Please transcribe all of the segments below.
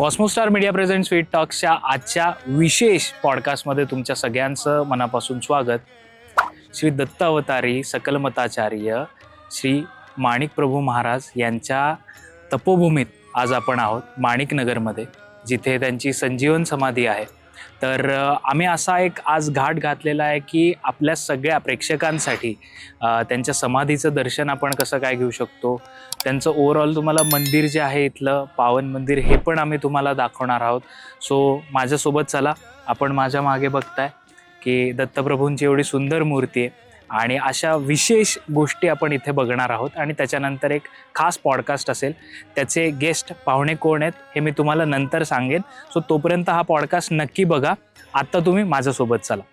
कॉस्मोस्टार media present sweet टॉक्सच्या आजच्या विशेष पॉडकास्टमध्ये तुमच्या सगळ्यांचं मनापासून स्वागत. श्री दत्त अवतारी सकलमताचार्य श्री माणिक प्रभू महाराज यांच्या तपोभूमीत आज आपण आहोत, माणिकनगरमध्ये, जिथे त्यांची संजीवन समाधी आहे. तर आम्ही असा एक आज घाट घातलेला आहे की आपल्या सगळ्या प्रेक्षकांसाठी त्यांच्या समाधीचं दर्शन आपण कसं काय घेऊ शकतो, त्यांचं ओव्हरऑल तुम्हाला मंदिर जे आहे इथलं पावन मंदिर हे पण आम्ही तुम्हाला दाखवणार आहोत. सो माझ्यासोबत चला. आपण माझ्या मागे बघताय की दत्तप्रभूंची एवढी सुंदर मूर्ती आहे आणि अशा विशेष गोष्टी आपण इथे बघणार आहोत. आणि त्याच्यानंतर एक खास पॉडकास्ट असेल, त्याचे गेस्ट पाहुणे कोण आहेत हे मी तुम्हाला नंतर सांगेन. सो तोपर्यंत हा पॉडकास्ट नक्की बघा. आत्ता तुम्ही माझ्यासोबत चला.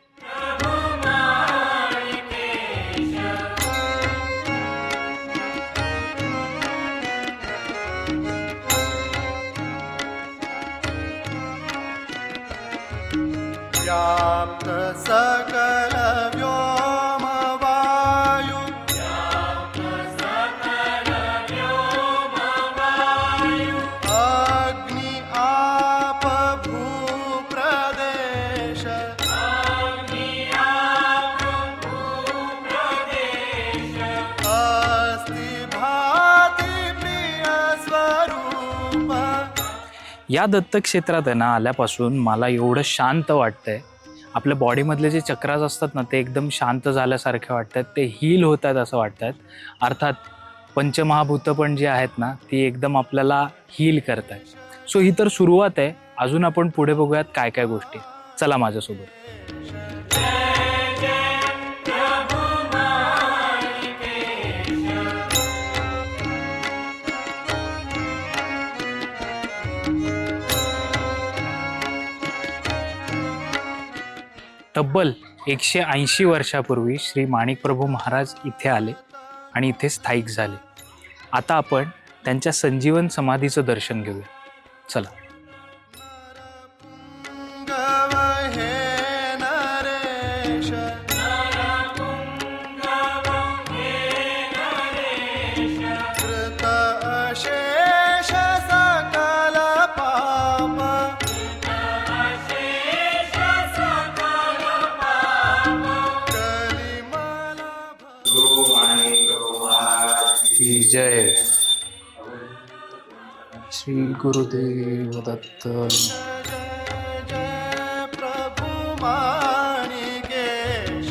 व्याप्त सकल व्योम वायु अग्नि आप भू प्रदेश अस्ति भाति प्रिय स्वरूप. या दत्तक्षेत्रात आहे ना आल्यापासून मला एवढं शांत वाटतंय. आपल्या बॉडीमधले जे चक्रास असतात ना ते एकदम शांत झाल्यासारखे वाटतात, ते हील होत आहेत असं वाटतात. अर्थात पंचमहाभूतं पण जी आहेत ना ती एकदम आपल्याला हील करत आहेत. सो ही तर सुरुवात आहे. अजून आपण पुढे बघूयात काय काय गोष्टी. चला माझ्यासोबत. तब्बल 180 वर्षापूर्वी श्री माणिकप्रभू महाराज इथे आले आणि इथे स्थायिक झाले. आता आपण त्यांच्या संजीवन समाधीचं दर्शन घेऊया. चला. गवहे नरेश कृत अशेष सकल पाप की जय. श्री गुरुदेव दत्त. जय प्रभु माणिकेश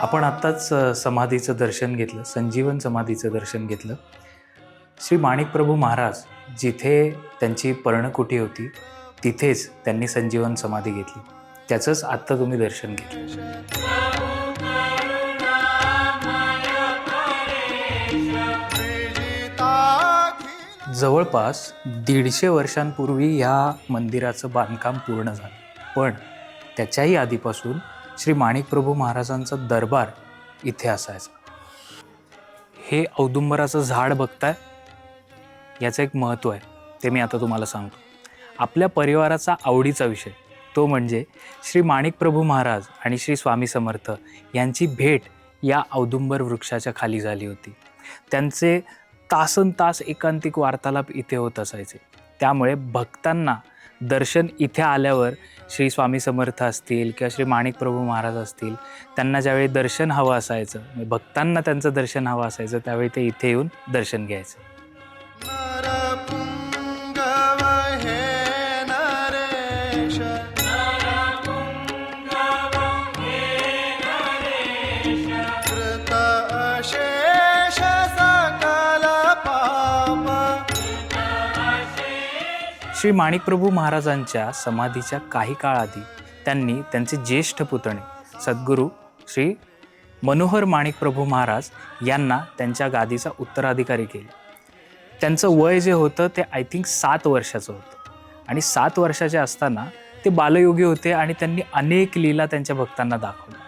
आपण आत्ताच समाधीचं दर्शन घेतलं, संजीवन समाधीचं दर्शन घेतलं. श्री माणिकप्रभू महाराज जिथे त्यांची पर्णकुटी होती तिथेच त्यांनी संजीवन समाधी घेतली. त्याचंच आत्ता तुम्ही दर्शन घेतलं. जवळपास 150 वर्षांपूर्वी ह्या मंदिराचं बांधकाम पूर्ण झालं, पण त्याच्याही आधीपासून श्री माणिकप्रभू महाराजांचा दरबार इथे असायचा. हे औदुंबराचं झाड बघताय, याचं एक महत्त्व आहे, ते मी आता तुम्हाला सांगतो. आपल्या परिवाराचा आवडीचा विषय तो म्हणजे श्री माणिकप्रभू महाराज आणि श्री स्वामी समर्थ यांची भेट या औदुंबर वृक्षाच्या खाली झाली होती. त्यांचे तासनतास एकांतिक वार्तालाप इथे होत असायचे. त्यामुळे भक्तांना दर्शन इथे आल्यावर श्री स्वामी समर्थ असतील किंवा श्री माणिकप्रभू महाराज असतील, त्यांना ज्यावेळी दर्शन हवं असायचं, भक्तांना त्यांचं दर्शन हवं असायचं, त्यावेळी ते इथे येऊन दर्शन घ्यायचं. गवहे नरेश कृत अशेष सकल पाप. श्री माणिकप्रभू महाराजांच्या समाधीच्या काही काळ आधी त्यांनी त्यांचे ज्येष्ठ पुतणे सद्गुरू श्री मनोहर माणिकप्रभू महाराज यांना त्यांच्या गादीचा उत्तराधिकारी केले. त्यांचं वय जे होतं ते आय थिंक 7 वर्षाचं होतं आणि 7 वर्षाचे असताना ते बालयोगी होते आणि त्यांनी अनेक लीला त्यांच्या भक्तांना दाखवल्या.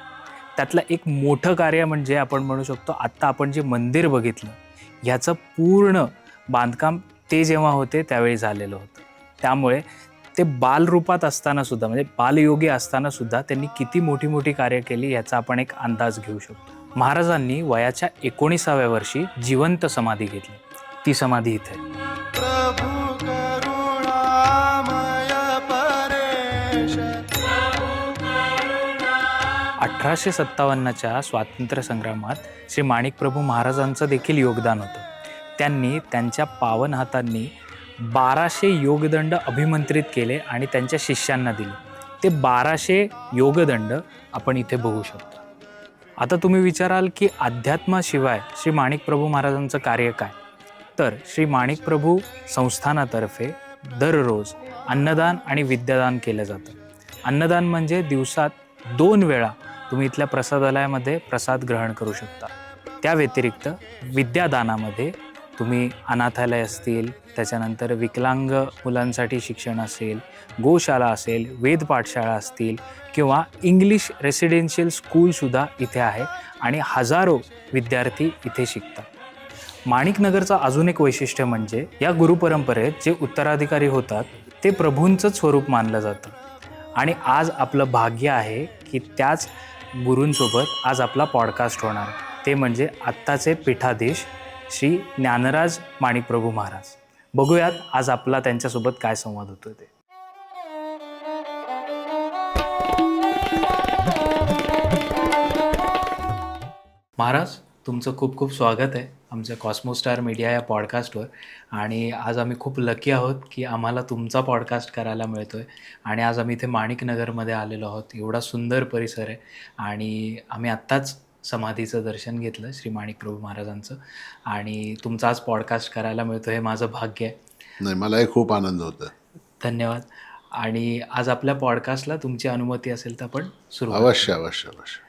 त्यातलं एक मोठं कार्य म्हणजे आपण म्हणू शकतो आत्ता आपण जे मंदिर बघितलं ह्याचं पूर्ण बांधकाम ते जेव्हा होते त्यावेळी झालेलं होतं. त्यामुळे ते बालरूपात असताना सुद्धा म्हणजे बालयोगी असताना सुद्धा त्यांनी किती मोठी मोठी कार्य केली याचा आपण एक अंदाज घेऊ शकतो. महाराजांनी वयाच्या 19व्या वर्षी जिवंत समाधी घेतली. ती समाधी इथे आहे. प्रभु करुणामय परेश 1857च्या स्वातंत्र्य संग्रामात श्री माणिक प्रभू महाराजांचं देखील योगदान होतं. त्यांनी त्यांच्या पावन हातांनी 1200 योगदंड अभिमंत्रित केले आणि त्यांच्या शिष्यांना दिले. ते 1200 योगदंड आपण इथे बघू शकतो. आता तुम्ही विचाराल की अध्यात्माशिवाय श्री माणिक प्रभू महाराजांचं कार्य काय? तर श्री माणिक प्रभू संस्थानातर्फे दररोज अन्नदान आणि विद्यादान केलं जातं. अन्नदान म्हणजे दिवसात 2 वेळा तुम्ही इथल्या प्रसादालयामध्ये प्रसाद ग्रहण करू शकता. त्या व्यतिरिक्त विद्यादानामध्ये तुम्ही अनाथालय असतील, त्याच्यानंतर विकलांग मुलांसाठी शिक्षण असेल, गोशाळा असेल, वेद पाठशाळा असतील किंवा इंग्लिश रेसिडेन्शियल स्कूलसुद्धा इथे आहे आणि हजारो विद्यार्थी इथे शिकतात. माणिकनगरचं अजून एक वैशिष्ट्य म्हणजे या गुरुपरंपरेत जे उत्तराधिकारी होतात ते प्रभूंचंच स्वरूप मानलं जातं. आणि आज आपलं भाग्य आहे की त्याच गुरूंसोबत आज आपला पॉडकास्ट होणार आहे. ते म्हणजे आत्ताचे पीठाधीश श्री ज्ञानराज माणिक प्रभू महाराज. बघूयात आज आपला त्यांच्यासोबत काय संवाद होतो ते. महाराज, तुमचं खूप खूप स्वागत आहे आमच्या कॉस्मोस्टार मीडिया या पॉडकास्टवर. आणि आज आम्ही खूप लकी आहोत की आम्हाला तुमचा पॉडकास्ट करायला मिळतो आहे. आणि आज आम्ही इथे माणिकनगरमध्ये आलेलो आहोत. एवढा सुंदर परिसर आहे आणि आम्ही आत्ताच समाधीचं दर्शन घेतलं श्री माणिक प्रभू महाराजांचं. आणि तुमचा आज पॉडकास्ट करायला मिळतो हे माझं भाग्य आहे. नाही, मलाही खूप आनंद होतो. धन्यवाद. आणि आज आपल्या पॉडकास्टला तुमची अनुमती असेल तर आपण सुरू अवश्य अवश्य अवश्य.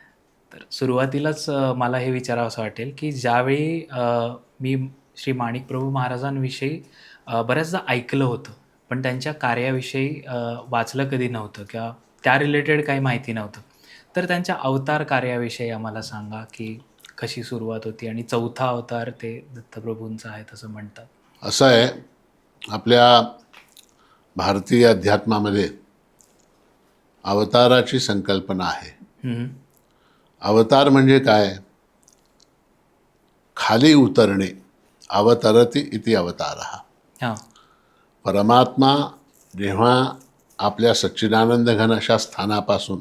तर सुरुवातीलाच मला हे विचारावं असं वाटेल की ज्यावेळी मी श्री माणिक प्रभू महाराजांविषयी बऱ्याचदा ऐकलं होतं पण त्यांच्या कार्याविषयी वाचलं कधी नव्हतं किंवा त्या रिलेटेड काही माहिती नव्हतं. तर त्यांच्या अवतार कार्याविषयी आम्हाला सांगा की कशी सुरुवात होती आणि 4था अवतार ते दत्तप्रभूंचा आहे असं म्हणतात. असं आहे, आपल्या भारतीय अध्यात्मामध्ये अवताराची संकल्पना आहे. अवतार म्हणजे काय? खाली उतरणे. अवतरति इति अवतारः. हां. परमात्मा जेव्हा आपल्या सच्चिदानंद घन अशा स्थानापासून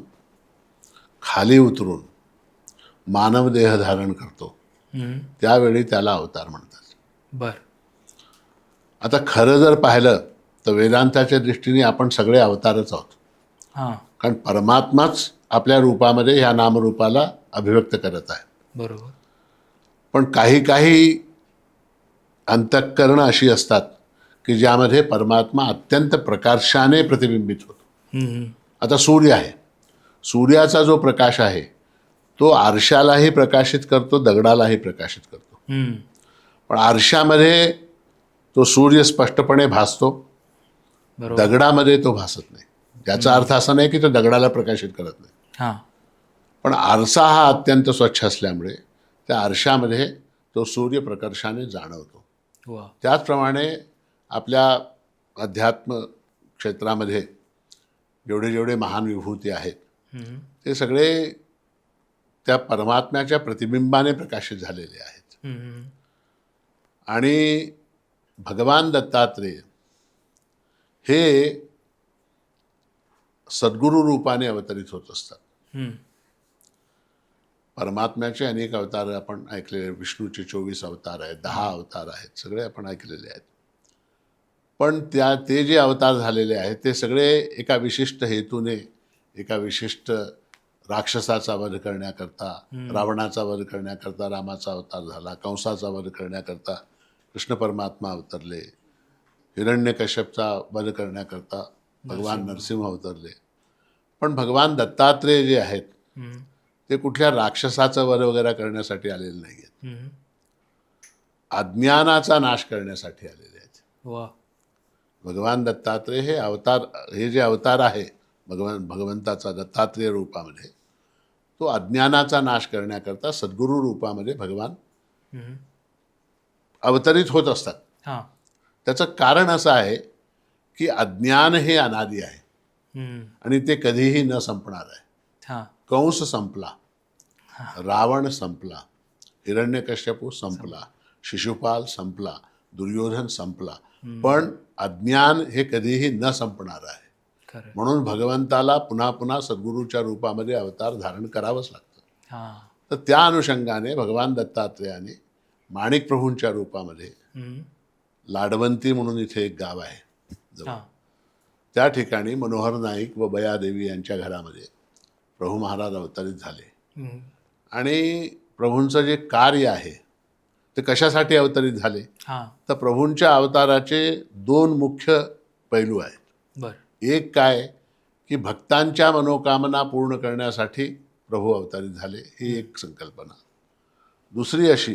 खाली उतरून मानव देह धारण करतो त्यावेळी त्याला अवतार म्हणतात. बरं. आता खरं जर पाहिलं तर वेदांताच्या दृष्टीने आपण सगळे अवतारच आहोत. हां. कारण परमात्माच आपल्या रूपामध्ये ह्या नामरूपाला अभिव्यक्त करत आहे. बरोबर. पण काही काही अंतःकरणं अशी असतात की ज्यामध्ये परमात्मा अत्यंत प्रकाशाने प्रतिबिंबित होतो. आता सूर्य आहे, सूर्याचा जो प्रकाश आहे तो आरशालाही प्रकाशित करतो, दगडालाही प्रकाशित करतो. पण आरशामध्ये तो सूर्य स्पष्टपणे भासतो, बरोबर. दगडामध्ये तो भासत नाही. याचा अर्थ असा नाही की तो दगडाला प्रकाशित करत नाही. हां. पण आरसा हा अत्यंत स्वच्छ असल्यामुळे त्या आरशामध्ये तो सूर्य प्रकर्षाने जाणवतो. वा. त्याचप्रमाणे आपल्या अध्यात्म क्षेत्रामध्ये जेवढे जेवढे महान विभूती आहेत ते सगळे त्या परमात्म्याच्या प्रतिबिंबाने प्रकाशित झालेले आहेत. आणि भगवान दत्तात्रेय हे सद्गुरू रूपाने अवतरित होत असतात. परमात्म्याचे अनेक अवतार आपण ऐकलेले, विष्णूचे 24 अवतार आहेत, 10 अवतार आहेत, सगळे आपण ऐकलेले आहेत. पण ते जे अवतार झालेले आहेत ते सगळे एका विशिष्ट हेतूने, एका विशिष्ट राक्षसाचा वध करण्याकरता, रावणाचा वध करण्याकरता रामाचा अवतार झाला, कंसाचा वध करण्याकरता कृष्ण परमात्मा अवतरले, हिरण्यकश्यपचा वध करण्याकरता भगवान नरसिंह अवतरले. पण भगवान दत्तात्रेय जे आहेत ते कुठल्या राक्षसाचा वध वगैरे करण्यासाठी आलेले नाही आहेत, अज्ञानाचा नाश करण्यासाठी आलेले आहेत. वा. भगवान दत्तात्रेय हे अवतार, हे जे अवतार आहे भगवंताचा दत्तात्रेय रूपामध्ये, तो अज्ञानाचा नाश करण्याकरता सद्गुरू रूपामध्ये भगवान अवतरित होत असतात. हां. त्याचं कारण असं आहे की अज्ञान हे अनादि आहे हम्म. आणि ते कधीही न संपणार आहे. हा. कंस संपला, रावण संपला, हिरण्यकश्यपू संपला, शिशुपाल संपला, दुर्योधन संपला, पण अज्ञान हे कधीही न संपणार आहे. खरं. म्हणून भगवंताला पुन्हा पुन्हा सद्गुरूच्या रूपामध्ये अवतार धारण करावंच लागतं. हा. तर त्या अनुषंगाने भगवान दत्तात्रेयाने माणिक प्रभूंच्या रूपामध्ये हम्म. लाडवंती म्हणून इथे एक गाव आहे जवळ, हा. त्या ठिकाणी मनोहर नाईक व बयादेवी यांच्या घरामध्ये प्रभू महाराज अवतरित झाले. हम्म. आणि प्रभूंचं जे कार्य आहे ते कशासाठी अवतरित झाले, हा. तर प्रभूंच्या अवताराचे दोन मुख्य पैलू आहेत. बर. एक काय की भक्तांच्या मनोकामना पूर्ण करण्यासाठी प्रभू अवतरित झाले, ही एक संकल्पना. दुसरी अशी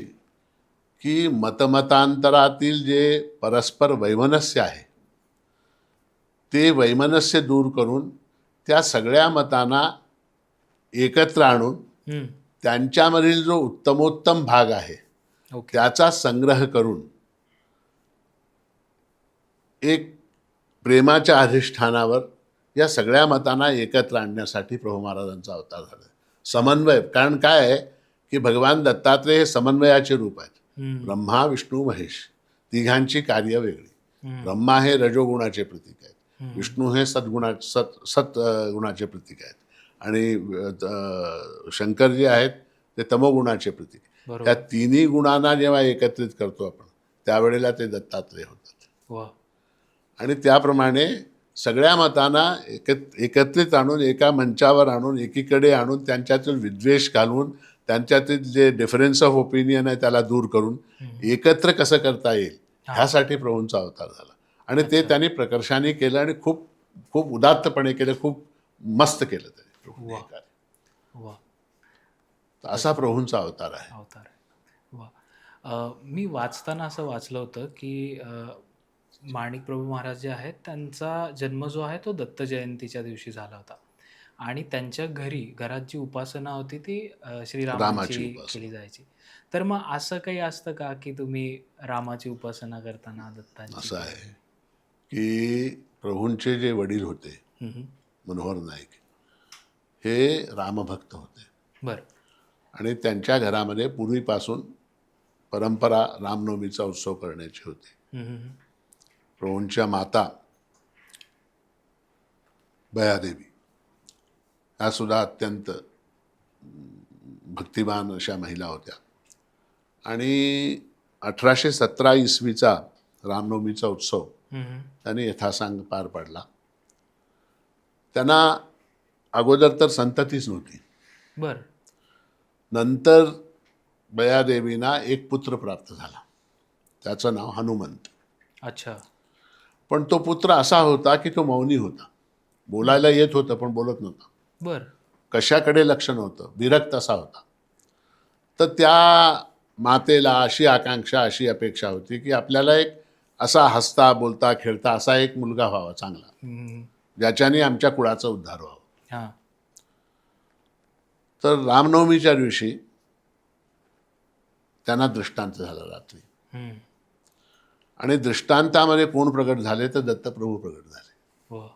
की मतमतांतरातील जे परस्पर वैमनस्य आहे ते वैमनस्य दूर करून त्या सगळ्या मतांना एकत्र आणून हम्म. त्यांच्यामधील जो उत्तमोत्तम भाग आहे ओके. त्याचा संग्रह करून एक प्रेमाच्या अधिष्ठानावर या सगळ्या मतांना एकत्र आणण्यासाठी प्रभू महाराजांचा अवतार झाला. समन्वय, कारण काय आहे की भगवान दत्तात्रेय हे समन्वयाचे रूप आहेत. हम्म. ब्रह्मा विष्णू महेश तिघांची कार्य वेगळी. हम्म. ब्रह्मा हे रजोगुणाचे प्रतीक आहेत, हम्म. विष्णू हे सत्गुणाचे प्रतीक आहेत आणि शंकर जे आहेत ते तमोगुणाचे प्रतीक. बरोबर. त्या तिन्ही गुणांना जेव्हा एकत्रित करतो आपण त्यावेळेला ते दत्तात्रेय होतात. वा. आणि त्याप्रमाणे सगळ्या मतांना एकत्रित आणून एका मंचावर आणून एकीकडे आणून त्यांच्यातील विद्वेष घालून त्यांच्यातील जे डिफरन्स ऑफ ओपिनियन आहे त्याला दूर करून एकत्र कसं करता येईल ह्यासाठी प्रभूंचा अवतार झाला. आणि ते त्यांनी प्रकर्षाने केलं आणि खूप खूप उदात्तपणे केलं, खूप मस्त केलं त्यांनी प्रभूंनी हे कार्य. वा. तर असा प्रभूंचा अवतार आहे. अवतार आहे. वा. मी वाचताना असं वाचलं होतं की माणिक प्रभू महाराज जे आहेत त्यांचा जन्म जो आहे तो दत्त जयंतीच्या दिवशी झाला होता आणि त्यांच्या घरात जी उपासना होती ती रामाची श्रीरामाची उपासना. केली जायची. तर मग असं काही असतं का की तुम्ही रामाची उपासना करताना दत्तांची? असं आहे की प्रभूंचे जे वडील होते हम्म. मनोहर नाईक हे रामभक्त होते बर. आणि त्यांच्या घरामध्ये पूर्वीपासून परंपरा रामनवमीचा उत्सव करण्याची होती. हम्म. प्रभूंच्या माता बयादेवी ह्या सुद्धा अत्यंत भक्तिमान अशा महिला होत्या आणि 1817 इसवीचा रामनवमीचा उत्सव हम्म. त्यांनी यथासांग पार पाडला. त्यांना अगोदर तर संततीच नव्हती. बर. नंतर बयादेवींना एक पुत्र प्राप्त झाला, त्याचं नाव हनुमंत. अच्छा. पण तो पुत्र असा होता की तो मौनी होता, बोलायला येत होतं पण बोलत नव्हता, बर. कशाकडे लक्ष नव्हतं, विरक्त असा होता. तर त्या मातेला अशी आकांक्षा, अशी अपेक्षा होती की आपल्याला एक असा हसता बोलता खेळता असा एक मुलगा व्हावा चांगला, हम्म. ज्याच्याने आमच्या कुळाचा उद्धार व्हावा. हा. तर रामनवमीच्या दिवशी त्यांना दृष्टांत झाला रात्री. हम्म. आणि दृष्टांतामध्ये कोण प्रगट झाले तर दत्तप्रभू प्रगट झाले. वा.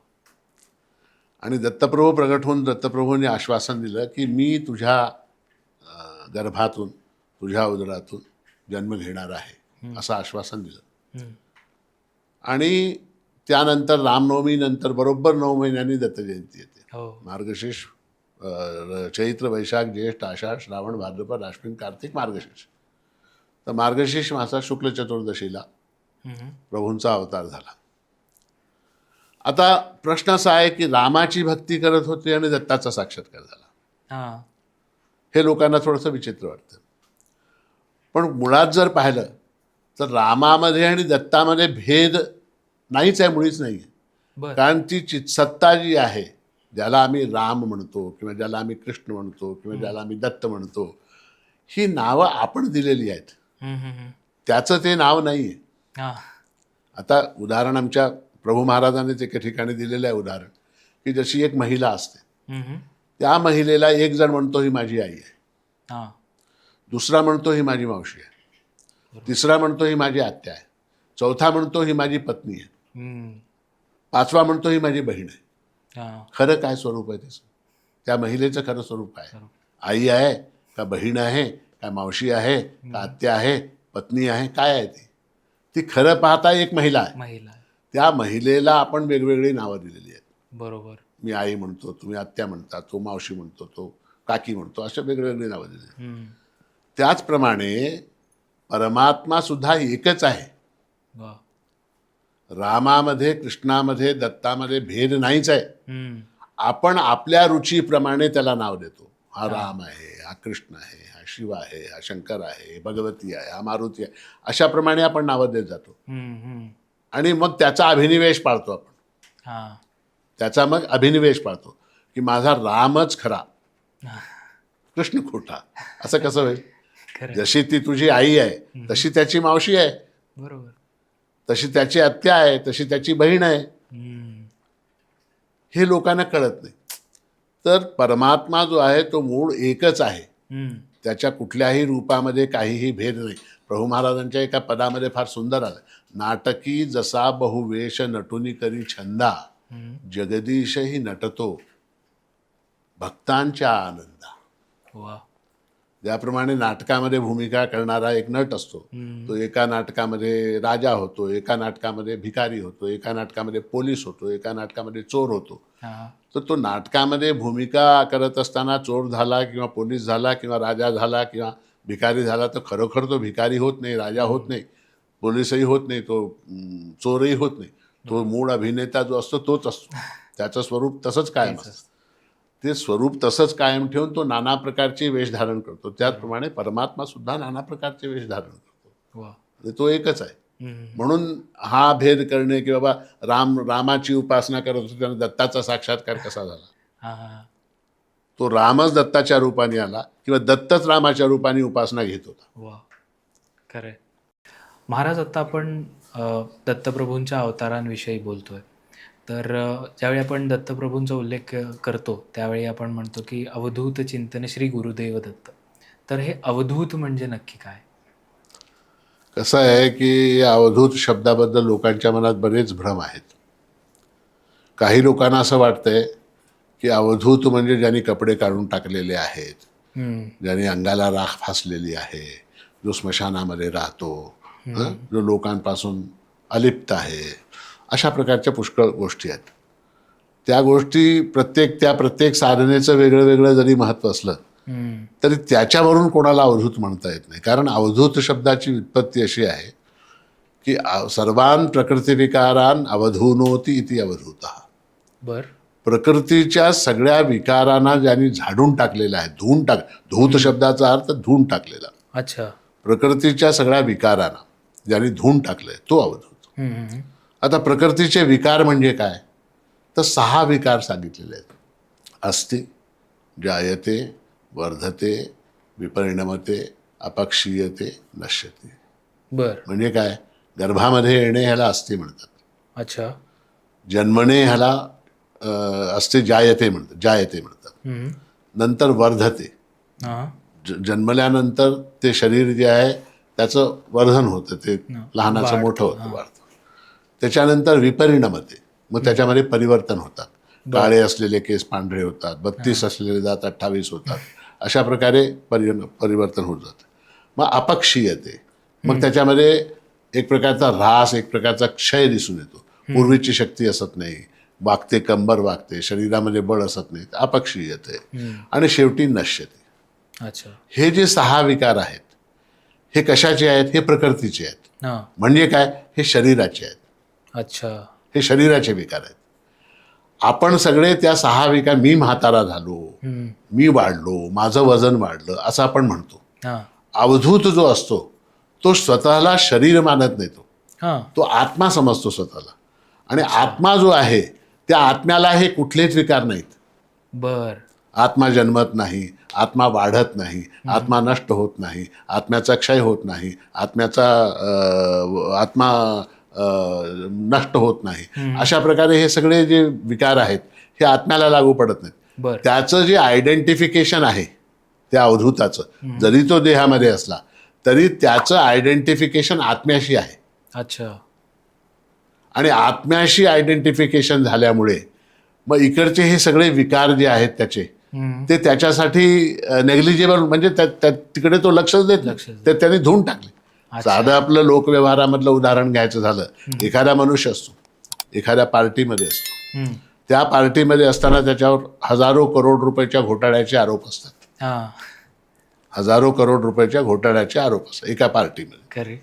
आणि दत्तप्रभू प्रगट होऊन दत्तप्रभूंनी आश्वासन दिलं की मी तुझ्या गर्भातून तुझ्या उदरातून जन्म घेणार आहे असं आश्वासन दिलं. हम्म. आणि त्यानंतर रामनवमीनंतर बरोबर 9 महिन्यांनी दत्तजयंती येते. हो. मार्गशीर्ष, चैत्र वैशाख ज्येष्ठ आषाढ श्रावण भाद्रपद आश्विन कार्तिक मार्गशीर्ष. तर मार्गशीर्ष मासात शुक्ल चतुर्दशीला हम्म. प्रभूंचा अवतार झाला. आता प्रश्न असा आहे की रामाची भक्ती करत होते आणि दत्ताचा साक्षात्कार झाला, हा. हे लोकांना थोडंसं विचित्र वाटतं. पण मुळात जर पाहिलं तर रामामध्ये आणि दत्तामध्ये भेद नाहीच आहे, मुळीच नाही आहे. बर. कारण ती चित्सत्ता जी आहे, ज्याला आम्ही राम म्हणतो किंवा ज्याला आम्ही कृष्ण म्हणतो किंवा ज्याला आम्ही दत्त म्हणतो, ही नावं आपण दिलेली आहेत, हम्म. त्याचं ते नाव नाही आहे. हा. आता उदाहरण आमच्या प्रभू महाराजांनीच एका ठिकाणी दिलेलं आहे उदाहरण, की जशी एक महिला असते, हम्म. त्या महिलेला एक जण म्हणतो ही माझी आई आहे, हा. दुसरा म्हणतो ही माझी मावशी आहे, तिसरा म्हणतो ही माझी आत्या आहे, चौथा म्हणतो ही माझी पत्नी आहे, हम्म. पाचवा म्हणतो ही माझी बहीण आहे. हा. खरं काय स्वरूप आहे त्याचं? त्या महिलेचं खरं स्वरूप काय आहे? आई आहे का बहीण आहे का मावशी आहे का आत्या आहे पत्नी आहे, काय आहे ती? ती खरं पाहता एक महिला आहे. महिला. त्या महिलेला आपण वेगवेगळी नावं दिलेली आहेत. बरोबर. मी आई म्हणतो, तुम्ही आत्या म्हणता, तो मावशी म्हणतो, तो काकी म्हणतो, अशा वेगवेगळी नावं दिलेली आहेत. हम्म. त्याचप्रमाणे परमात्मा सुद्धा एकच आहे. वा. रामामध्ये कृष्णामध्ये दत्तामध्ये भेद नाहीच आहे. हम्म. आपण आपल्या रुचीप्रमाणे त्याला नाव देतो. हा राम आहे, हा कृष्ण आहे, हा शिव आहे, हा शंकर आहे, भगवती आहे, हा मारुती आहे, अशाप्रमाणे आपण नावं देत जातो. हम्म. हम्म. आणि मग त्याचा अभिनिवेश पाळतो आपण. हा. त्याचा मग अभिनिवेश पाळतो की माझा रामच खरा, कृष्ण खोटा. असं कसं होईल? खरं. जशी ती तुझी आई आहे तशी त्याची मावशी आहे, बरोबर. तशी त्याची आत्या आहे, तशी त्याची बहीण आहे. हम्म. हे लोकांना कळत नाही. तर परमात्मा जो आहे तो मूळ एकच आहे. हम्म. त्याच्या कुठल्याही रूपामध्ये काहीही भेद नाही. प्रभू महाराजांच्या एका पदामध्ये फार सुंदर आलं, नाटकी जसा बहुवेश नटुनी करी छंदा, जगदीशही नटतो भक्तांच्या आनंदा. वा. ज्याप्रमाणे नाटकामध्ये भूमिका करणारा एक नट असतो, तो एका नाटकामध्ये राजा होतो, एका नाटकामध्ये भिकारी होतो, एका नाटकामध्ये पोलीस होतो, एका नाटकामध्ये चोर होतो. हा. तर तो नाटकामध्ये भूमिका करत असताना चोर झाला किंवा पोलीस झाला किंवा राजा झाला किंवा भिकारी झाला तर खरोखर तो भिकारी होत नाही, राजा होत नाही, पोलीसही होत नाही, तो चोरही होत नाही. तो मूळ अभिनेता जो असतो तोच असतो. त्याचं स्वरूप तसंच कायम असतं. ते स्वरूप तसंच कायम ठेवून तो नाना प्रकारचे वेश धारण करतो. त्याचप्रमाणे परमात्मा सुद्धा नाना प्रकारचे वेश धारण करतो. वा. आणि तो एकच आहे. हम्म. म्हणून हा भेद करणे की बाबा रामाची उपासना करत होतो त्याने दत्ताचा साक्षात्कार कसा झाला? हा. हा. तो रामच दत्ताच्या रूपाने आला किंवा दत्तच रामाच्या रूपाने उपासना घेत होता. वा. खरंय. महाराज, आता आपण दत्तप्रभूंच्या अवतारांविषयी बोलतोय, तर ज्यावेळी आपण दत्तप्रभूंचा उल्लेख करतो त्यावेळी आपण म्हणतो की अवधूत चिंतन श्री गुरुदेव दत्त. तर हे अवधूत म्हणजे नक्की काय? कसं आहे की या अवधूत शब्दाबद्दल लोकांच्या मनात बरेच भ्रम आहेत. काही लोकांना असं वाटतंय की अवधूत म्हणजे ज्यांनी कपडे काढून टाकलेले आहेत, ज्यांनी अंगाला राख फासलेली आहे, जो स्मशानामध्ये राहतो, जो लोकांपासून अलिप्त आहे, अशा प्रकारच्या पुष्कळ गोष्टी आहेत. त्या गोष्टी प्रत्येक साधनेचं वेगळं वेगळं जरी महत्त्व असलं तरी त्याच्यावरून कोणाला अवधूत म्हणता येत नाही. कारण अवधूत शब्दाची व्युत्पत्ती अशी आहे की सर्वान प्रकृतिविकारान अवधूनोती इति अवधूतः. बर. प्रकृतीच्या सगळ्या विकारांना ज्यांनी झाडून टाकलेलं आहे, धूत शब्दाचा अर्थ धुवून टाकलेला. अच्छा. प्रकृतीच्या सगळ्या विकारांना ज्यांनी धुवून टाकलंय तो अवधूत. आता प्रकृतीचे विकार म्हणजे काय? तर 6 विकार सांगितलेले आहेत. अस्ति, जायते, वर्धते, विपरिणमते, अपक्षीयते, नश्यते. बर. म्हणजे काय? गर्भामध्ये येणे ह्याला अस्ति म्हणतात. अच्छा. जन्मणे ह्याला अस्ति जायते म्हणतात. नंतर वर्धते, जन्मल्यानंतर ते शरीर जे आहे त्याचं वर्धन होतं, ते लहानाचं मोठं होतं, वाढतं. त्याच्यानंतर विपरिणमते, मग त्याच्यामध्ये परिवर्तन होतात. काळे असलेले केस पांढरे होतात, 32 असलेले दात 28 होतात, अशा प्रकारे परिवर्तन होत जातं. मग अपक्षीयते, मग त्याच्यामध्ये एक प्रकारचा ऱ्हास, एक प्रकारचा क्षय दिसून येतो. पूर्वीची शक्ती असत नाही, वागते, कंबर वागते, शरीरामध्ये बळ असत नाही, अपक्षीयते. आणि शेवटी नश्यते. अच्छा. हे जे 6 विकार आहेत हे कशाचे आहेत? हे प्रकृतीचे आहेत. म्हणजे काय? हे शरीराचे आहेत. अच्छा. हे शरीराचे विकार आहेत. आपण सगळे त्या 6 विकार, मी म्हातारा झालो, मी वाढलो, माझं वजन वाढलं, असं आपण म्हणतो. अवधूत जो असतो तो स्वतःला शरीर मानत नाही, तो आत्मा समजतो स्वतःला. आणि आत्मा जो आहे त्या आत्म्याला हे कुठलेच विकार नाहीत. बर. आत्मा जन्मत नाही, आत्मा वाढत नाही, आत्मा नष्ट होत नाही, आत्म्याचा क्षय होत नाही, आत्मा नष्ट होत नाही. अशा प्रकारे हे सगळे जे विकार आहेत हे आत्म्याला लागू पडत नाहीत. त्याचं जे आयडेंटिफिकेशन आहे त्या अवधूताचं, जरी तो देहामध्ये असला तरी त्याचं आयडेंटिफिकेशन आत्म्याशी आहे. अच्छा. आणि आत्म्याशी आयडेंटिफिकेशन झाल्यामुळे मग इकडचे हे सगळे विकार जे आहेत त्याचे ते त्याच्यासाठी नेग्लिजिबल, म्हणजे तिकडे तो लक्षच देत नाही, ते त्यांनी धुवून टाकले. साधं आपलं लोकव्यवहारामधलं उदाहरण घ्यायचं झालं, एखादा मनुष्य असतो, एखाद्या पार्टीमध्ये असतो, त्या पार्टीमध्ये असताना त्याच्यावर हजारो करोड रुपयाच्या घोटाळ्याचे आरोप असतात. हजारो करोड रुपयाच्या घोटाळ्याचे आरोप असतात एका पार्टीमध्ये.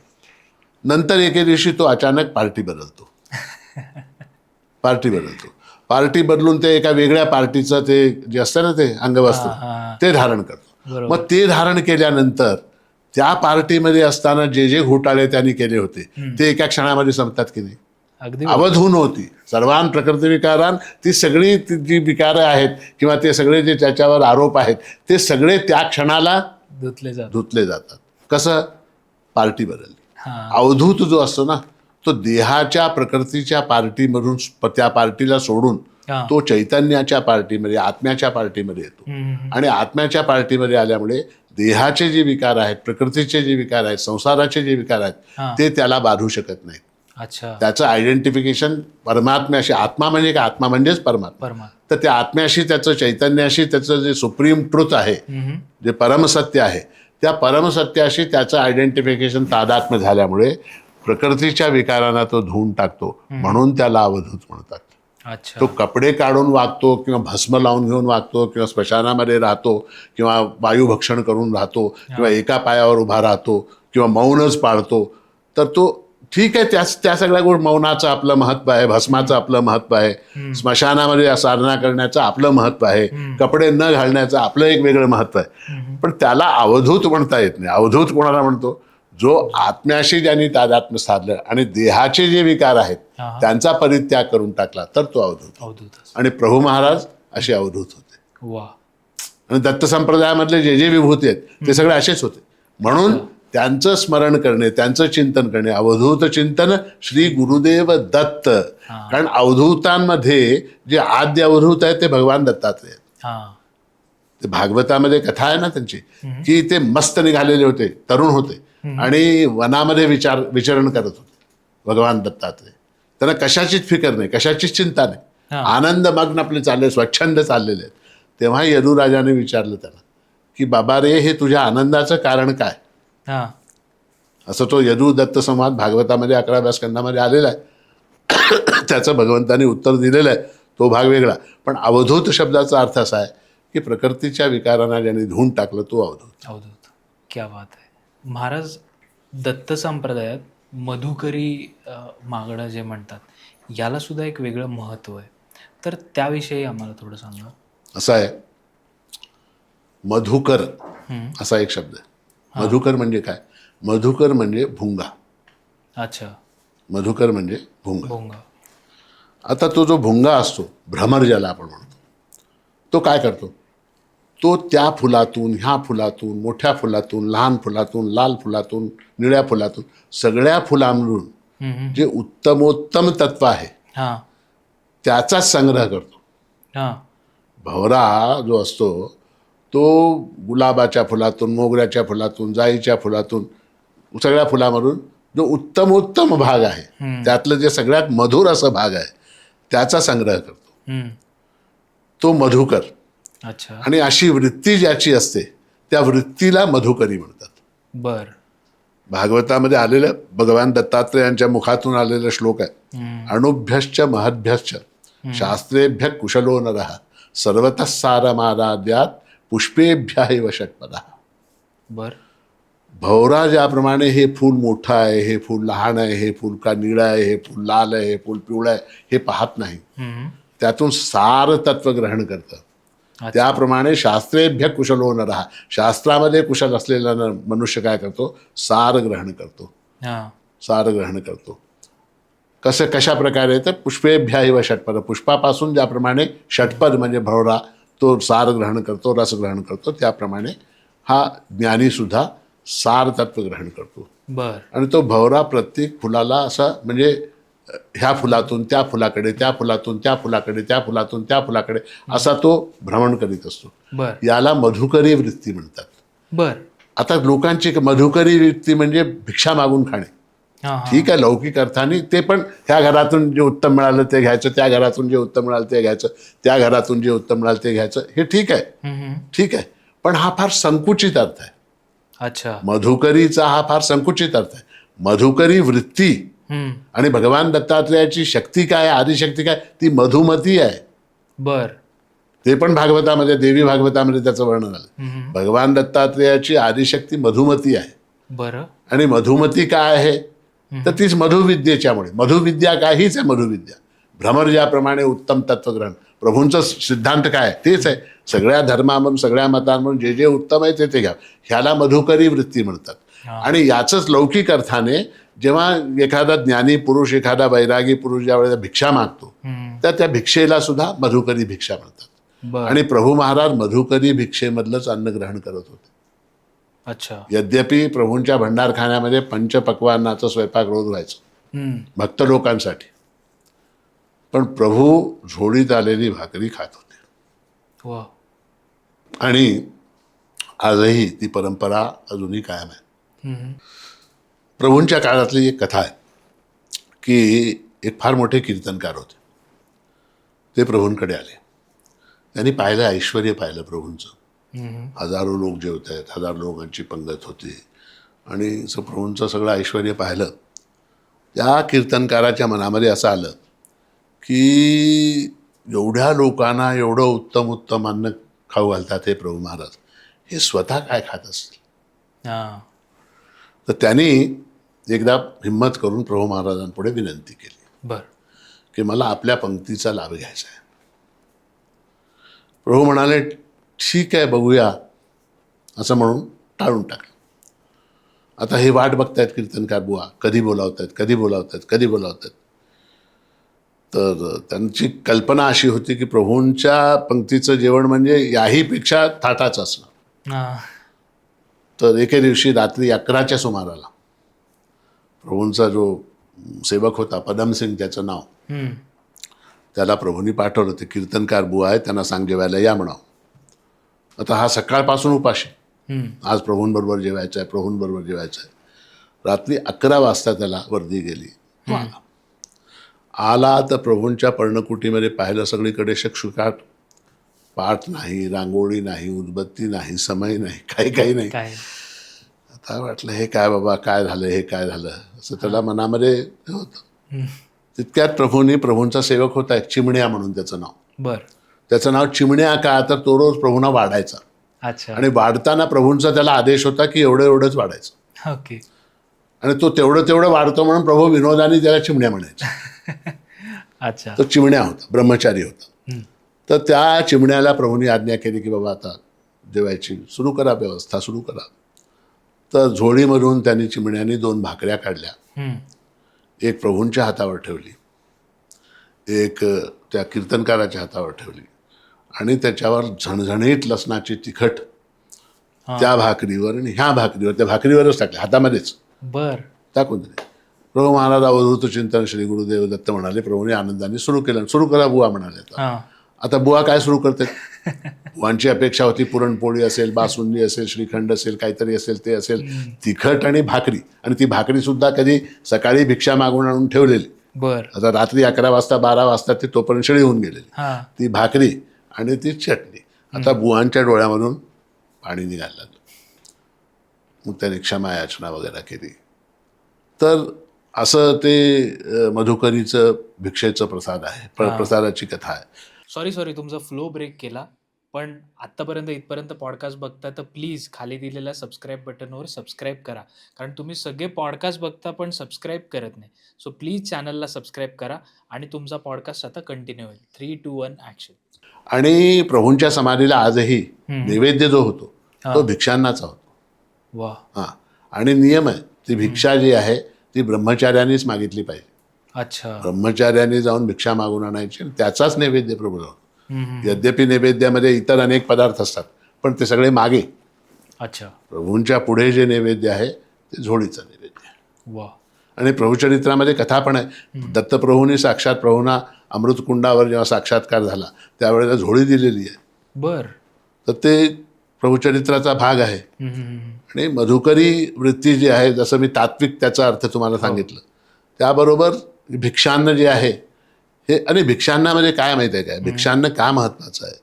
नंतर एके दिवशी तो अचानक पार्टी बदलतो. पार्टी बदलून ते एका वेगळ्या पार्टीचं ते जे असतं ना ते अंगवस्त्र ते धारण करतो. मग ते धारण केल्यानंतर त्या पार्टीमध्ये असताना जे जे घोटाळे त्यांनी केले होते ते एका क्षणामध्ये संपतात की नाही. अवधून होती सर्वान प्रकृती विकारान, ती सगळी जी विकारं आहेत किंवा ते सगळे जे त्याच्यावर आरोप आहेत ते सगळे त्या क्षणाला धुतले जातात. कसं? पार्टी बदलली. अवधूत जो असतो ना तो देहाच्या प्रकृतीच्या पार्टीमधून त्या पार्टीला सोडून तो चैतन्याच्या पार्टीमध्ये, आत्म्याच्या पार्टीमध्ये येतो. आणि आत्म्याच्या पार्टीमध्ये आल्यामुळे देहाचे जे विकार आहेत, प्रकृतीचे जे विकार आहेत, संसाराचे जे विकार आहेत ते त्याला बाधू शकत नाहीत. त्याचं आयडेंटिफिकेशन परमात्म्याशी, आत्मा म्हणजे काय? आत्मा म्हणजेच परमात्मा. तर त्या आत्म्याशी, त्याचं चैतन्याशी, त्याचं जे सुप्रीम ट्रुथ आहे, जे परमसत्य आहे, त्या परमसत्याशी त्याचं आयडेंटिफिकेशन तादात्म्य झाल्यामुळे प्रकृतीच्या विकारांना तो धुवून टाकतो. म्हणून त्याला अवधूत म्हणतात. तो कपडे काढून वागतो किंवा भस्म लावून घेऊन वागतो किंवा स्मशानामध्ये राहतो किंवा वायुभक्षण करून राहतो किंवा एका पायावर उभा राहतो किंवा मौनच पाळतो, तर तो ठीक आहे. त्या सगळ्या गोष्टी, मौनाचं आपलं महत्व आहे, भस्माचं आपलं महत्व आहे, स्मशानामध्ये साधना करण्याचं आपलं महत्व आहे, कपडे न घालण्याचं आपलं एक वेगळं महत्व आहे. पण त्याला अवधूत म्हणता येत नाही. अवधूत कोणाला म्हणतो? जो आत्म्याशी ज्यांनी तादात्म्य साधलं आणि देहाचे जे विकार आहेत त्यांचा परित्याग करून टाकला, तर तो अवधूत. आणि प्रभू महाराज असे अवधूत होते. आणि दत्त संप्रदायामधले जे जे विभूती आहेत ते सगळे असेच होते. म्हणून त्यांचं स्मरण करणे, त्यांचं चिंतन करणे, अवधूत चिंतन श्री गुरुदेव दत्त. कारण अवधूतांमध्ये जे आद्य अवधूत आहेत ते भगवान दत्तात्रय आहेत. ते भागवतामध्ये कथा आहे ना त्यांची, की ते मस्त निघालेले होते, तरुण होते आणि वनामध्ये विचरण करत होते भगवान दत्तात्रय. त्यांना कशाचीच फिकर नाही, कशाचीच चिंता नाही, आनंद मग्न आपले चालले, स्वच्छंद चाललेले आहेत. तेव्हा यदुराजाने विचारलं त्यांना की बाबा रे, हे तुझ्या आनंदाचं कारण काय? असं तो यदु दत्त संवाद भागवतामध्ये 11व्या स्कंदामध्ये आलेला आहे. त्याचं भगवंताने उत्तर दिलेलं आहे, तो भाग वेगळा. पण अवधूत शब्दाचा अर्थ असा आहे की प्रकृतीच्या विकारांना ज्यांनी धुवून टाकलं तो अवधूत. क्या बात आहे. महाराज, दत्त संप्रदायात मधुकरी मागणं जे म्हणतात याला सुद्धा एक वेगळं महत्त्व आहे, तर त्याविषयी आम्हाला थोडं सांगा. असं आहे, मधुकर असा एक शब्द आहे. मधुकर म्हणजे काय? मधुकर म्हणजे भुंगा. मधुकर म्हणजे भुंगा. आता तो जो भुंगा असतो, भ्रमर ज्याला आपण म्हणतो, तो काय करतो? तो त्या फुलातून, ह्या फुलातून, मोठ्या फुलातून, लहान फुलातून, लाल फुलातून, निळ्या फुलातून, सगळ्या फुलांमधून जे उत्तमोत्तम तत्व आहे त्याचाच संग्रह करतो. भवरा जो असतो तो गुलाबाच्या फुलातून, मोगऱ्याच्या फुलातून, जाईच्या फुलातून, सगळ्या फुलामधून जो उत्तमोत्तम भाग आहे, त्यातलं जे सगळ्यात मधुर असं भाग आहे त्याचा संग्रह करतो, तो मधुकर. आणि अशी वृत्ती ज्याची असते त्या वृत्तीला मधुकरी म्हणतात. भागवतामध्ये आलेलं भगवान दत्तात्रेयांच्या मुखातून आलेला श्लोक आहे, अणुभ्यश्च महद्भ्यश्च शास्त्रेभ्य कुशलो नरः सर्वतः सारमाराध्यात पुष्पेभ्य षट्पदः. भवरा ज्याप्रमाणे हे फूल मोठं आहे, हे फूल लहान आहे, हे फूल का निळं आहे, हे फूल लाल आहे, हे फूल पिवळं आहे, हे पाहत नाही, त्यातून सार तत्व ग्रहण करतं. त्याप्रमाणे शास्त्रेभ्य कुशलो नरः, शास्त्रामध्ये कुशल असलेला मनुष्य काय करतो? सार ग्रहण करतो. कशा प्रकारे? तर पुष्पेभ्य षट्पद, पुष्पापासून ज्याप्रमाणे षट्पद म्हणजे भवरा तो सार ग्रहण करतो, रस ग्रहण करतो, त्याप्रमाणे हा ज्ञानी सुद्धा सार तत्व ग्रहण करतो. आणि तो भवरा प्रत्येक फुलाला असा, म्हणजे ह्या फुलातून त्या फुलाकडे, त्या फुलातून त्या फुलाकडे, त्या फुलातून त्या फुलाकडे असा तो भ्रमण करीत असतो. याला मधुकरी वृत्ती म्हणतात. आता लोकांची मधुकरी वृत्ती म्हणजे भिक्षा मागून खाणे, ठीक आहे, लौकिक अर्थाने ते पण ह्या घरातून जे उत्तम मिळालं ते घ्यायचं, त्या घरातून जे उत्तम मिळालं ते घ्यायचं, त्या घरातून जे उत्तम मिळालं ते घ्यायचं, हे ठीक आहे, ठीक आहे. पण हा फार संकुचित अर्थ आहे. अच्छा. मधुकरीचा हा फार संकुचित अर्थ आहे. मधुकरी वृत्ती आणि भगवान दत्तात्रेयाची शक्ती काय, आदिशक्ती काय, ती मधुमती आहे. बर. ते पण भागवतामध्ये, देवी भागवतामध्ये त्याचं वर्णन आलं. भगवान दत्तात्रेयाची आदिशक्ती मधुमती आहे. बरं. आणि मधुमती काय आहे तर तीच मधुविद्येच्यामुळे. मधुविद्या काय, हीच आहे मधुविद्या. भ्रमर ज्याप्रमाणे उत्तम तत्वग्रहण, प्रभूंचा सिद्धांत काय तेच आहे. सगळ्या धर्मामधून, सगळ्या मतांमधून जे जे उत्तम आहे ते घ्या, ह्याला मधुकरी वृत्ती म्हणतात. आणि याचंच लौकिक अर्थाने जेव्हा एखादा ज्ञानी पुरुष, एखादा वैरागी पुरुष ज्या वेळेला भिक्षा मागतो, तर त्या भिक्षेला सुद्धा मधुकरी भिक्षा म्हणतात. आणि प्रभू महाराज मधुकरी भिक्षेमधलंच अन्न ग्रहण करत होते. अच्छा. यद्यपि प्रभूंच्या भंडारखान्यामध्ये पंचपक्वान्नाचा स्वयंपाक रोज व्हायचं भक्त लोकांसाठी, पण प्रभू झोळीत आलेली भाकरी खात होते. वा. आणि आजही ती परंपरा अजूनही कायम आहे. प्रभूंच्या काळातली एक कथा आहे की एक फार मोठे कीर्तनकार होते. ते प्रभूंकडे आले. त्यांनी पाहिलं, ऐश्वर्य पाहिलं प्रभूंचं. हजारो लोक जेवत आहेत, हजारो लोकांची पंगत होती आणि प्रभूंचं सगळं ऐश्वर्य पाहिलं. त्या कीर्तनकाराच्या मनामध्ये असं आलं की एवढ्या लोकांना एवढं उत्तम उत्तम अन्न खाऊ घालतात हे प्रभू महाराज, हे स्वतः काय खात असतील. तर त्यांनी एकदा हिम्मत करून प्रभू महाराजांपुढे विनंती केली. बर. की मला आपल्या पंक्तीचा लाभ घ्यायचा आहे. प्रभू म्हणाले ठीक आहे, बघूया, असं म्हणून टाळून टाकलं. आता हे वाट बघतायत कीर्तनकार बुवा, कधी बोलावतायत, कधी बोलावतायत, कधी बोलावतायत. तर त्यांची कल्पना अशी होती की प्रभूंच्या पंक्तीचं जेवण म्हणजे याहीपेक्षा थाटाचं असणं. तर एके दिवशी रात्री 11च्या सुमाराला प्रभूंचा जो सेवक होता, पदमसिंग त्याचं नाव, त्याला प्रभूंनी पाठवलं. ते कीर्तनकार बुवा आहे, त्यांना सांग जेवायला या म्हणावं. आता हा सकाळपासून उपाशी, आज प्रभूंबरोबर जेवायचं आहे, प्रभूंबरोबर जेवायचं आहे. रात्री 11 वाजता त्याला वर्दी गेली. आला तर प्रभूंच्या पर्णकुटीमध्ये पाहिलं, सगळीकडे शक्षुकाट, पाठ नाही, रांगोळी नाही, उदबत्ती नाही, समय नाही, काही नाही. आता वाटलं हे काय बाबा, काय झालं, हे काय झालं, असं त्याला मनामध्ये होतं. तितक्यात प्रभूंचा सेवक होता एक, चिमण्या म्हणून त्याचं नाव. बर. त्याचं नाव चिमण्या का, तर तो रोज प्रभूंना वाढायचा. अच्छा. आणि वाढताना प्रभूंचा त्याला आदेश होता की एवढंच वाढायचं. ओके. आणि तो तेवढं वाढतो म्हणून प्रभू विनोदाने त्याला चिमण्या म्हणायचे. अच्छा. तो चिमण्या होता, ब्रह्मचारी होता. तर त्या चिमण्याला प्रभूंनी आज्ञा केली की बाबा आता जेवायची सुरू करा, व्यवस्था सुरू करा. तर झोळीमधून त्यांनी चिमण्याने 2 भाकऱ्या काढल्या. एक प्रभूंच्या हातावर ठेवली, एक त्या कीर्तनकाराच्या हातावर ठेवली आणि त्याच्यावर झणझणीत लसणाची तिखट त्या भाकरीवर आणि ह्या भाकरीवर, त्या भाकरीवरच टाकल्या, हातामध्येच टाकून दिले. प्रभू महाराज अवधूत चिंतन श्री गुरुदेव दत्त म्हणाले. प्रभूने आनंदाने सुरू केलं. सुरू करा बुवा म्हणाले. आता बुवा काय सुरू करते, बुवांची अपेक्षा होती पुरणपोळी असेल, बासुंदी असेल, श्रीखंड असेल, काहीतरी असेल, ते असेल, तिखट आणि भाकरी. आणि ती भाकरी सुद्धा कधी सकाळी भिक्षा मागून आणून ठेवलेली. आता रात्री 11 वाजता 12 वाजता ती तोपर्यंत शिळी होऊन गेलेली ती भाकरी आणि ती चटणी. आता बुवांच्या डोळ्यामधून पाणी निघायला लागलं. मग त्याने क्षमा याचना वगैरे केली. तर असं ते मधुकरीचं भिक्षेचं प्रसाद आहे, प्रसादाची कथा आहे. सॉरी तुमचा फ्लो ब्रेक केला, पण आत्तापर्यंत इथपर्यंत पॉडकास्ट बघता तर प्लीज खाली दिलेल्या सबस्क्राईब बटनवर सबस्क्राईब करा. कारण तुम्ही सगळे पॉडकास्ट बघता पण सबस्क्राईब करत नाही. सो प्लीज चॅनलला सबस्क्राईब करा आणि तुमचा पॉडकास्ट आता कंटिन्यू होईल. 3, 2, 1 ॲक्शन. आणि प्रभूंच्या समाधीला आजही नैवेद्य जो होतो तो भिक्षांनाचा होतो. वा. हां. आणि नियम आहे, ती भिक्षा जी आहे ती ब्रह्मचार्यानेच मागितली पाहिजे. अच्छा. ब्रह्मचार्याने जाऊन भिक्षा मागून आणायची आणि त्याचाच नैवेद्य प्रभूला होतो. यद्यपि नैवेद्यामध्ये इतर अनेक पदार्थ असतात पण ते सगळे मागे. अच्छा. प्रभूंच्या पुढे जे नैवेद्य आहे ते झोळीचं नैवेद्य आहे. वा. आणि प्रभूचरित्रामध्ये कथा पण आहे. दत्तप्रभूंनी साक्षात प्रभूंना अमृतकुंडावर जेव्हा साक्षात्कार झाला त्यावेळेला झोळी दिलेली आहे. बर. तर ते प्रभुचरित्राचा भाग आहे. आणि मधुकरी वृत्ती जी आहे, जसं मी तात्विक त्याचा अर्थ तुम्हाला सांगितलं, त्याबरोबर भिक्षान्न जे आहे हे, आणि भिक्षांनामध्ये काय माहिती आहे काय, भिक्षान्न का महत्वाचं आहे?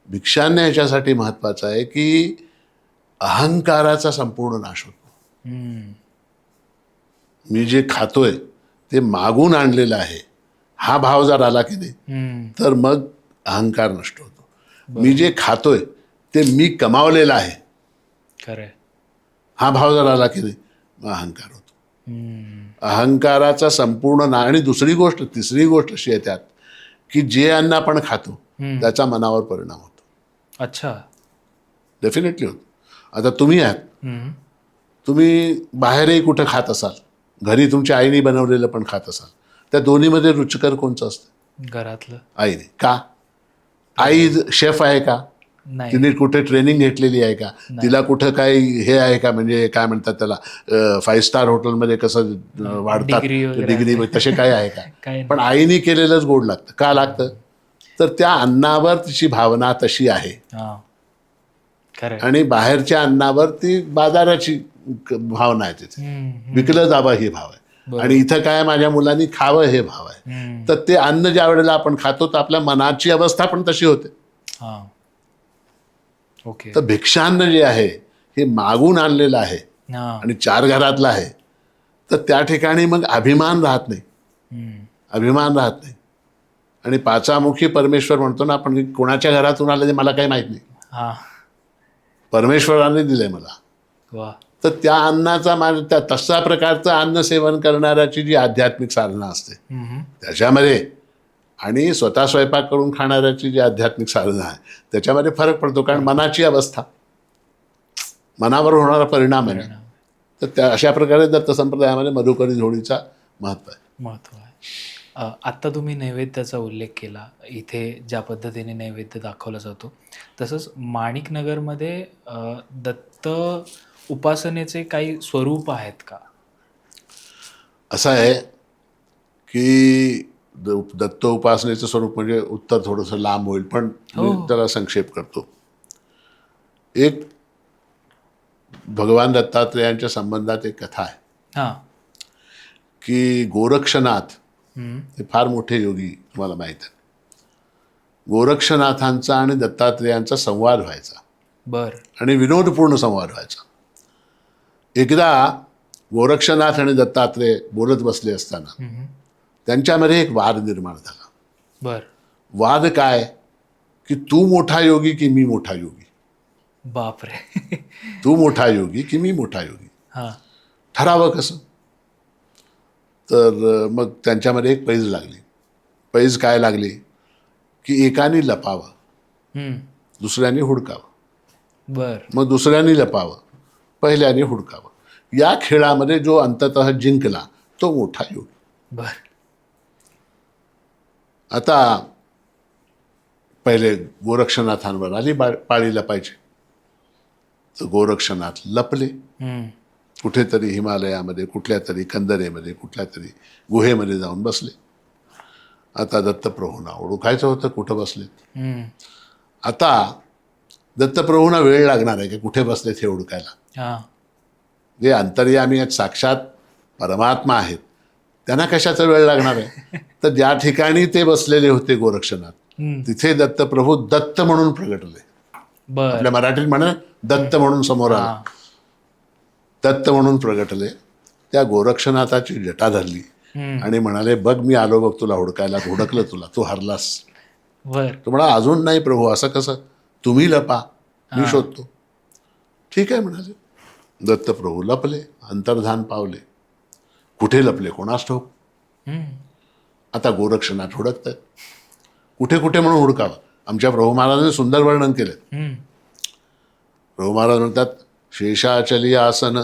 भिक्षान्न ह्याच्यासाठी महत्वाचं आहे की अहंकाराचा संपूर्ण नाश होतो. मी जे खातोय ते मागून आणलेलं आहे, हा भाव जर आला की नाही तर मग अहंकार नष्ट होतो. मी जे खातोय ते मी कमावलेलं आहे, खरंय, हा भाव जर आला की नाही मग अहंकार होतो. अहंकाराचा संपूर्ण आणि दुसरी गोष्ट, तिसरी गोष्ट अशी आहे त्यात की जे अन्न आपण खातो त्याचा मनावर परिणाम होतो. अच्छा, डेफिनेटली होतो. आता तुम्ही आहात, तुम्ही बाहेरही कुठं खात असाल, घरी तुमच्या आईने बनवलेलं पण खात असाल, त्या दोन्हीमध्ये रुचकर कोणचं असतं? घरातलं. आईने. का? आई शेफ आहे का? नाही. तिने कुठे ट्रेनिंग घेतलेली आहे का? तिला कुठं काही हे आहे का, म्हणजे काय म्हणतात त्याला, 5 स्टार हॉटेलमध्ये कसं वाढतात डिग्री वगैरे डिग्री, तसे काय आहे काय का? नाही. पण आईने केलेलंच गोड लागतं. का लागतं? तर त्या अन्नावर तिची भावना तशी आहे, हा, खरंय. आणि बाहेरच्या अन्नावर ती बाजाराची भावना आहे. तिथे विकलं जावं हे भाव आहे, आणि इथं काय माझ्या मुलांनी खावं हे भाव आहे. तर ते अन्न ज्या वेळेला आपण खातो तर आपल्या मनाची अवस्था पण तशी होते. हा, ओके. तर भिक्षान्न जे आहे हे मागून आणलेलं आहे हा, आणि 4 घरातलं आहे, तर त्या ठिकाणी मग अभिमान राहत नाही. अभिमान राहत नाही. आणि पाचामुखी परमेश्वर म्हणतो ना आपण, की कोणाच्या घरातून आलं ते मला काही माहित नाही, हा, परमेश्वराने दिलंय मला. वा, तर त्या अन्नाचा त्या तशा प्रकारचं अन्न सेवन करणाऱ्याची जी आध्यात्मिक साधना असते त्याच्यामध्ये, आणि स्वतः स्वयंपाक करून खाणाऱ्याची जी आध्यात्मिक साधना आहे त्याच्यामध्ये फरक पडतो. कारण मनाची अवस्था, मनावर होणारा परिणाम आहे. तर त्या अशा प्रकारे दत्त संप्रदायामध्ये मधुकरी झोळीचा महत्व आहे. आत्ता तुम्ही नैवेद्याचा उल्लेख केला, इथे ज्या पद्धतीने नैवेद्य दाखवला जातो, तसंच माणिकनगरमध्ये दत्त उपासनेचे काही स्वरूप आहेत का? असं आहे की दत्त उपासनेचं स्वरूप म्हणजे उत्तर थोडंसं लांब होईल, पण मी त्याला संक्षेप करतो. एक भगवान दत्तात्रेयांच्या संबंधात एक कथा आहे हा, की गोरक्षनाथ हे फार मोठे योगी, तुम्हाला माहीत आहे. गोरक्षनाथांचा आणि दत्तात्रेयांचा संवाद व्हायचा, बर, आणि विनोदपूर्ण संवाद व्हायचा. एकदा गोरक्षनाथ आणि दत्तात्रेय बोलत बसले असताना त्यांच्यामध्ये एक वाद निर्माण झाला. बर, वाद काय, की तू मोठा योगी की मी मोठा योगी, बापरे. तू मोठा योगी की मी मोठा योगी, हा, ठरावं कसं? तर मग त्यांच्यामध्ये एक पैज लागली. पैज काय लागली, की एकाने लपावं, दुसऱ्याने हुडकावं. बर, मग दुसऱ्याने लपावं, पहिल्याने हुडकावं. या खेळामध्ये जो अंततः जिंकला तो मोठा योगी. बर, आता पहिले गोरक्षनाथांवर आली पाळी लपायची. तर गोरक्षनाथ लपले कुठेतरी हिमालयामध्ये, कुठल्या तरी कंदरेमध्ये, कुठल्या तरी गुहेमध्ये जाऊन बसले. आता दत्तप्रभूंना ओळखायचं होतं कुठं बसले. आता दत्तप्रभूंना वेळ लागणार आहे की कुठे बसलेत हे ओळखायला. हा, जे अंतर्यामी आहेत, साक्षात परमात्मा आहेत, त्यांना कशाचा वेळ लागणार आहे? तर ज्या ठिकाणी ते बसलेले होते गोरक्षनाथ, तिथे दत्तप्रभू दत्त म्हणून प्रगटले. बर, आपल्या मराठीत म्हणा दत्त म्हणून समोर आला. दत्त म्हणून प्रगटले. त्या गोरक्षनाथाची जटा धरली आणि म्हणाले, बघ मी आलो बघ तुला हुडकायला, हुडकलं तुला, तू हरलास. बर, तो म्हणा, अजून नाही प्रभू, असं कसं? तुम्ही लपा, मी शोधतो. ठीक आहे म्हणाले. दत्तप्रभू लपले, अंतर्धान पावले. कुठे लपले कोणास ठाऊक. आता गोरक्षनाथ हुडकत आहेत, कुठे कुठे म्हणून हुडकावं. आमच्या प्रभू महाराजांनी सुंदर वर्णन केलं. प्रभू महाराज म्हणतात, शेषाचली आसन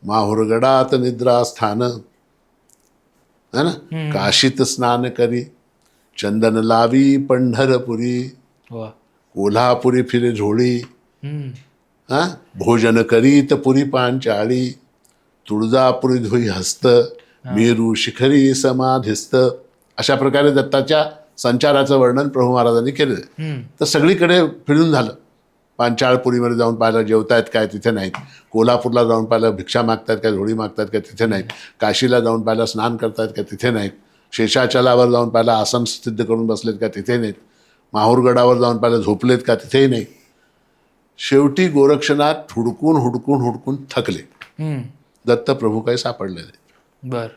माहुरगडात निद्रास्थान, है ना, काशीत स्नान करी चंदन लावी पंढरपुरी, वा, कोल्हापुरी फिरे झोळी, हा, भोजन करीत पुरी पांचाळी, तुळजापुरी धुई हस्त, मेरू शिखरी समाधिस्त. अशा प्रकारे दत्ताच्या संचाराचं वर्णन प्रभू महाराजांनी केलेलं. तर सगळीकडे फिरून झालं, पांचाळपुरीमध्ये जाऊन पाहिलं जेवतायत काय तिथे नाहीत, कोल्हापूरला जाऊन पाहिलं भिक्षा मागतायत काय झोळी मागतायत काय तिथे नाहीत, काशीला जाऊन पाहिलं स्नान करतायत काय तिथे नाहीत, शेषाचलावर जाऊन पाहिलं आसन सिद्ध करून बसलेत का तिथे नाहीत, माहूरगडावर जाऊन पाहिलं झोपलेत का तिथेही नाही. शेवटी गोरक्षनाथ हुडकून हुडकून हुडकून थकले. दत्तप्रभू काही सापडले नाही. बर.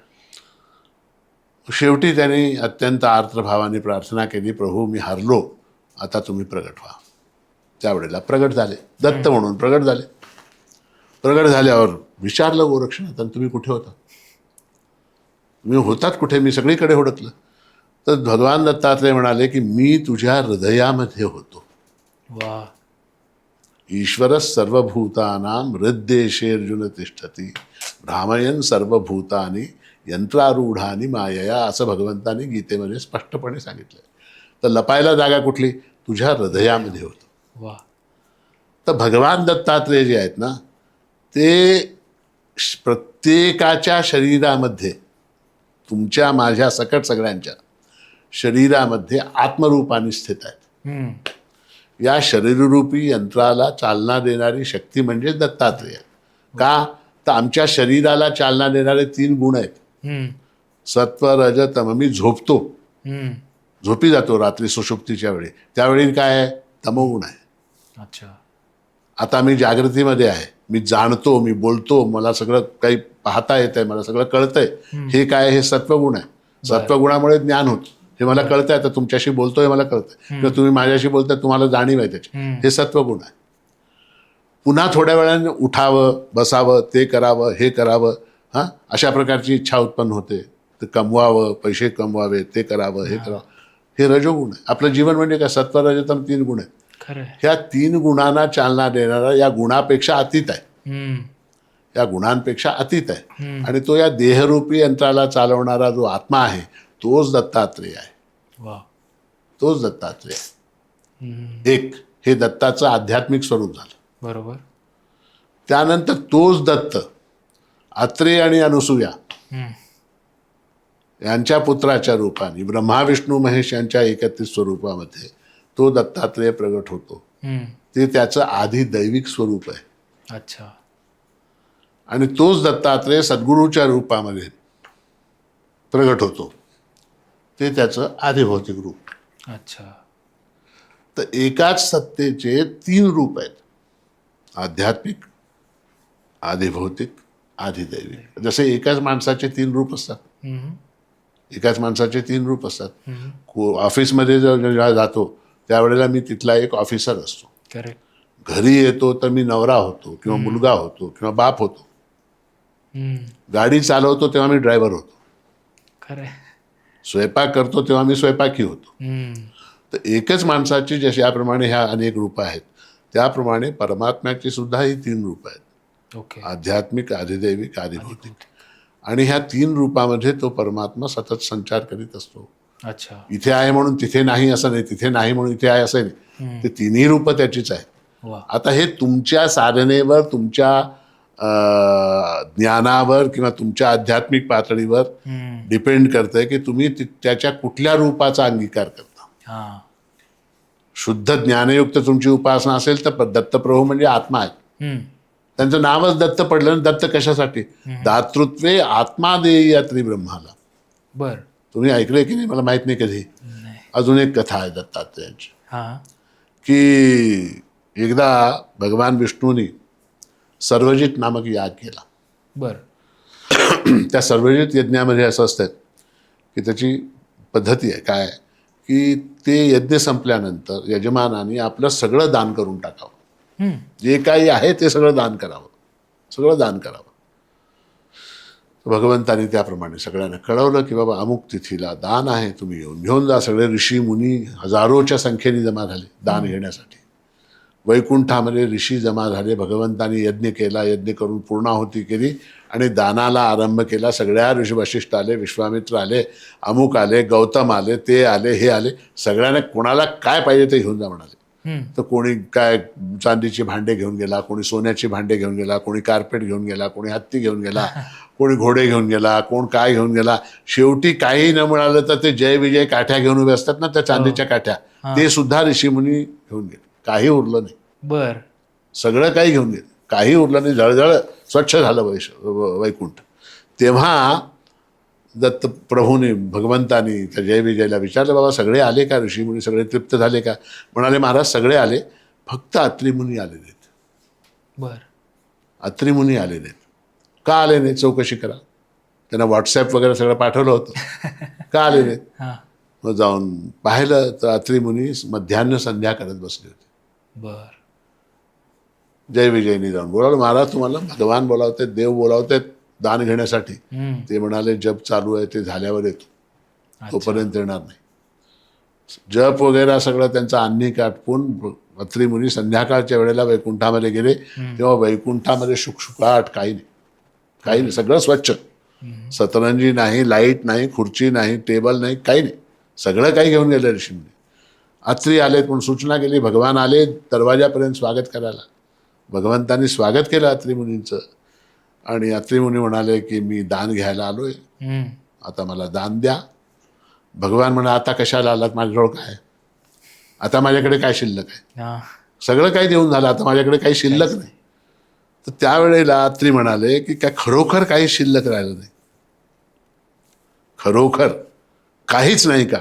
शेवटी त्यांनी अत्यंत आर्द्रभावाने प्रार्थना केली, प्रभू मी हरलो, आता तुम्ही प्रगट व्हा. त्यावेळेला प्रगट झाले, दत्त म्हणून प्रगट झाले. प्रगट झाल्यावर विचारलं गोरक्षनाथांनी, तुम्ही कुठे होता, तुम्ही होतात कुठे, मी सगळीकडे हुडकलं. तर भगवान दत्तात्रय म्हणाले की मी तुझ्या हृदयामध्ये होतो. वा. ईश्वर सर्वभूतानां हृद्देशे अर्जुन तिष्ठती भ्रामयन सर्वभूतानि यंत्रारूढानी मायया, असं भगवंतानी गीतेमध्ये स्पष्टपणे सांगितलं. तर लपायला जागा कुठली, तुझ्या हृदयामध्ये होतं. वा. तर भगवान दत्तात्रय जे आहेत ना, ते प्रत्येकाच्या शरीरामध्ये, तुमच्या माझ्या सकट सगळ्यांच्या शरीरामध्ये आत्मरूपाने स्थित आहेत. या शरीररूपी यंत्राला चालना देणारी शक्ती म्हणजे दत्तात्रेय. का तर आमच्या शरीराला चालना देणारे 3 गुण आहेत, सत्व रज तम. मी झोपतो, झोपी जातो रात्री सुषुप्तीच्या वेळी, त्यावेळी काय आहे, तमोगुण आहे. अच्छा. आता मी जागृतीमध्ये आहे, मी जाणतो, मी बोलतो, मला सगळं काही पाहता येत आहे, मला सगळं कळतंय, हे काय, हे सत्वगुण आहे. सत्वगुणामुळे ज्ञान होतं, हे मला कळतंय, आता तुमच्याशी बोलतोय मला कळतंय, किंवा तुम्ही माझ्याशी बोलताय तुम्हाला जाणीव आहे त्याची, हे सत्वगुण आहे. पुन्हा थोड्या वेळाने उठावं, बसावं, ते करावं, हे करावं, हां, अशा प्रकारची इच्छा उत्पन्न होते. ते कमवावं, पैसे कमवावे, ते करावं, हे करावं, हे रजोगुण आहे. आपलं जीवन म्हणजे काय, सत्व रजतम 3 गुण आहेत. ह्या 3 गुणांना चालना देणारा या गुणापेक्षा अतीत आहे, या गुणांपेक्षा अतीत आहे. आणि तो या देहरूपी यंत्राला चालवणारा जो आत्मा आहे तोच दत्तात्रेय आहे. वा. तोच दत्तात्रेय आहे. एक हे दत्ताचं आध्यात्मिक स्वरूप झालं. बरोबर. त्यानंतर तोच दत्त अत्रेय आणि अनुसूया यांच्या पुत्राच्या रूपाने ब्रह्मा विष्णू महेश यांच्या एकत्रित स्वरूपामध्ये तो दत्तात्रेय प्रगट होतो. ते त्याचं आधी दैविक स्वरूप आहे. अच्छा. आणि तोच दत्तात्रेय सद्गुरूच्या रूपामध्ये प्रगट होतो, ते त्याचं आधिभौतिक रूप. अच्छा. तर एकाच सत्तेचे 3 रूप आहेत, आध्यात्मिक, आधिभौतिक, आधिदैविक. जसे एकाच माणसाचे 3 रूप असतात, एकाच माणसाचे 3 रूप असतात. ऑफिसमध्ये जेव्हा जातो त्यावेळेला मी तिथला एक ऑफिसर असतो. करेक्ट. घरी येतो तर मी नवरा होतो, किंवा मुलगा होतो, किंवा बाप होतो. गाडी चालवतो तेव्हा मी ड्रायव्हर होतो. खरं. स्वयंपाक करतो तेव्हा मी स्वयंपाकी होतो. तर एकच माणसाची जशी याप्रमाणे ह्या अनेक रूप आहेत, त्याप्रमाणे परमात्म्याची सुद्धा ही 3 रूप आहेत. ओके. आध्यात्मिक, आधिदैविक, आधिभौतिक. आणि ह्या 3 रूपामध्ये तो परमात्मा सतत संचार करीत असतो. अच्छा. इथे आहे म्हणून तिथे नाही असं नाही, तिथे नाही म्हणून इथे आहे असं नाही. ते 3ही रूपं त्याचीच आहेत. वा. आता हे तुमच्या साधनेवर, तुमच्या ज्ञानावर, किंवा तुमच्या आध्यात्मिक पातळीवर डिपेंड करतंय की तुम्ही त्याच्या कुठल्या रूपाचा अंगीकार करता. हां. शुद्ध ज्ञानयुक्त तुमची उपासना असेल तर दत्तप्रभू म्हणजे आत्मा आहेत. त्यांचं नावच दत्त पडलं. दत्त कशासाठी, दातृत्वे आत्मा देयत्री ब्रह्माला. बर. तुम्ही ऐकलंय की नाही मला माहित नाही कधी. अजून एक कथा आहे दत्तात्रेयांची, हां. की एकदा भगवान विष्णूंनी सर्वजित नामक याग केला. बर. त्या सर्वजित यज्ञामध्ये असं असतं की त्याची पद्धती आहे काय, की ते यज्ञ संपल्यानंतर यजमानाने आपलं सगळं दान करून टाकावं. जे काही आहे ते सगळं दान करावं, सगळं दान करावं. भगवंतानी त्याप्रमाणे सगळ्यांना कळवलं की बाबा अमुक तिथीला दान आहे, तुम्ही घेऊन जा. सगळे ऋषी मुनी हजारोच्या संख्येने जमा झाले दान घेण्यासाठी. वैकुंठामध्ये ऋषी जमा झाले. भगवंतानी यज्ञ केला, यज्ञ करून पूर्णाहुती केली आणि दानाला आरंभ केला. सगळ्या ऋषी वशिष्ठ आले, विश्वामित्र आले, अमुक आले, गौतम आले, ते आले, हे आले. सगळ्यांना कोणाला काय पाहिजे ते घेऊन जा म्हणाले. तर कोणी काय चांदीची भांडे घेऊन गेला, कोणी सोन्याची भांडे घेऊन गेला, कोणी कार्पेट घेऊन गेला, कोणी हत्ती घेऊन गेला, कोणी घोडे घेऊन गेला, कोण काय घेऊन गेला. शेवटी काही न मिळालं तर ते जय विजय काठ्या घेऊन उभे असतात ना, त्या चांदीच्या काठ्या, ते सुद्धा ऋषीमुनी घेऊन गेले. काही उरलं नाही. बर. सगळं काही घेऊन गेले, काही उरलं नाही, जळजळ स्वच्छ झालं वैकुंठ. तेव्हा दत्त प्रभूने भगवंतानी त्या जय विजयला विचारलं, बाबा सगळे आले का, ऋषीमुनी सगळे तृप्त झाले का? म्हणाले, महाराज सगळे आले, फक्त अत्रिमुनी आले नाहीत. बर. अत्रिमुनी आले नाहीत. का आले नाहीत? चौकशी करा. त्यांना व्हॉट्सॲप वगैरे सगळं पाठवलं होतं. का आले नाहीत? हा. मग जाऊन पाहिलं तर अत्रिमुनी मध्यान्ह संध्या करत बसले होते. बर. जय विजयनी जाऊन बोलावलं, महाराज तुम्हाला भगवान बोलावते, देव बोलावते दान घेण्यासाठी. ते म्हणाले, जप चालू आहे, ते झाल्यावर येतो, तोपर्यंत येणार नाही. जप वगैरे सगळं त्यांचा अन्निक आटपून अत्रिमुनी संध्याकाळच्या वेळेला वैकुंठामध्ये गेले. तेव्हा वैकुंठामध्ये शुकशुकाट, काही नाही, सगळं स्वच्छ. सतरंजी नाही, लाईट नाही, खुर्ची नाही, टेबल नाही, काही नाही, सगळं काही घेऊन गेले ऋषीमुनी. अत्री आलेत म्हणून सूचना केली, भगवान आले दरवाजापर्यंत स्वागत करायला. भगवंतांनी स्वागत केलं अत्रिमुनींचं. आणि अत्रिमुनी म्हणाले की मी दान घ्यायला आलोय, आता मला दान द्या. भगवान म्हणा, आता कशाला आलात, माझ्याजवळ काय, आता माझ्याकडे काय शिल्लक आहे, सगळं काही देऊन झालं, आता माझ्याकडे काही शिल्लक नाही. तर त्यावेळेला अत्री म्हणाले की काय खरोखर काही शिल्लक राहिलं नाही, खरोखर काहीच नाही का?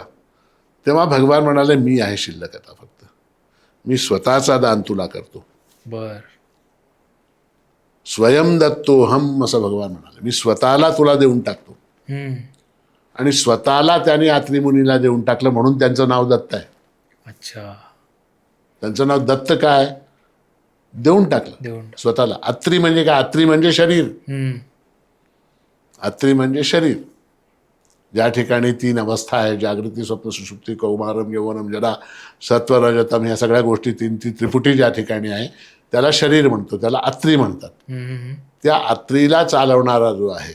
तेव्हा भगवान म्हणाले, मी आहे शिल्लक, आता फक्त मी स्वतःचा दान तुला करतो. बर. स्वयं दत्तोहम, असं भगवान म्हणाले, मी स्वतःला तुला देऊन टाकतो. आणि स्वतःला त्याने अत्रिमुनीला देऊन टाकलं, म्हणून त्यांचं नाव दत्त आहे. अच्छा. त्यांचं नाव दत्त काय? देऊन टाकलं स्वतःला. अत्री म्हणजे काय? अत्री म्हणजे शरीर. अत्री म्हणजे शरीर. ज्या ठिकाणी 3 अवस्था आहे, जागृती, स्वप्न, सुषुप्ती, कौमारम, यौवनम, जरा, सत्व, रजतम, ह्या सगळ्या गोष्टी, ती त्रिपुटी ज्या ठिकाणी आहे त्याला शरीर म्हणतो, त्याला अत्री म्हणतात. त्या अत्रीला चालवणारा जो आहे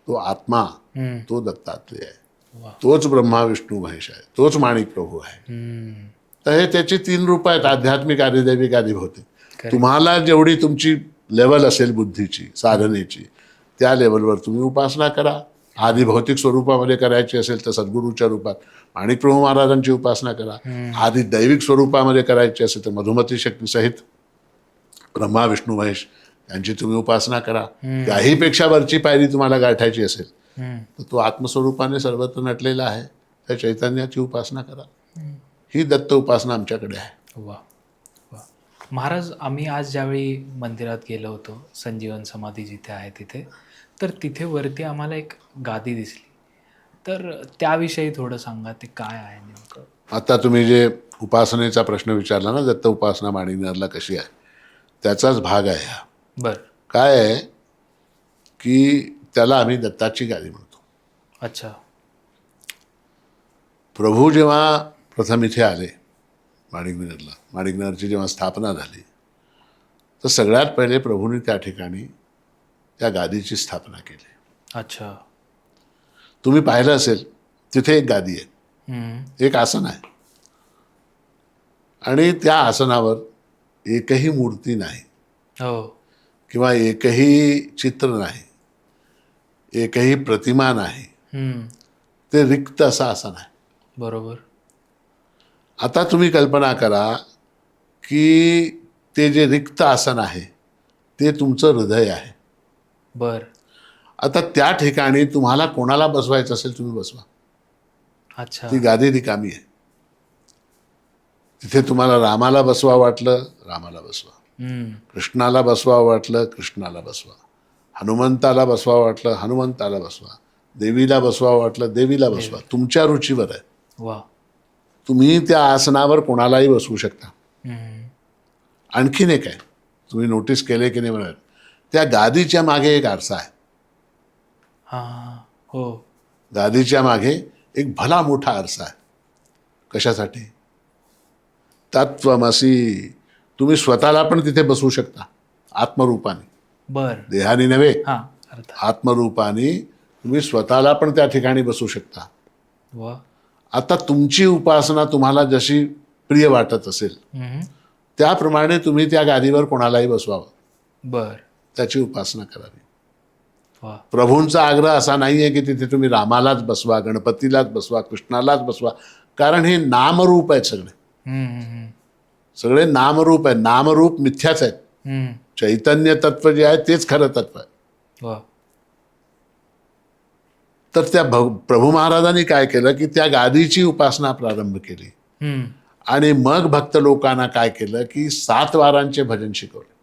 तो आत्मा, तो दत्तात्रेय आहे. तोच ब्रह्मा विष्णू महेश आहे, तोच माणिक प्रभू आहे. तर हे त्याची 3 रूप आहेत, आध्यात्मिक, आधिदैविक, आधिभौतिक. तुम्हाला जेवढी तुमची लेवल असेल बुद्धीची, साधनेची, त्या लेवलवर तुम्ही उपासना करा. आधिभौतिक स्वरूपामध्ये करायची असेल तर सद्गुरूच्या रूपात माणिक प्रभू महाराजांची उपासना करा. आधी दैविक स्वरूपामध्ये करायची असेल तर मधुमती शक्ती सहित ब्रह्मा विष्णू महेश यांची तुम्ही उपासना करा. त्याहीपेक्षा वरची पायरी तुम्हाला गाठायची असेल तर तो आत्मस्वरूपाने सर्वत्र नटलेला आहे, त्या चैतन्याची उपासना करा. ही दत्त उपासना आमच्याकडे आहे. वा वा. महाराज, आम्ही आज ज्यावेळी मंदिरात गेलो होतो, संजीवन समाधी जिथे आहे तिथे, तर तिथे वरती आम्हाला एक गादी दिसली. तर त्याविषयी थोडं सांगा, ते काय आहे नेमकं? आता तुम्ही जे उपासनेचा प्रश्न विचारला ना, दत्त उपासना माणिकनगरला कशी आहे, त्याचाच भाग आहे हा. बर. काय आहे की त्याला आम्ही दत्ताची गादी म्हणतो. अच्छा. प्रभू जेव्हा प्रथम इथे आले माणिकनगरला, माणिकनगरची जेव्हा स्थापना झाली, तर सगळ्यात पहिले प्रभूने त्या ठिकाणी त्या गादीची स्थापना केली. अच्छा. तुम्ही पाहिलं असेल तिथे एक गादी आहे, एक आसन आहे, आणि त्या आसनावर एकही मूर्ती नाही, हो, किंवा एकही चित्र नाही, एकही प्रतिमा नाही. ते रिक्त असं आसन आहे. बरोबर. आता तुम्ही कल्पना करा की ते जे रिक्त आसन आहे ते तुमचं हृदय आहे. बर. आता त्या ठिकाणी तुम्हाला कोणाला बसवायचं असेल तुम्ही बसवा. अच्छा. ती गादी रिकामी आहे. तिथे तुम्हाला रामाला बसवा वाटलं रामाला बसवा, कृष्णाला बसवा वाटलं कृष्णाला बसवा, हनुमंताला बसवा वाटलं हनुमंताला बसवा, देवीला बसवा वाटलं देवीला बसवा. तुमच्या रुचीवर आहे. वा. तुम्ही त्या आसनावर कोणालाही बसवू शकता. आणखीन एक आहे, तुम्ही नोटीस केले की नाही म्हणत, त्या गादीच्या मागे एक आरसा आहे. हां. हो. गादीच्या मागे एक भला मोठा आरसा आहे. कशासाठी? तत्वमसी. तुम्ही स्वतःला पण तिथे बसवू शकता आत्मरूपाने. बर. देहाने नव्हे, हां, अर्थात. आत्मरूपाने तुम्ही स्वतःला पण त्या ठिकाणी बसवू शकता. वा. आता तुमची उपासना तुम्हाला जशी प्रिय वाटत असेल त्याप्रमाणे तुम्ही त्या गादीवर कोणालाही बसवावं. बर. त्याची उपासना करावी. वा. प्रभूंचा आग्रह असा नाही आहे की तिथे तुम्ही रामालाच बसवा, गणपतीलाच बसवा, कृष्णालाच बसवा, कारण हे नामरूप आहेत सगळे. सगळे नामरूप आहे. नामरूप मिथ्याच आहेत. हम्म. चैतन्य तत्व जे आहे तेच खरं तत्व आहे. वा. तर त्या प्रभू महाराजांनी काय केलं की त्या गादीची उपासना प्रारंभ केली. हम्म. आणि मग भक्त लोकांना काय केलं की 7 वारांचे भजन शिकवले.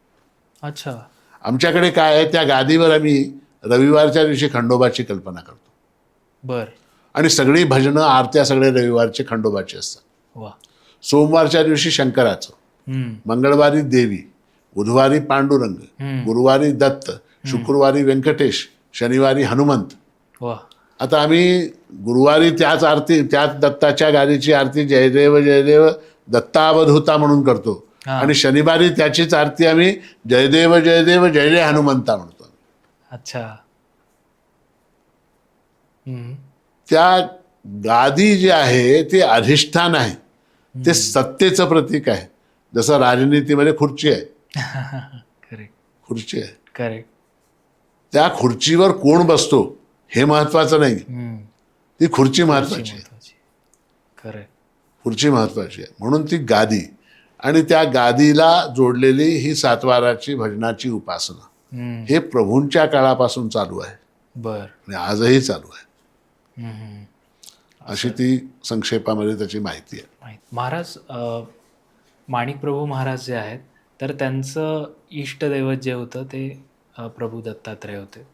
अच्छा. आमच्याकडे काय आहे, त्या गादीवर आम्ही रविवारच्या दिवशी खंडोबाची कल्पना करतो बर. आणि सगळी भजनं आरत्या सगळे रविवारचे खंडोबाचे असतात. वा. सोमवारच्या दिवशी शंकराचं, हम्म. मंगळवारी देवी, बुधवारी पांडुरंग, गुरुवारी दत्त, शुक्रवारी व्यंकटेश, शनिवारी हनुमंत. वा. आता आम्ही गुरुवारी त्याच आरती, त्याच दत्ताच्या गादीची आरती जयदेव जयदेव दत्तावधूता म्हणून करतो. हा. आणि शनिवारी त्याचीच आरती आम्ही जयदेव जयदेव जय जय हनुमंता म्हणतो. अच्छा. हम्म. त्या गादी जे आहे ते अधिष्ठान आहे, ते सत्तेचं प्रतीक आहे. जसं राजनीतीमध्ये खुर्ची आहे, करेक्ट. खुर्ची आहे, करेक्ट. त्या खुर्चीवर कोण बसतो हे महत्वाचं नाही, हम्म. ती खुर्ची महत्वाची आहे. करेक्ट. खुर्ची महत्वाची आहे म्हणून ती गादी. आणि त्या गादीला जोडलेली ही 7 वाराची भजनाची उपासना, हम्म. हे प्रभूंच्या काळापासून चालू आहे बर. आणि आजही चालू आहे. हम्म. अशी ती संक्षेपामध्ये त्याची माहिती आहे. महाराज, माणिक प्रभू महाराज जे आहेत तर त्यांचं इष्टदैवत जे होतं ते प्रभू दत्तात्रय होते.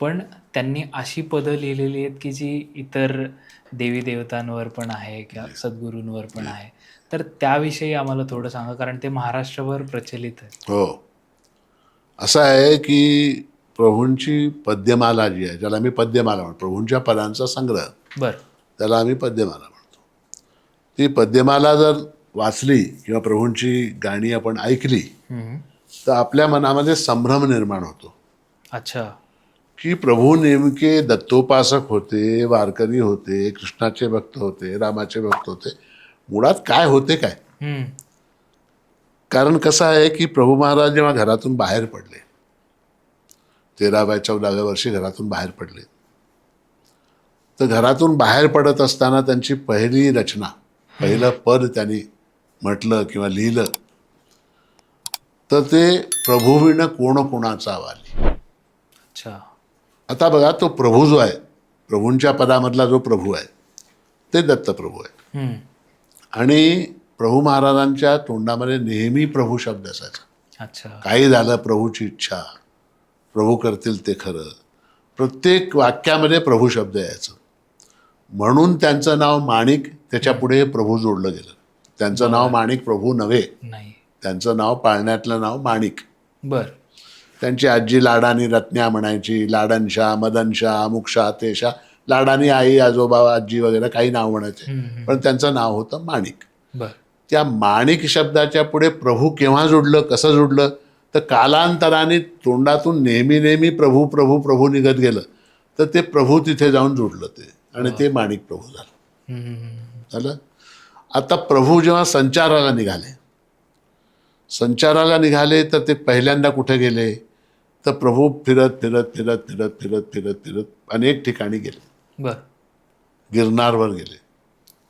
पण त्यांनी अशी पदं लिहिलेली आहेत की जी इतर देवी देवतांवर पण आहे किंवा सद्गुरूंवर पण आहे. तर त्याविषयी आम्हाला थोडं सांगा, कारण ते महाराष्ट्रभर प्रचलित आहे. हो, असं आहे की प्रभूंची पद्यमाला जी आहे, ज्याला आम्ही पद्यमाला म्हणतो, प्रभूंच्या पदांचा संग्रह, बर. त्याला आम्ही पद्यमाला म्हणतो. ती पद्यमाला जर वाचली किंवा प्रभूंची गाणी आपण ऐकली तर आपल्या मनामध्ये संभ्रम निर्माण होतो. अच्छा. की प्रभू नेमके दत्तोपासक होते, वारकरी होते, कृष्णाचे भक्त होते, रामाचे भक्त होते, मुळात काय होते काय? हम्म. कारण कसं आहे की प्रभू महाराज जेव्हा घरातून बाहेर पडले, 13व्या-14व्या वर्षी घरातून बाहेर पडले, तर घरातून बाहेर पडत असताना त्यांची पहिली रचना, पहिलं पद त्यांनी म्हटलं किंवा लिहिलं तर ते प्रभूविण कोण कोणाचा वाली. अच्छा. आता बघा, तो प्रभू जो आहे, प्रभूंच्या पदामधला जो प्रभू आहे ते दत्तप्रभू आहे. हम्म. आणि प्रभू महाराजांच्या तोंडामध्ये नेहमी प्रभू शब्द असायचा. अच्छा. काही झालं प्रभूची इच्छा, प्रभू करतील ते खरं, प्रत्येक वाक्यामध्ये प्रभू शब्द यायचं. म्हणून त्यांचं नाव माणिक, त्याच्या पुढे प्रभू जोडलं गेलं. त्यांचं नाव माणिक प्रभू नव्हे, नाही. त्यांचं नाव पाळण्यातलं नाव माणिक. बर. त्यांची आजी लाडानी रत्न्या म्हणायची, लाडनशा, मदनशा, अमुकशा, तेशा, लाडानी आई आजोबा आजी वगैरे काही नाव म्हणायचे, पण त्यांचं नाव होतं माणिक. बर. त्या माणिक शब्दाच्या पुढे प्रभू केव्हा जोडलं, कसं जोडलं, तर कालांतराने तोंडातून नेहमी नेहमी प्रभू प्रभू प्रभू निघत गेलं तर ते प्रभू तिथे जाऊन जोडलं ते, आणि ते माणिक प्रभू झालं. आता प्रभू जेव्हा संचाराला निघाले तर ते पहिल्यांदा कुठे गेले, तर प्रभू फिरत फिरत फिरत फिरत फिरत फिरत फिरत अनेक ठिकाणी गेले. बर. गिरनारवर गेले.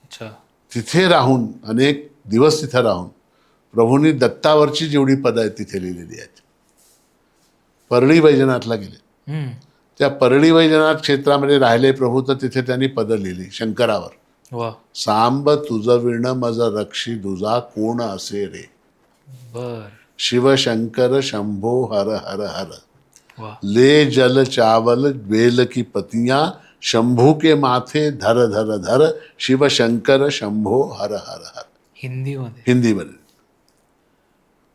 अच्छा. तिथे राहून अनेक दिवस तिथे राहून प्रभूंनी दत्तावरची जेवढी पदं आहेत तिथे लिहिलेली आहेत. परळी वैजनाथला गेले. हम्म. त्या परळी वैजनाथ क्षेत्रामध्ये राहिले प्रभू, तर तिथे त्यांनी पदं लिहिली शंकरावर. वा. सांब तुझ विण मज रक्षी दुजा कोण असे रे, बर. शिवशंकर शंभो हर हर हर, वा. ले जल चावल बेल की पतियां, शंभू के माथे धर धर धर, शिवशंकर शंभो हर हर हर. हिंदीमध्ये.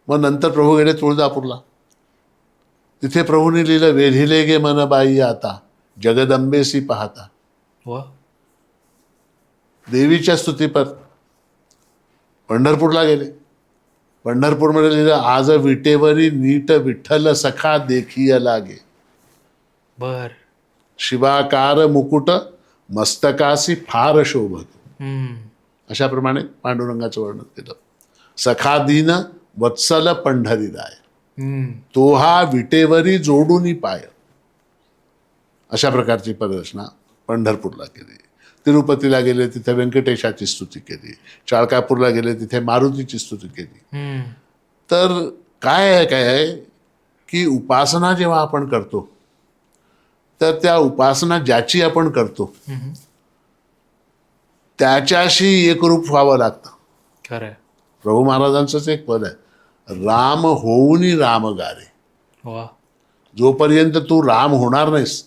मग नंतर प्रभू गेले तुळजापूरला. तिथे प्रभूंनी लिहिलं, वेधिले गे मन बाई आता, जगदंबेसी पाहता. वा. देवीच्या स्तुतीपर. पंढरपूरला गेले. पंढरपूरमध्ये लिहिलं, आज विटेवरी नीट विठ्ठल सखा देखिय लागे. बर. शिवाकार मुकुट मस्तकासी फार शोभत. हम्म. अशाप्रमाणे पांडुरंगाचं वर्णन केलं. सखा दीन वत्सल पंढरी राय, हम्म. तो हा विटेवरी जोडूनी पाय. अशा प्रकारची पदरचना पंढरपूरला केली. तिरुपतीला गेले तिथे व्यंकटेशाची स्तुती केली, चाळकापूरला गेले तिथे मारुतीची स्तुती केली. तर काय आहे की उपासना जेव्हा आपण करतो तर त्या उपासना ज्याची आपण करतो त्याच्याशी एकरूप व्हावं लागतं. खरंय. प्रभू महाराजांचंच एक पद आहे, राम होऊनी राम गारे. वा. जोपर्यंत तू राम होणार नाहीस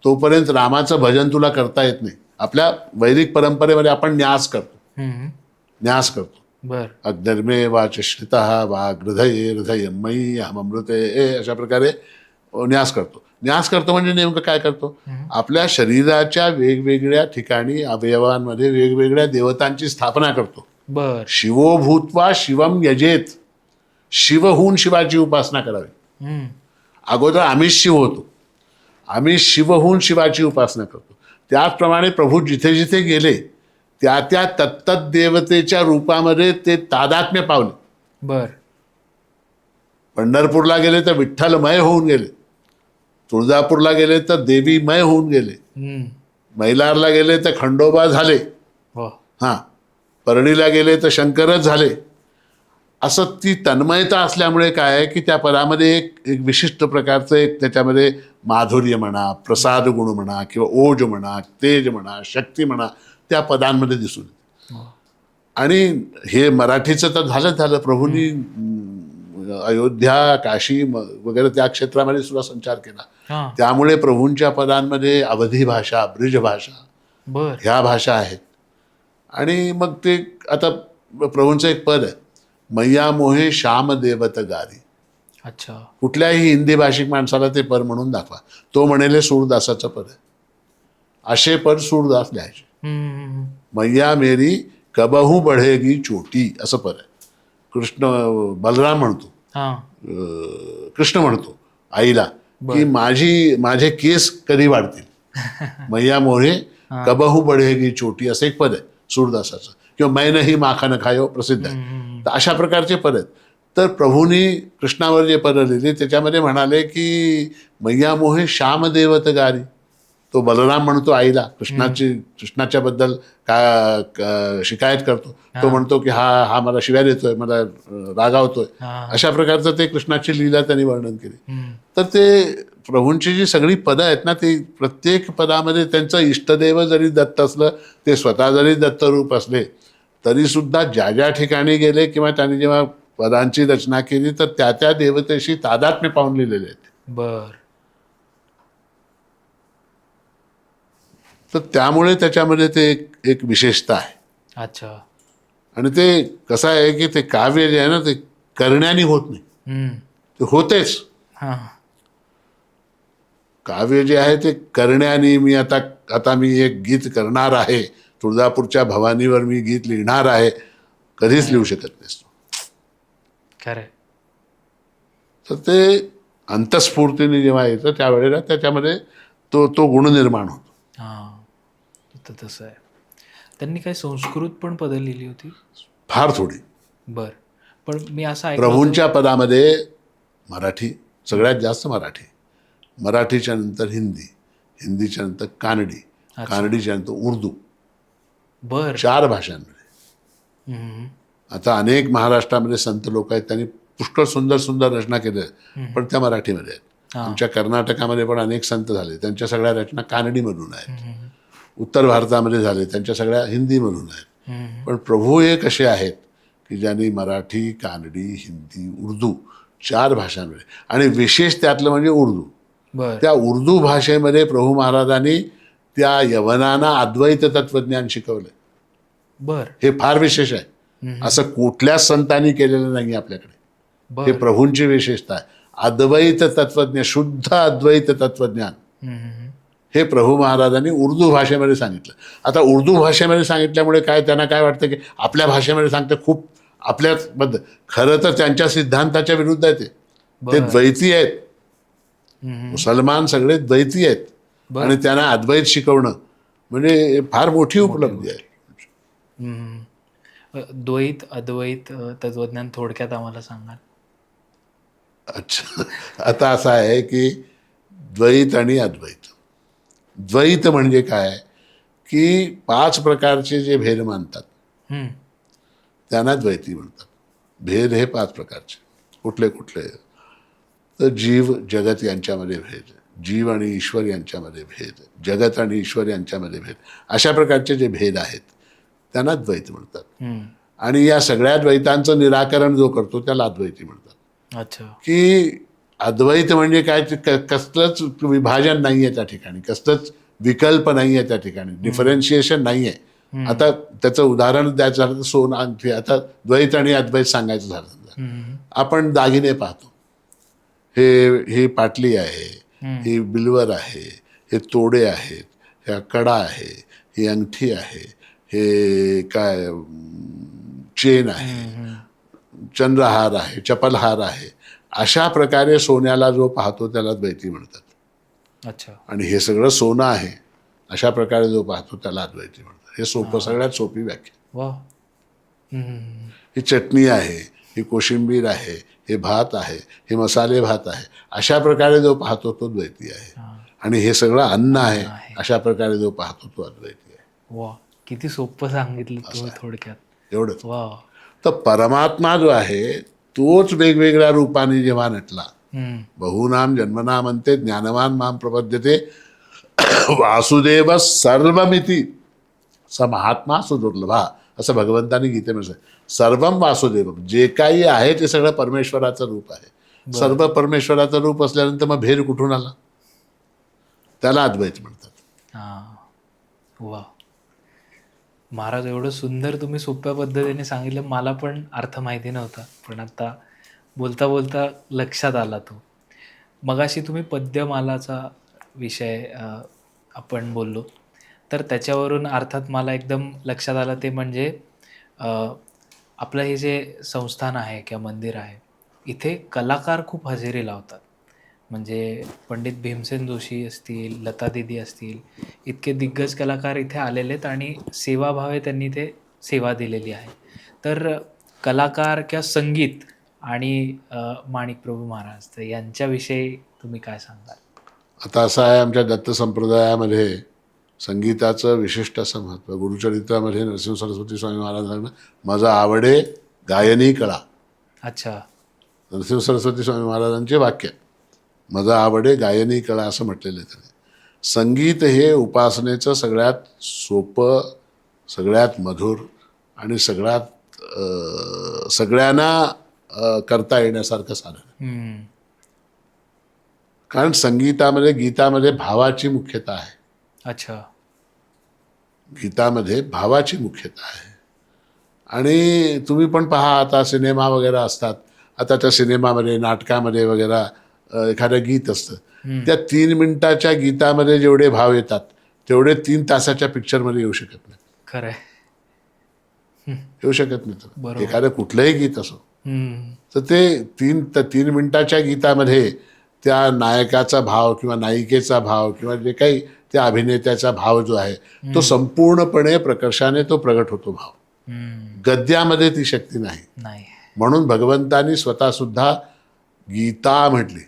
तोपर्यंत रामाचं भजन तुला करता येत नाही. आपल्या वैदिक परंपरेमध्ये आपण न्यास करतो. बर. अग्निर्मे वाच श्रितः वा हृदये हृदयमयी अमृते, अशा प्रकारे न्यास करतो. न्यास करतो म्हणजे नेमकं काय करतो, आपल्या शरीराच्या वेगवेगळ्या ठिकाणी अवयवांमध्ये वेगवेगळ्या देवतांची स्थापना करतो. बर. शिवो भूत्वा शिवम यजेत, शिव होऊन शिवाची उपासना करावी. अगोदर आम्हीच शिव होतो, आम्ही शिव होऊन शिवाची उपासना करतो. त्याचप्रमाणे प्रभू जिथे जिथे गेले त्या त्या तत्तत देवतेच्या रूपामध्ये ते तादात्म्य पावले. बर. पंढरपूरला गेले तर विठ्ठलमय होऊन गेले, तुळजापूरला गेले तर देवीमय होऊन गेले, मैलारला गेले तर खंडोबा झाले, वा. हां, परळीला गेले तर शंकरच झाले. असं ती तन्मयता असल्यामुळे काय आहे की त्या पदामध्ये एक विशिष्ट प्रकारचं एक त्याच्यामध्ये माधुर्य म्हणा, प्रसाद गुण म्हणा, किंवा ओज म्हणा, तेज म्हणा, शक्ती म्हणा, त्या पदांमध्ये दिसून येते. आणि हे मराठीचं तर झालं. प्रभूंनी अयोध्या, काशी वगैरे त्या क्षेत्रामध्ये सुद्धा संचार केला. त्यामुळे प्रभूंच्या पदांमध्ये अवधी भाषा, ब्रिज भाषा, बर, ह्या भाषा आहेत. आणि मग ते आता प्रभूंचं एक पद आहे, मैया मोहे श्याम देवत गारी. अच्छा. कुठल्याही हिंदी भाषिक माणसाला ते पद म्हणून दाखवा, तो म्हणेल सूरदासाचं पद आहे. असे पद सूरदास लिहायचे. मैया मेरी कबहू बढेगी चोटी, असं पद आहे. कृष्ण बलराम म्हणतो, कृष्ण म्हणतो आईला की माझे केस कधी वाढतील. मैया मोहे कबहू बढेगी चोटी असं एक पद आहे सूरदासाचं. किंवा मैं नहीं माखन खायो प्रसिद्ध आहे. तर अशा प्रकारचे पद आहेत. तर प्रभूंनी कृष्णावर जे पद लिहिली त्याच्यामध्ये म्हणाले की मैया मोहे श्याम देवत गारी. तो बलराम म्हणतो आईला, कृष्णाच्या बद्दल शिकायत करतो. तो म्हणतो की हा मला शिव्या देतोय, मला रागावतोय. अशा प्रकारचं ते कृष्णाची लीला त्यांनी वर्णन केली. तर ते प्रभूंची जी सगळी पदं आहेत ना, ती प्रत्येक पदामध्ये त्यांचं इष्टदेव जरी दत्त असलं, ते स्वतः जरी दत्तरूप असले तरी सुद्धा ज्या ज्या ठिकाणी गेले किंवा त्यांनी जेव्हा पदांची रचना केली तर त्या त्या देवतेशी तादात्म्य पाहून लिहिलेले आहेत. बर. तर त्यामुळे त्याच्यामध्ये ते एक विशेषता आहे. अच्छा. आणि ते कसं आहे की ते काव्य जे आहे ना ते करण्याने होत नाही, ते होतेच. काव्य जे आहे ते करण्याने. मी आता मी एक गीत करणार आहे, तुळजापूरच्या भवानीवर मी गीत लिहिणार आहे, कधीच लिहू शकत नाहीस. खरंय. तर ते अंतस्फूर्तीने जेव्हा येतं त्यावेळेला त्याच्यामध्ये तो गुण निर्माण होतो. तसं आहे. त्यांनी काही संस्कृत पण पदं लिहिली होती? फार थोडी. बर. पण मी असं ऐकलं प्रभूंच्या पदामध्ये मराठी, सगळ्यात जास्त मराठीच्या नंतर हिंदीच्या नंतर कानडी, कानडीच्या नंतर उर्दू. बर. 4 भाषांमध्ये. आता अनेक महाराष्ट्रामध्ये संत लोक आहेत, त्यांनी पुष्कळ सुंदर सुंदर रचना केल्या आहेत, पण त्या मराठीमध्ये आहेत. आमच्या कर्नाटकामध्ये पण अनेक संत झाले, त्यांच्या सगळ्या रचना कानडीमधून आहेत. उत्तर भारतामध्ये झाले, त्यांच्या सगळ्या हिंदीमधून आहेत. पण प्रभू एक असे आहेत की ज्यांनी मराठी, कानडी, हिंदी, उर्दू 4 भाषांमध्ये, आणि विशेष त्यातलं म्हणजे उर्दू. त्या उर्दू भाषेमध्ये प्रभू महाराजांनी त्या यवनांना अद्वैत तत्वज्ञान शिकवलं. बर. हे फार विशेष आहे. असं कुठल्याच संतांनी केलेलं नाही आपल्याकडे. हे प्रभूंची विशेषता आहे. अद्वैत तत्वज्ञान, शुद्ध अद्वैत तत्वज्ञान हे प्रभू महाराजांनी उर्दू भाषेमध्ये सांगितलं. आता उर्दू भाषेमध्ये सांगितल्यामुळे काय त्यांना काय वाटतं की आपल्या भाषेमध्ये सांगते खूप आपल्याबद्दल. खरं तर त्यांच्या सिद्धांताच्या विरुद्ध आहे. ते द्वैती आहेत. मुसलमान सगळे द्वैती आहेत, आणि त्यांना अद्वैत शिकवणं म्हणजे फार मोठी उपलब्धी आहे. द्वैत अद्वैत तत्वज्ञान थोडक्यात आम्हाला सांगा. अच्छा. आता असं आहे की द्वैत आणि अद्वैत. द्वैत म्हणजे काय की 5 प्रकारचे जे भेद मानतात हम्म. त्यांना द्वैती म्हणतात. भेद हे 5 प्रकारचे. कुठले कुठले? तर जीव जगत यांच्यामध्ये भेद, जीव आणि ईश्वर यांच्यामध्ये भेद, जगत आणि ईश्वर यांच्यामध्ये भेद, अशा प्रकारचे जे भेद आहेत त्यांना द्वैत म्हणतात. हम्म. आणि या सगळ्या द्वैतांचं निराकरण जो करतो त्याला अद्वैती म्हणतात. अच्छा. की अद्वैत म्हणजे काय? कसलंच विभाजन नाही आहे त्या ठिकाणी, कसलंच विकल्प नाही आहे त्या ठिकाणी, डिफरन्शिएशन नाही आहे. आता त्याचं उदाहरण द्यायचं झालं तर सोनं अंगठी. आता द्वैत आणि अद्वैत सांगायचं झालं समजा, आपण दागिने पाहतो, हे पाटली आहे, ही बिल्वर आहे, हे तोडे आहेत, ह्या कडा आहे, ही अंगठी आहे, हे काय चेन आहे, चंद्रहार आहे, चपलहार आहे. अशा प्रकारे सोन्याला जो पाहतो त्याला द्वैती म्हणतात. अच्छा. आणि हे सगळं सोनं आहे अशा प्रकारे जो पाहतो त्याला अद्वैती म्हणतात. हे सोपं, सगळ्यात सोपी व्याख्या. वा. ही चटणी आहे, ही कोशिंबीर आहे, हे भात आहे, हे मसाले भात आहे, अशा प्रकारे जो पाहतो तो द्वैती आहे. आणि हे सगळं अन्न आहे अशा प्रकारे जो पाहतो तो अद्वैती आहे. वा, किती सोपं सांगितलं तुम्ही थोडक्यात. एवढंच. वा. तर परमात्मा जो आहे तोच वेगवेगळ्या रूपाने जेव्हा नटला, बहुनाम जन्मनाम अंते ज्ञानवान माम प्रपद्यते वासुदेव सर्वमिती स महात्मा सुदुर्लभा, असं भगवंतानी गीतेमध्ये सर्वम वासुदेव, जे काही आहे ते सगळं परमेश्वराचं रूप आहे. सर्व परमेश्वराचं रूप असल्यानंतर मग भेद कुठून आला? त्याला अद्वैत म्हणतात. हा. वा. महाराज, एवढं सुंदर तुम्ही सोप्या पद्धतीने सांगितलं. मला पण अर्थ माहिती नव्हता, पण आता बोलता बोलता लक्षात आला तो. मगाशी तुम्ही पद्यमालाचा विषय आपण बोललो, तर त्याच्यावरून अर्थात मला एकदम लक्षात आलं ते म्हणजे आपलं हे जे संस्थान आहे किंवा मंदिर आहे, इथे कलाकार खूप हजेरी लावतात. म्हणजे पंडित भीमसेन जोशी असतील, लता दीदी असतील, इतके दिग्गज कलाकार इथे आलेले आहेत आणि सेवाभावे त्यांनी ते सेवा दिलेली आहे. तर कलाकार किंवा संगीत आणि माणिक प्रभू महाराज, तर यांच्याविषयी तुम्ही काय सांगाल? आता असं आहे, आमच्या दत्त संप्रदायामध्ये संगीताचं विशिष्ट असं महत्त्व. गुरुचरित्रामध्ये नरसिंह सरस्वती स्वामी महाराजांना माझा आवडे गायनी कळा. अच्छा. नरसिंह सरस्वती स्वामी महाराजांचे वाक्य, माझा आवडे गायनी कळा, असं म्हटलेलं आहे त्याने. संगीत हे उपासनेचं सगळ्यात सोपं, सगळ्यात मधुर आणि सगळ्यांना करता येण्यासारखं साधन. कारण संगीतामध्ये, गीतामध्ये भावाची मुख्यता आहे. अच्छा. गीतामध्ये भावाची मुख्यता आहे. आणि तुम्ही पण पहा, आता सिनेमा वगैरे असतात, आता त्या सिनेमामध्ये, नाटकामध्ये वगैरे एखादं गीत असतं, त्या 3 मिनिटाच्या गीतामध्ये जेवढे भाव येतात तेवढे 3 तासाच्या पिक्चरमध्ये येऊ शकत नाही. खरंय. येऊ शकत नाही. तर बरोबर. एखादं कुठलंही गीत असो, तर ते 3 मिनिटाच्या गीतामध्ये त्या नायकाचा भाव किंवा नायिकेचा भाव किंवा जे काही त्या अभिनेत्याचा भाव जो आहे तो संपूर्णपणे प्रकर्षाने तो प्रगट होतो भाव. गद्यामध्ये ती शक्ती नाही. म्हणून भगवंतानी स्वतः सुद्धा गीता म्हटली.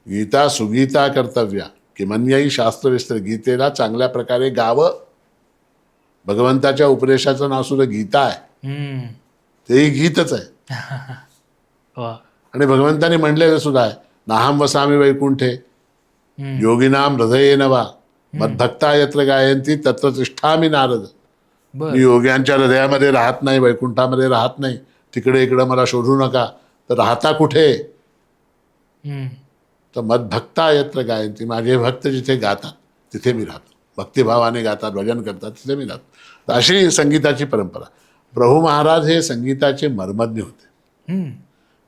गीता सुगीता कर्तव्या किमन्यही शास्त्रविस्तर. गीतेला चांगल्या प्रकारे गावं. भगवंताच्या उपदेशाचं नाव सुद्धा गीता आहे, तेही गीतच आहे. आणि भगवंतानी म्हणलेलं सुद्धा आहे, नाहम वसामी वैकुंठे योगिनाम हृदयेन वा मद्भक्ता यत्र गायंती तत्र तिष्ठामि नारद. मी योग्यांच्या हृदयामध्ये राहत नाही, वैकुंठामध्ये राहत नाही, तिकडे इकडं मला शोधू नका. तर राहता कुठे? तर मद्भक्ता यत्र गायंती, माझे भक्त जिथे गातात तिथे मी राहतो. भक्तिभावाने गातात, भजन करतात, तिथे मी राहतो. तर अशी संगीताची परंपरा. प्रभू महाराज हे संगीताचे मर्मज्ञ होते.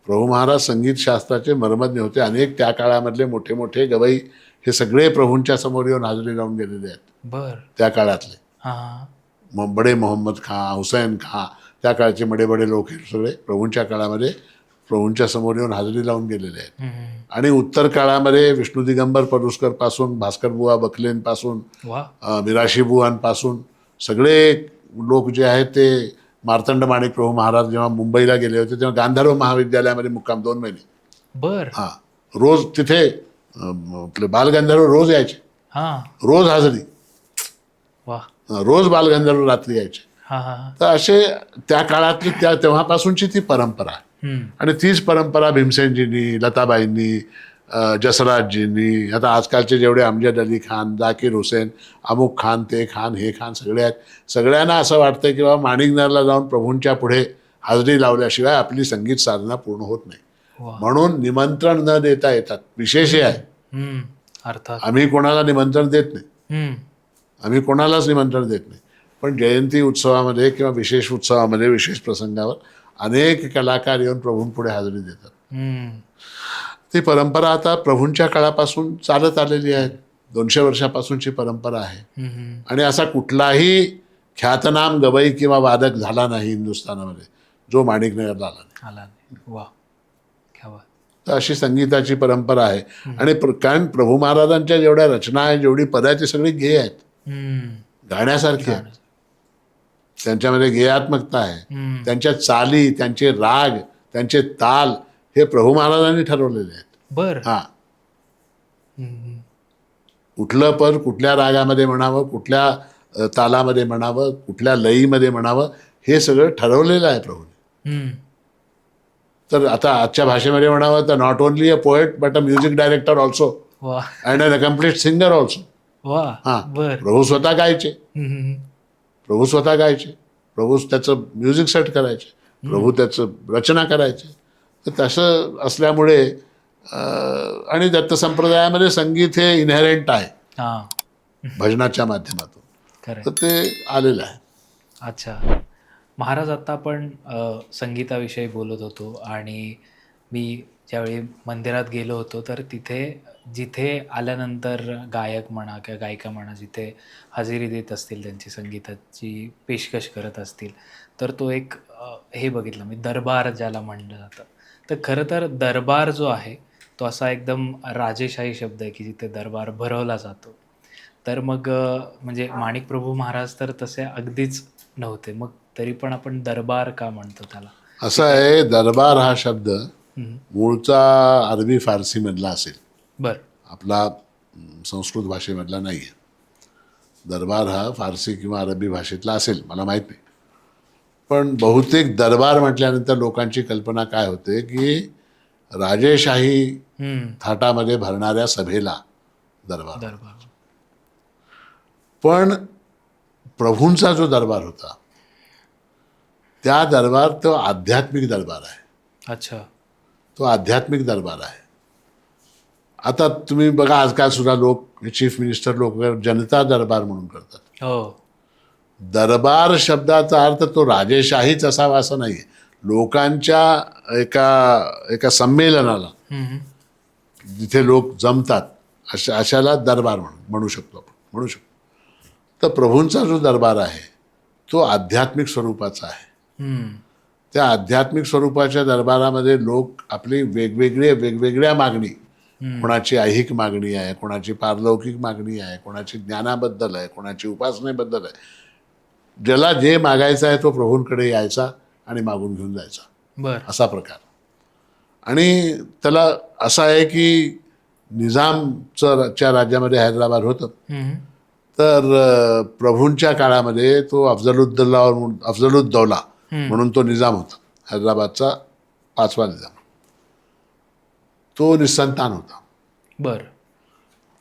प्रभू महाराज संगीत शास्त्राचे मर्मज्ञ होते. अनेक त्या काळामधले मोठे मोठे गवई हे सगळे प्रभूंच्या समोर येऊन हाजरी लावून गेलेले आहेत. त्या काळातले बडे मोहम्मद खां, हुसैन खां, त्या काळचे बडे बडे लोक हे सगळे प्रभूंच्या काळामध्ये प्रभूंच्या समोर येऊन हाजरी लावून गेलेले आहेत. आणि उत्तर काळामध्ये विष्णू दिगंबर पलुस्कर पासून, भास्कर बुवा बखलेंपासून, मिराशी बुवांपासून सगळे लोक जे आहेत ते मार्तंड माणिक प्रभू महाराज जेव्हा मुंबईला गेले होते तेव्हा गांधर्व महाविद्यालयामध्ये मुक्काम 2 महिने. रोज तिथे आपले बालगंधर्व रोज यायचे, रोज हाजरी. वा. रोज बालगंधर्व रात्री यायचे. हा हा हा. तर असे त्या काळातली तेव्हापासूनची ती परंपरा आहे. आणि तीच परंपरा भीमसेनजींनी, लताबाईंनी, जसराजजींनी, आता आजकालचे जेवढे अमजद अली खान, जाकीर हुसेन, अमुक खान, ते खान, हे खान सगळे आहेत, सगळ्यांना असं वाटतं की बाबा माणिकनगरला जाऊन प्रभूंच्या पुढे हाजरी लावल्याशिवाय आपली संगीत साधना पूर्ण होत नाही. वा. म्हणून निमंत्रण न देता येतात. विशेष हे आहे, अर्थात. आम्ही कोणाला निमंत्रण देत नाही, हम्म. आम्ही कोणालाच निमंत्रण देत नाही. पण जयंती उत्सवामध्ये किंवा विशेष उत्सवामध्ये, विशेष प्रसंगावर अनेक कलाकार येऊन प्रभूंपुढे हाजरी देतात. हम्म. ती परंपरा आता प्रभूंच्या काळापासून चालत आलेली आहे. 200 वर्षापासूनची परंपरा आहे. हम्म. आणि असा कुठलाही ख्यातनाम गवई किंवा वादक झाला नाही हिंदुस्थानामध्ये जो माणिकनगरला आला नाही. आला नाही. वा. क्या बात. तर अशी संगीताची परंपरा आहे. आणि कारण प्रभू महाराजांच्या जेवढ्या रचना आहेत, जेवढी पदं आहेत, ती सगळी गेय आहेत, हम्म. गाण्यासारखी आहेत. त्यांच्यामध्ये गेयात्मकता आहे. हम्म. त्यांच्या चाली, त्यांचे राग, त्यांचे ताल हे प्रभू महाराजांनी ठरवलेले आहेत. बर. हा, हम्म. कुठलं पद कुठल्या रागामध्ये म्हणावं, कुठल्या तालामध्ये म्हणावं, कुठल्या लयीमध्ये म्हणावं, हे सगळं ठरवलेलं आहे प्रभूने. हम्म. तर आता आजच्या भाषेमध्ये म्हणावं तर not only a poet but a music director also वा. And an accomplished singer also. वा. हां, बर. प्रभू स्वतः गायचे, हम्म. प्रभू स्वतः गायचे, प्रभू त्याचं म्युझिक सेट करायचे, प्रभू त्याचं रचना करायचे. तर तसं असल्यामुळे आणि दत्त संप्रदायामध्ये संगीत हे इनहेरेंट आहे हा. भजनाच्या माध्यमातून. खरंय. तर ते आलेलं आहे. अच्छा. महाराज, आता आपण संगीताविषयी बोलत होतो आणि मी ज्यावेळी मंदिरात गेलो होतो तर तिथे जिथे आल्यानंतर गायक म्हणा किंवा गायिका म्हणा जिथे हजेरी देत असतील, त्यांची संगीताची पेशकश करत असतील, तर तो एक हे बघितलं मी, दरबार ज्याला म्हणलं जातं. तर खरं तर दरबार जो आहे तो असा एकदम राजेशाही शब्द आहे की जिथे दरबार भरवला जातो. तर मग म्हणजे माणिक प्रभू महाराज तर तसे अगदीच नव्हते, मग तरी पण आपण दरबार का म्हणतो त्याला? असं आहे, दरबार हा शब्द हम्म. मूळचा अरबी फारसीमधला असेल, बर. आपला संस्कृत भाषेमधला नाही आहे. दरबार हा फारसी किंवा अरबी भाषेतला असेल, मला माहीत नाही. पण बहुतेक दरबार म्हटल्यानंतर लोकांची कल्पना काय होते की राजेशाही थाटामध्ये भरणाऱ्या सभेला दरबार. दरबार. पण प्रभूंचा जो दरबार होता त्या दरबार तो आध्यात्मिक दरबार आहे. अच्छा. तो आध्यात्मिक दरबार आहे. आता तुम्ही बघा, आजकाल सुद्धा लोक, चीफ मिनिस्टर लोक जनता दरबार म्हणून करतात. हो. दरबार शब्दाचा अर्थ तो राजेशाहीच असावा असं नाही. लोकांच्या एका संमेलनाला जिथे लोक जमतात अशाला दरबार म्हणू शकतो आपण, म्हणू शकतो. तर प्रभूंचा जो दरबार आहे तो आध्यात्मिक स्वरूपाचा आहे. त्या आध्यात्मिक स्वरूपाच्या दरबारामध्ये लोक आपली वेगवेगळ्या मागणी, कोणाची ऐहिक मागणी आहे, कोणाची पारलौकिक मागणी आहे, कोणाची ज्ञानाबद्दल आहे, कोणाची उपासनेबद्दल आहे, ज्याला जे मागायचं आहे तो प्रभूंकडे यायचा आणि मागून घेऊन जायचा. बर. असा प्रकार. आणि त्याला असं आहे की निजामच्या राज्यामध्ये हैदराबाद होतं, तर प्रभूंच्या काळामध्ये तो अफजलुद्दौला म्हणून तो निजाम होता, हैदराबादचा 5वा निजाम. तो निसंतान होता. बर.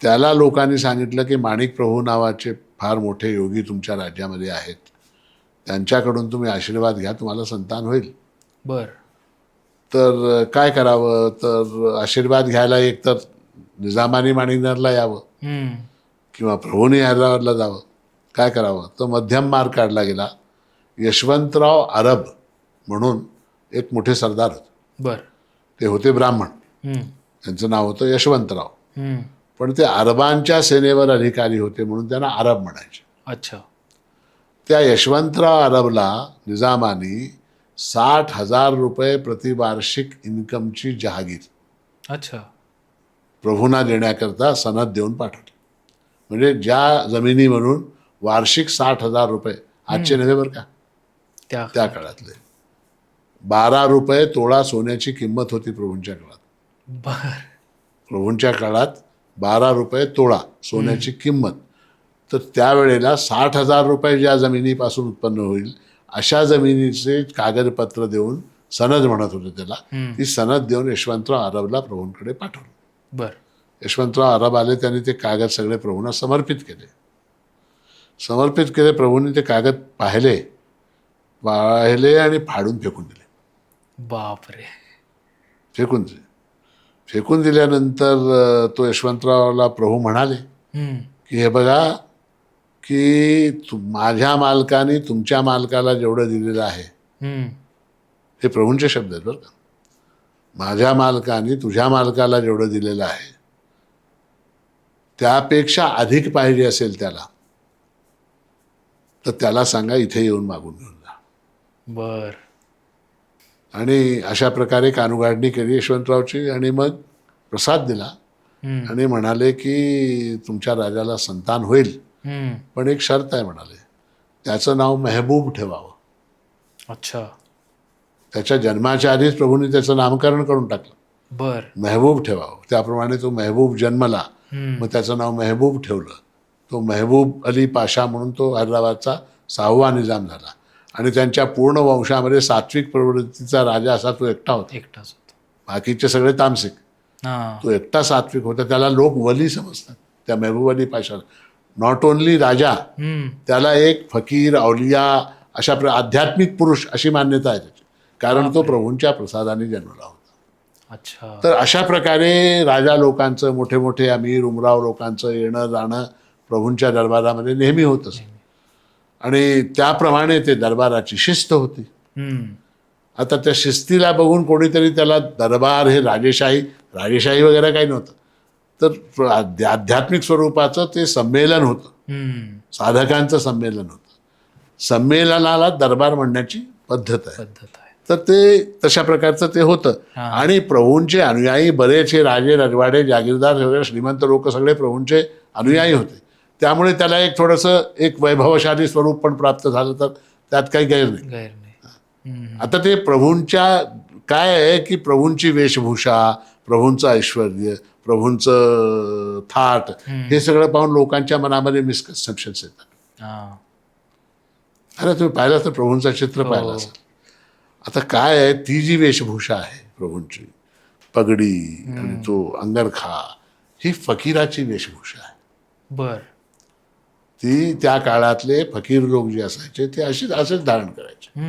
त्याला लोकांनी सांगितलं की माणिक प्रभू नावाचे फार मोठे योगी तुमच्या राज्यामध्ये आहेत, त्यांच्याकडून तुम्ही आशीर्वाद घ्या, तुम्हाला संतान होईल. बर. तर काय करावं, तर आशीर्वाद घ्यायला एक तर निजामानी माणिकनगरला यावं किंवा प्रभूंनी हैदराबादला जावं. काय करावं, तर मध्यम मार्ग काढला गेला. यशवंतराव अरब म्हणून एक मोठे सरदार होते. बर. ते होते ब्राह्मण, त्यांचं नाव होतं यशवंतराव. पण ते अरबांच्या सेनेवर अधिकारी होते म्हणून त्यांना अरब म्हणायचे. अच्छा. त्या यशवंतराव अरबला निजामानी 60,000 रुपये प्रतिवार्षिक इन्कमची जहागीर अच्छा प्रभूंना देण्याकरता सनद देऊन पाठवली. म्हणजे ज्या जमिनी म्हणून वार्षिक 60,000 रुपये, आजचे नव्हे बरं का, त्या काळातले 12 रुपये तोळा सोन्याची किंमत होती प्रभूंच्या काळात. बर. प्रभूंच्या काळात 12 रुपये तोळा सोन्याची किंमत. तर त्यावेळेला 60,000 रुपये ज्या जमिनीपासून उत्पन्न होईल अशा जमिनीचे कागदपत्र देऊन, सनद म्हणत होते त्याला, ती सनद देऊन यशवंतराव अरबला प्रभूंकडे पाठवलं. बर. यशवंतराव अरब आले, त्यांनी ते कागद सगळे प्रभूंना समर्पित केले. प्रभूंनी ते कागद पाहिले आणि फाडून फेकून दिले. बापरे. फेकून दिल्यानंतर तो यशवंतरावला प्रभू म्हणाले की हे बघा, की माझ्या मालकाने तुमच्या मालकाला जेवढं दिलेलं आहे, हे प्रभूंचे शब्द आहेत बरं का, माझ्या मालकाने तुझ्या मालकाला जेवढं दिलेलं आहे त्यापेक्षा अधिक पाहिजे असेल त्याला, तर त्याला सांगा इथे येऊन मागून घेऊन जा. बर. आणि अशा प्रकारे कानूगाडणी केली यशवंतरावची आणि मग प्रसाद दिला आणि म्हणाले की तुमच्या राजाला संतान होईल, पण एक शर्त आहे म्हणाले, त्याचं नाव मेहबूब ठेवावं. अच्छा. त्याच्या जन्माच्या आधीच प्रभूंनी त्याचं नामकरण करून टाकलं. बर. मेहबूब ठेवावं. त्याप्रमाणे तो मेहबूब जन्मला, मग त्याचं नाव मेहबूब ठेवलं. तो मेहबूब अली पाशा म्हणून तो हैदराबादचा 6वा निजाम झाला. आणि त्यांच्या पूर्ण वंशामध्ये सात्विक प्रवृत्तीचा राजा असा तो एकटाच होता. बाकीचे सगळे तामसिक, तो एकटा सात्विक होता. त्याला लोक वली समजतात, त्या मेहबूब अली पाशाला. नॉट ओनली राजा, त्याला एक फकीर, औलिया, अशा आध्यात्मिक पुरुष अशी मान्यता आहे त्याची, कारण तो प्रभूंच्या प्रसादाने जन्मला होता. अच्छा. तर अशा प्रकारे राजा लोकांचं, मोठे मोठे अमीर उमराव लोकांचं येणं जाणं प्रभूंच्या दरबारामध्ये नेहमी होत असतं. आणि त्याप्रमाणे ते दरबाराची शिस्त होती. आता त्या शिस्तीला बघून कोणीतरी त्याला दरबार हे राजेशाही वगैरे काही नव्हतं, तर आध्यात्मिक स्वरूपाचं ते संमेलन होतं, साधकांचं संमेलन होतं. संमेलनाला दरबार म्हणण्याची पद्धत आहे. तर ते तशा प्रकारचं ते होतं. आणि प्रभूंचे अनुयायी बरेच हे राजे रजवाडे जागीरदार वगैरे श्रीमंत लोक सगळे प्रभूंचे अनुयायी होते. त्यामुळे त्याला एक थोडंसं एक वैभवशाली स्वरूप पण प्राप्त झालं, तर त्यात काही गैर नाही. आता ते प्रभूंच्या काय आहे की प्रभूंची वेशभूषा, प्रभूंचं ऐश्वर्य, प्रभूंचं थाट, हे सगळं पाहून लोकांच्या मनामध्ये मिसकन्सेप्शन्स येतात. अरे तुम्ही पाहिलं तर प्रभूंचं चित्र पाहिलं असेल. आता काय आहे, ती जी वेशभूषा आहे प्रभूंची, पगडी आणि तो अंगरखा, ही फकीराची वेशभूषा आहे. बर. ती त्या काळातले फकीर लोक जे असायचे ते असेच धारण करायचे.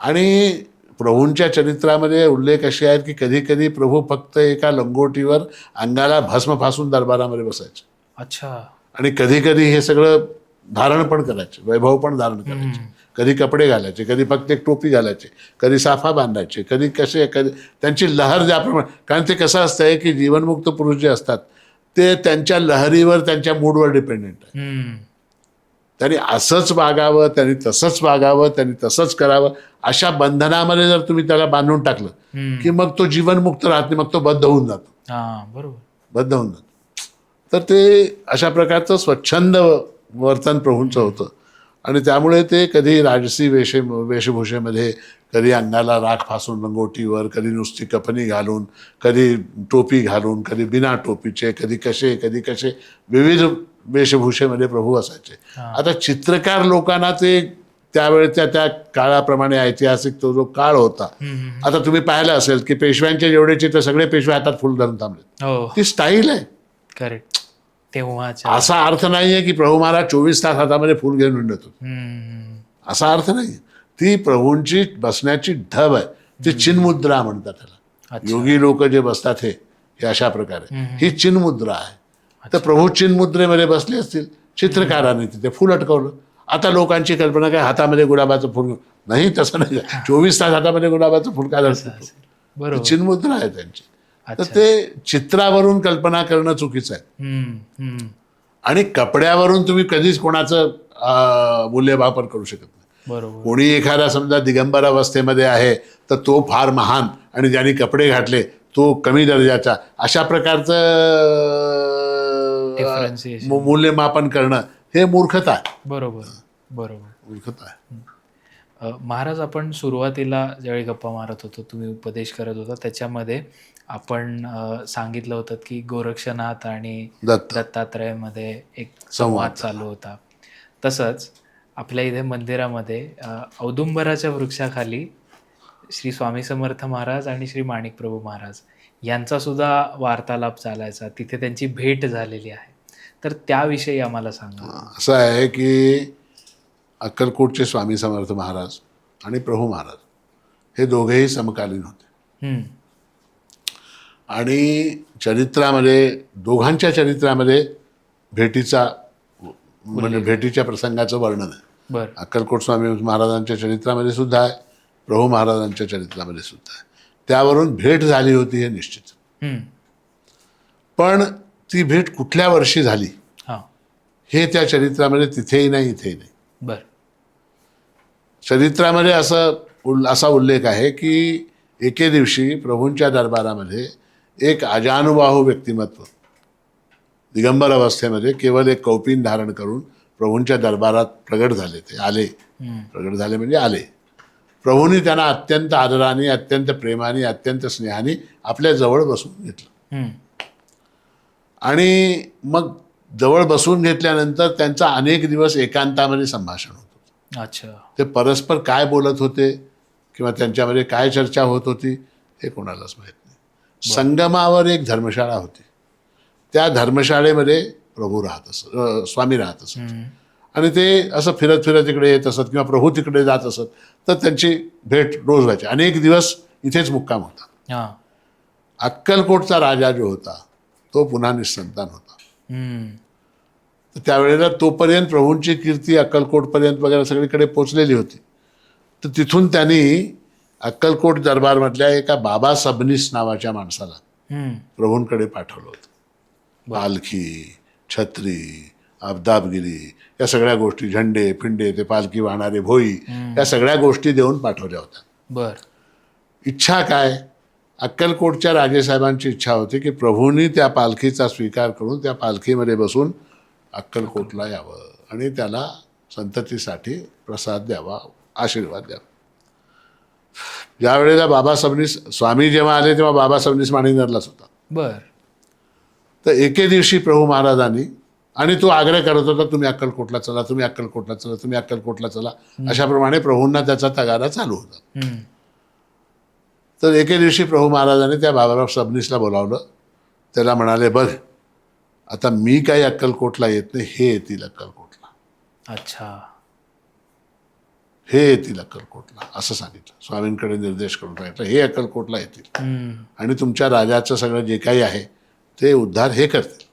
आणि प्रभूंच्या चरित्रामध्ये उल्लेख असे आहेत की कधी कधी प्रभू फक्त एका लंगोटीवर अंगाला भस्म फासून दरबारामध्ये बसायचे. अच्छा. आणि कधी कधी हे सगळं धारण पण करायचे, वैभव पण धारण करायचे. कधी कपडे घालायचे, कधी फक्त एक टोपी घालायचे, कधी साफा बांधायचे, कधी त्यांची लहर ज्याप्रमाणे, कारण ते कसं असतंय की जीवनमुक्त पुरुष जे असतात ते त्यांच्या लहरीवर, त्यांच्या मूडवर डिपेंडेंट आहे. त्यांनी असंच वागावं, त्यांनी तसंच वागावं, त्यांनी तसंच करावं, अशा बंधनामध्ये जर तुम्ही त्याला बांधून टाकलं की मग तो जीवनमुक्त राहत नाही, मग तो बद्ध होऊन जातो. बरोबर. बद्ध होऊन जातो. तर ते अशा प्रकारचं स्वच्छंद वर्तन प्रभूंचं होतं. आणि त्यामुळे ते कधी राजसी वेशभूषेमध्ये, कधी अंगाला राख फासून लंगोटीवर, कधी नुसती कफनी घालून, कधी टोपी घालून, कधी बिना टोपीचे, कधी कसे विविध वेशभूषेमध्ये प्रभू असायचे. आता चित्रकार लोकांना ते त्यावेळेच्या त्या काळाप्रमाणे ऐतिहासिक तो जो काळ होता, आता तुम्ही पाहिलं असेल की पेशव्यांचे जेवढे चित्र सगळे पेशवे हातात फुल धरून थांबले. ती स्टाईल आहे. करेक्ट. असा अर्थ नाहीये की प्रभू महाराज 24 तास हातामध्ये फुल घेऊन हिंडत होते, असा अर्थ नाही. ती प्रभूंची बसण्याची ढब आहे. ती चिन्मुद्रा म्हणतात त्याला. योगी लोक जे बसतात हे अशा प्रकारे, ही चिन्मुद्रा आहे. तर प्रभू चिन्मुद्रेमध्ये बसले असतील, चित्रकाराने तिथे फुल अटकवलं. आता लोकांची कल्पना काय, हातामध्ये गुलाबाचं फुल नाही, तसं नाही. 24 तास हातामध्ये गुलाबाचं फुल काय असतं, चिन्मुद्रा आहे त्यांची. तर ते चित्रावरून कल्पना करणं चुकीचं आहे. आणि कपड्यावरून तुम्ही कधीच कोणाचं मूल्यमापन करू शकत नाही. कोणी एखादा समजा दिगंबर अवस्थेमध्ये आहे तर तो फार महान, आणि ज्यांनी कपडे घातले तो कमी दर्जाचा, अशा प्रकारचं मूल्यमापन करणं हे मूर्खता आहे. बरोबर. मूर्खता आहे. महाराज, आपण सुरुवातीला ज्यावेळी गप्पा मारत होतो, तुम्ही उपदेश करत होता, त्याच्यामध्ये आपण सांगितलं होतं की गोरक्षनाथ आणि दत्तात्रयामध्ये एक संवाद चालू होता. तसंच आपल्या इथे मंदिरामध्ये औदुंबराच्या वृक्षाखाली श्री स्वामी समर्थ महाराज आणि श्री माणिक प्रभू महाराज यांचा सुद्धा वार्तालाप चालायचा. तिथे त्यांची भेट झालेली आहे. तर त्याविषयी आम्हाला सांगा. असं आहे की अक्कलकोटचे स्वामी समर्थ महाराज आणि प्रभू महाराज हे दोघेही समकालीन होते. आणि चरित्रामध्ये, दोघांच्या चरित्रामध्ये भेटीचा म्हणजे भेटीच्या प्रसंगाचं वर्णन आहे. बरं. अक्कलकोट स्वामी महाराजांच्या चरित्रामध्ये सुद्धा आहे, प्रभू महाराजांच्या चरित्रामध्ये सुद्धा आहे. त्यावरून भेट झाली होती हे निश्चित. पण ती भेट कुठल्या वर्षी झाली हे त्या चरित्रामध्ये तिथेही नाही, इथेही नाही. बरं. चरित्रामध्ये असा उल्लेख आहे की एके दिवशी प्रभूंच्या दरबारामध्ये एक अजानुबाहू व्यक्तिमत्व दिगंबर अवस्थेमध्ये केवळ एक कौपीन धारण करून प्रभूंच्या दरबारात प्रगट झाले. ते आले, प्रगट झाले म्हणजे आले. प्रभूंनी त्यांना अत्यंत आदराने, अत्यंत प्रेमाने, अत्यंत स्नेहाने आपल्या जवळ बसून घेतलं. आणि मग जवळ बसून घेतल्यानंतर त्यांचा अनेक दिवस एकांतामध्ये संभाषण होत होतं. अच्छा. ते परस्पर काय बोलत होते किंवा त्यांच्यामध्ये काय चर्चा होत होती हे कोणालाच माहीत नाही. संगमावर एक धर्मशाळा होती. त्या धर्मशाळेमध्ये प्रभू राहत असत, स्वामी राहत असत. आणि ते असं फिरत फिरत इकडे येत असत किंवा प्रभू तिकडे जात असत. तर त्यांची भेट रोज व्हायची. अनेक दिवस इथेच मुक्काम होता. अक्कलकोटचा राजा जो होता तो पुन्हा निसंतान होता. तर त्यावेळेला तोपर्यंत प्रभूंची कीर्ती अक्कलकोटपर्यंत वगैरे सगळीकडे पोचलेली होती. तर तिथून त्यांनी अक्कलकोट दरबारमधल्या एका बाबा सबनीस नावाच्या माणसाला प्रभूंकडे पाठवलं होतं. पालखी, छत्री, अब्दाबगिरी या सगळ्या गोष्टी, झेंडे फिंडे, ते पालखी वाहणारे भोई, या सगळ्या गोष्टी देऊन पाठवल्या होत्या. बर. इच्छा काय? अक्कलकोटच्या राजेसाहेबांची इच्छा होती की प्रभूंनी त्या पालखीचा स्वीकार करून त्या पालखीमध्ये बसून अक्कलकोटला यावं आणि त्याला संततीसाठी प्रसाद द्यावा, आशीर्वाद द्यावा. ज्या वेळेला बाबा सबनीस स्वामी जेव्हा आले तेव्हा बाबा सबनीस माणिकनगरलाच होता. बर. तर एके दिवशी प्रभू महाराजांनी, आणि तो आग्रह करत होता तुम्ही अक्कलकोटला चला, तुम्ही अक्कलकोटला चला, तुम्ही अक्कलकोटला चला, अशाप्रमाणे प्रभूंना त्याचा तगारा चालू होता. तर एके दिवशी प्रभू महाराजांनी त्या बाबाराव सबनीसला बोलावलं. त्याला म्हणाले, बघ आता मी काही अक्कलकोटला येत नाही, हे येतील अक्कलकोटला. अच्छा. हे येतील अक्कलकोटला असं सांगितलं. स्वामींकडे निर्देश करून सांगितलं, हे अक्कलकोटला येतील आणि तुमच्या राजाचं सगळं जे काही आहे ते उद्धार हे करतील.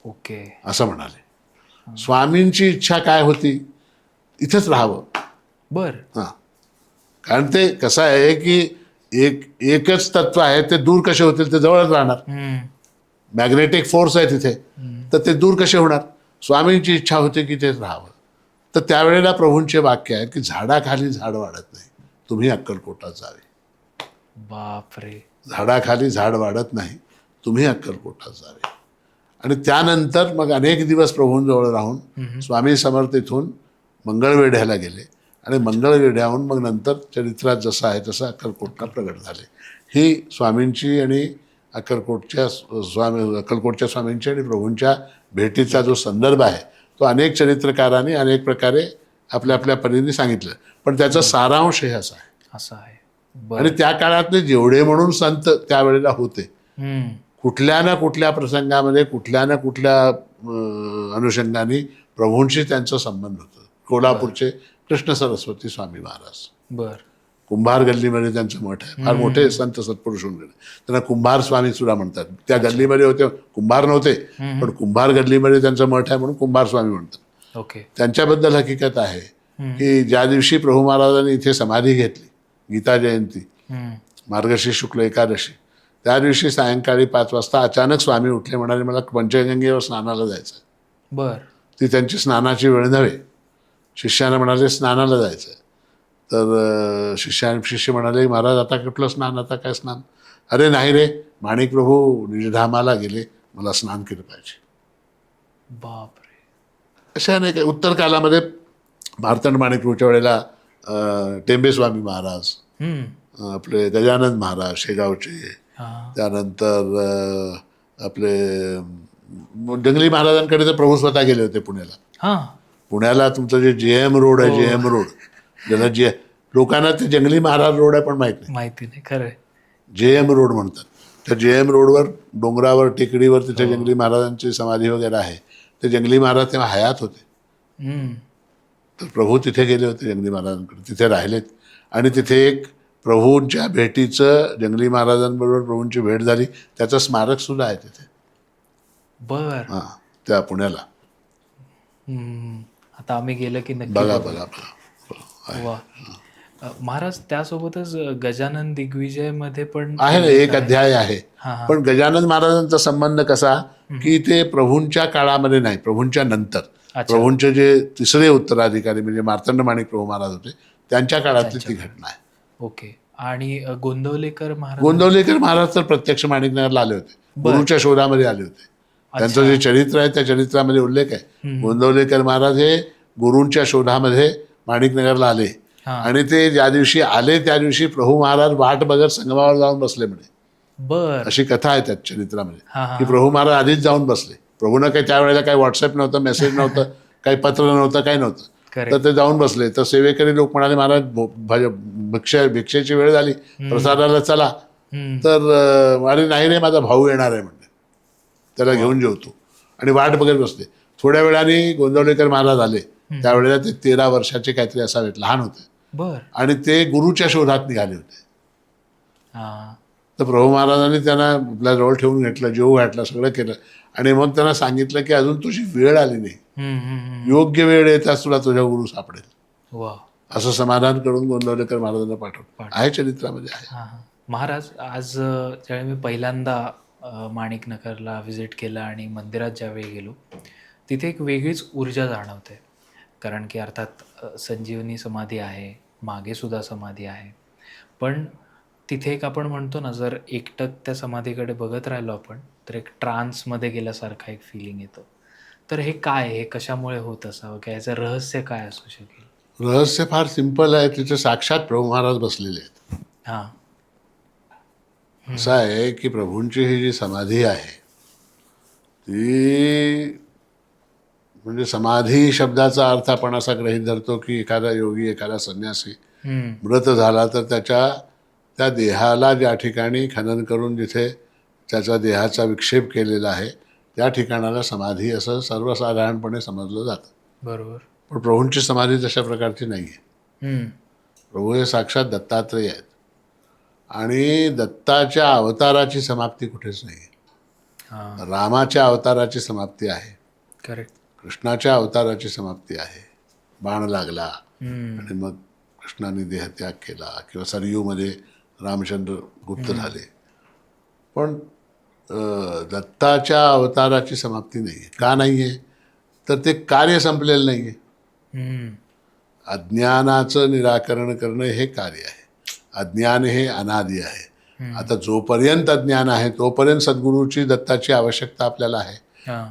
ओके. असं म्हणाले. स्वामींची इच्छा काय होती? इथंच राहावं. बर. हां. कारण ते कसं आहे की एकच तत्व आहे, ते दूर कसे होतील? ते जवळच राहणार. मॅग्नेटिक फोर्स आहे तिथे, तर ते दूर कसे होणार? स्वामींची इच्छा होती की तेच राहावं. तर त्यावेळेला प्रभूंचे वाक्य आहे की झाडाखाली झाड वाढत नाही, तुम्ही अक्कलकोटात जावे. बापरे. झाडाखाली झाड वाढत नाही, तुम्ही अक्कलकोटात जावे. आणि त्यानंतर मग अनेक दिवस प्रभूंजवळ राहून स्वामी समर्थ इथून मंगळवेढ्याला गेले आणि मंगळवेढ्याहून मग नंतर चरित्रात जसं आहे तसं अक्कलकोटला प्रगट झाले. ही स्वामींची आणि अक्कलकोटच्या स्वामींची आणि प्रभूंच्या भेटीचा जो संदर्भ आहे तो अनेक चरित्रकारांनी अनेक प्रकारे आपल्या आपल्या परीने सांगितलं. पण त्याचा सारांश हे असा आहे. असं आहे. आणि त्या काळातले जेवढे म्हणून संत त्यावेळेला होते, कुठल्या ना कुठल्या प्रसंगामध्ये कुठल्या ना कुठल्या अनुषंगाने प्रभूंशी त्यांचा संबंध होता. कोल्हापूरचे कृष्ण सरस्वती स्वामी महाराज, बर, कुंभार गल्लीमध्ये त्यांचं मठ आहे. फार मोठे संत सत्पुरुष होऊन गेले. त्यांना कुंभार स्वामी सुद्धा म्हणतात. त्या गल्लीमध्ये होते, कुंभार नव्हते, पण कुंभार गल्लीमध्ये त्यांचं मठ आहे म्हणून कुंभार स्वामी म्हणतात. ओके. त्यांच्याबद्दल हकीकत आहे की ज्या दिवशी प्रभू महाराजांनी इथे समाधी घेतली, गीता जयंती, मार्गशीर्ष शुक्ल एकादशी, त्या दिवशी सायंकाळी 5 वाजता अचानक स्वामी उठले. म्हणाले, मला पंचगंगेवर स्नानाला जायचं. बर. ती त्यांची स्नानाची वेळ नव्हे. शिष्यानं म्हणाले स्नानाला जायचं. तर शिष्य म्हणाले, महाराज आता कुठलं स्नान, आता काय स्नान? अरे नाही रे, माणिक प्रभू निजधामाला गेले, मला स्नान केलं पाहिजे. बापरे. अशा नाही काय. उत्तर कालामध्ये मार्तंड माणिक प्रभूच्या वेळेला टेंबेस्वामी महाराज, आपले गजानन महाराज शेगावचे, हा. त्यानंतर आपले जंगली महाराजांकडे तर प्रभू स्वतः गेले होते पुण्याला. हा. पुण्याला तुमचं जे JM रोड आहे, JM रोड, ज्याला लोकांना ते जंगली महाराज रोड आहे पण माहित नाही, माहिती नाही खरंय. JM रोड म्हणतात. त्या JM रोडवर डोंगरावर टेकडीवर तिथे जंगली महाराजांची समाधी वगैरे आहे. ते जंगली महाराज तेव्हा हयात होते. तर प्रभू तिथे गेले होते जंगली महाराजांकडे, तिथे राहिलेत. आणि तिथे एक प्रभूंच्या भेटीचं, जंगली महाराजांबरोबर प्रभूंची भेट झाली त्याचं स्मारक सुद्धा आहे तिथे. बर. हां, त्या पुण्याला. आता आम्ही गेलं की नक्की बघा बघू. बघा बघा. वा. महाराज त्यासोबतच गजानन दिग्विजय मध्ये पण आहे ना, एक अध्याय आहे. हा, हा. पण गजानन महाराजांचा संबंध कसा की ते प्रभूंच्या काळामध्ये नाही, प्रभूंच्या नंतर. अच्छा. प्रभूंचे जे तिसरे उत्तराधिकारी म्हणजे मार्तंड माणिक प्रभू महाराज होते, त्यांच्या काळातली ती घटना आहे. ओके. आणि गोंदवलेकर महाराज. गोंदवलेकर महाराज तर प्रत्यक्ष माणिकनगरला आले होते, गुरुच्या शोधामध्ये आले होते. त्यांचं जे चरित्र आहे त्या चरित्रामध्ये उल्लेख आहे. गोंदवलेकर महाराज हे गुरूंच्या शोधामध्ये माणिकनगरला आले. आणि ते ज्या दिवशी आले त्या दिवशी प्रभू महाराज वाट बघत संगमावर जाऊन बसले म्हणे. बर. अशी कथा आहे त्यात चरित्रामध्ये, हा, हा. की प्रभू महाराज आधीच जाऊन बसले. प्रभूनं काही त्यावेळेला काही व्हॉट्सअप नव्हतं, मेसेज नव्हतं, काही पत्र नव्हतं, काही नव्हतं. Correct. तर ते जाऊन बसले. तर सेवेकरी लोक म्हणाले, महाराज भिक्षेची वेळ झाली, प्रसादाला चला. तर अरे नाही रे, माझा भाऊ येणार आहे म्हणले, त्याला घेऊन जेवतो. आणि वाट बघत बसले. थोड्या वेळाने गोंदवलेकर महाराज आले. त्यावेळेला ते 13 वर्षाचे काहीतरी असावेत, लहान होते. बर. आणि ते गुरुच्या शोधात निघाले होते. हा. तर प्रभू महाराजांनी त्यांना आपल्या जवळ ठेवून घेतलं, जेवू घातलं, सगळं केलं. आणि मग त्यांना सांगितलं की अजून तुझी वेळ आली नाही, योग्य वेळ येताच तुला तुझ्या गुरु सापडेल. वा. असं समाधान करून गोंदवलेकर महाराजांना पाठवलं आहे, चरित्रामध्ये आहे. हा, हा. महाराज आज ज्यावेळी मी पहिल्यांदा माणिकनगरला व्हिजिट केलं आणि मंदिरात ज्यावेळी गेलो, तिथे एक वेगळीच ऊर्जा जाणवते. कारण की अर्थात संजीवनी समाधी आहे, मागे सुद्धा समाधी आहे. पण तिथे एक आपण म्हणतो ना, जर एकटक त्या समाधीकडे बघत राहिलो आपण तर एक ट्रान्समध्ये गेल्यासारखा एक फिलिंग येतं. तर हे काय, हे कशामुळे होत असावं, काय याचं रहस्य काय असू शकेल? रहस्य फार सिंपल आहे. तिथे साक्षात प्रभू महाराज बसलेले आहेत. हां. असं आहे की प्रभूंची ही जी समाधी आहे ती, म्हणजे समाधी शब्दाचा अर्थ आपण असा गृहीत धरतो की एखादा योगी, एखादा संन्यासी मृत झाला तर त्या देहाला ज्या ठिकाणी खनन करून जिथे त्याच्या देहाचा विक्षेप केलेला आहे त्या ठिकाणाला समाधी असं सर्वसाधारणपणे समजलं जातं. बरोबर. पण प्रभूंची समाधी तशा प्रकारची नाही आहे. प्रभू हे साक्षात दत्तात्रेय आहेत. आणि दत्ताच्या अवताराची समाप्ती कुठेच नाही आहे. रामाच्या अवताराची समाप्ती आहे, करेक्ट. कृष्णाच्या अवताराची समाप्ती आहे. बाण लागला आणि मग कृष्णाने देहत्याग केला, किंवा सरयूमध्ये रामचंद्र गुप्त झाले. पण दत्ताच्या अवताराची समाप्ती नाही आहे. का नाही आहे? तर ते कार्य संपलेलं नाही आहे. अज्ञानाचं निराकरण करणं हे कार्य आहे. अज्ञान हे अनादि आहे. आता जोपर्यंत अज्ञान आहे तोपर्यंत सद्गुरूची, दत्ताची आवश्यकता आपल्याला आहे.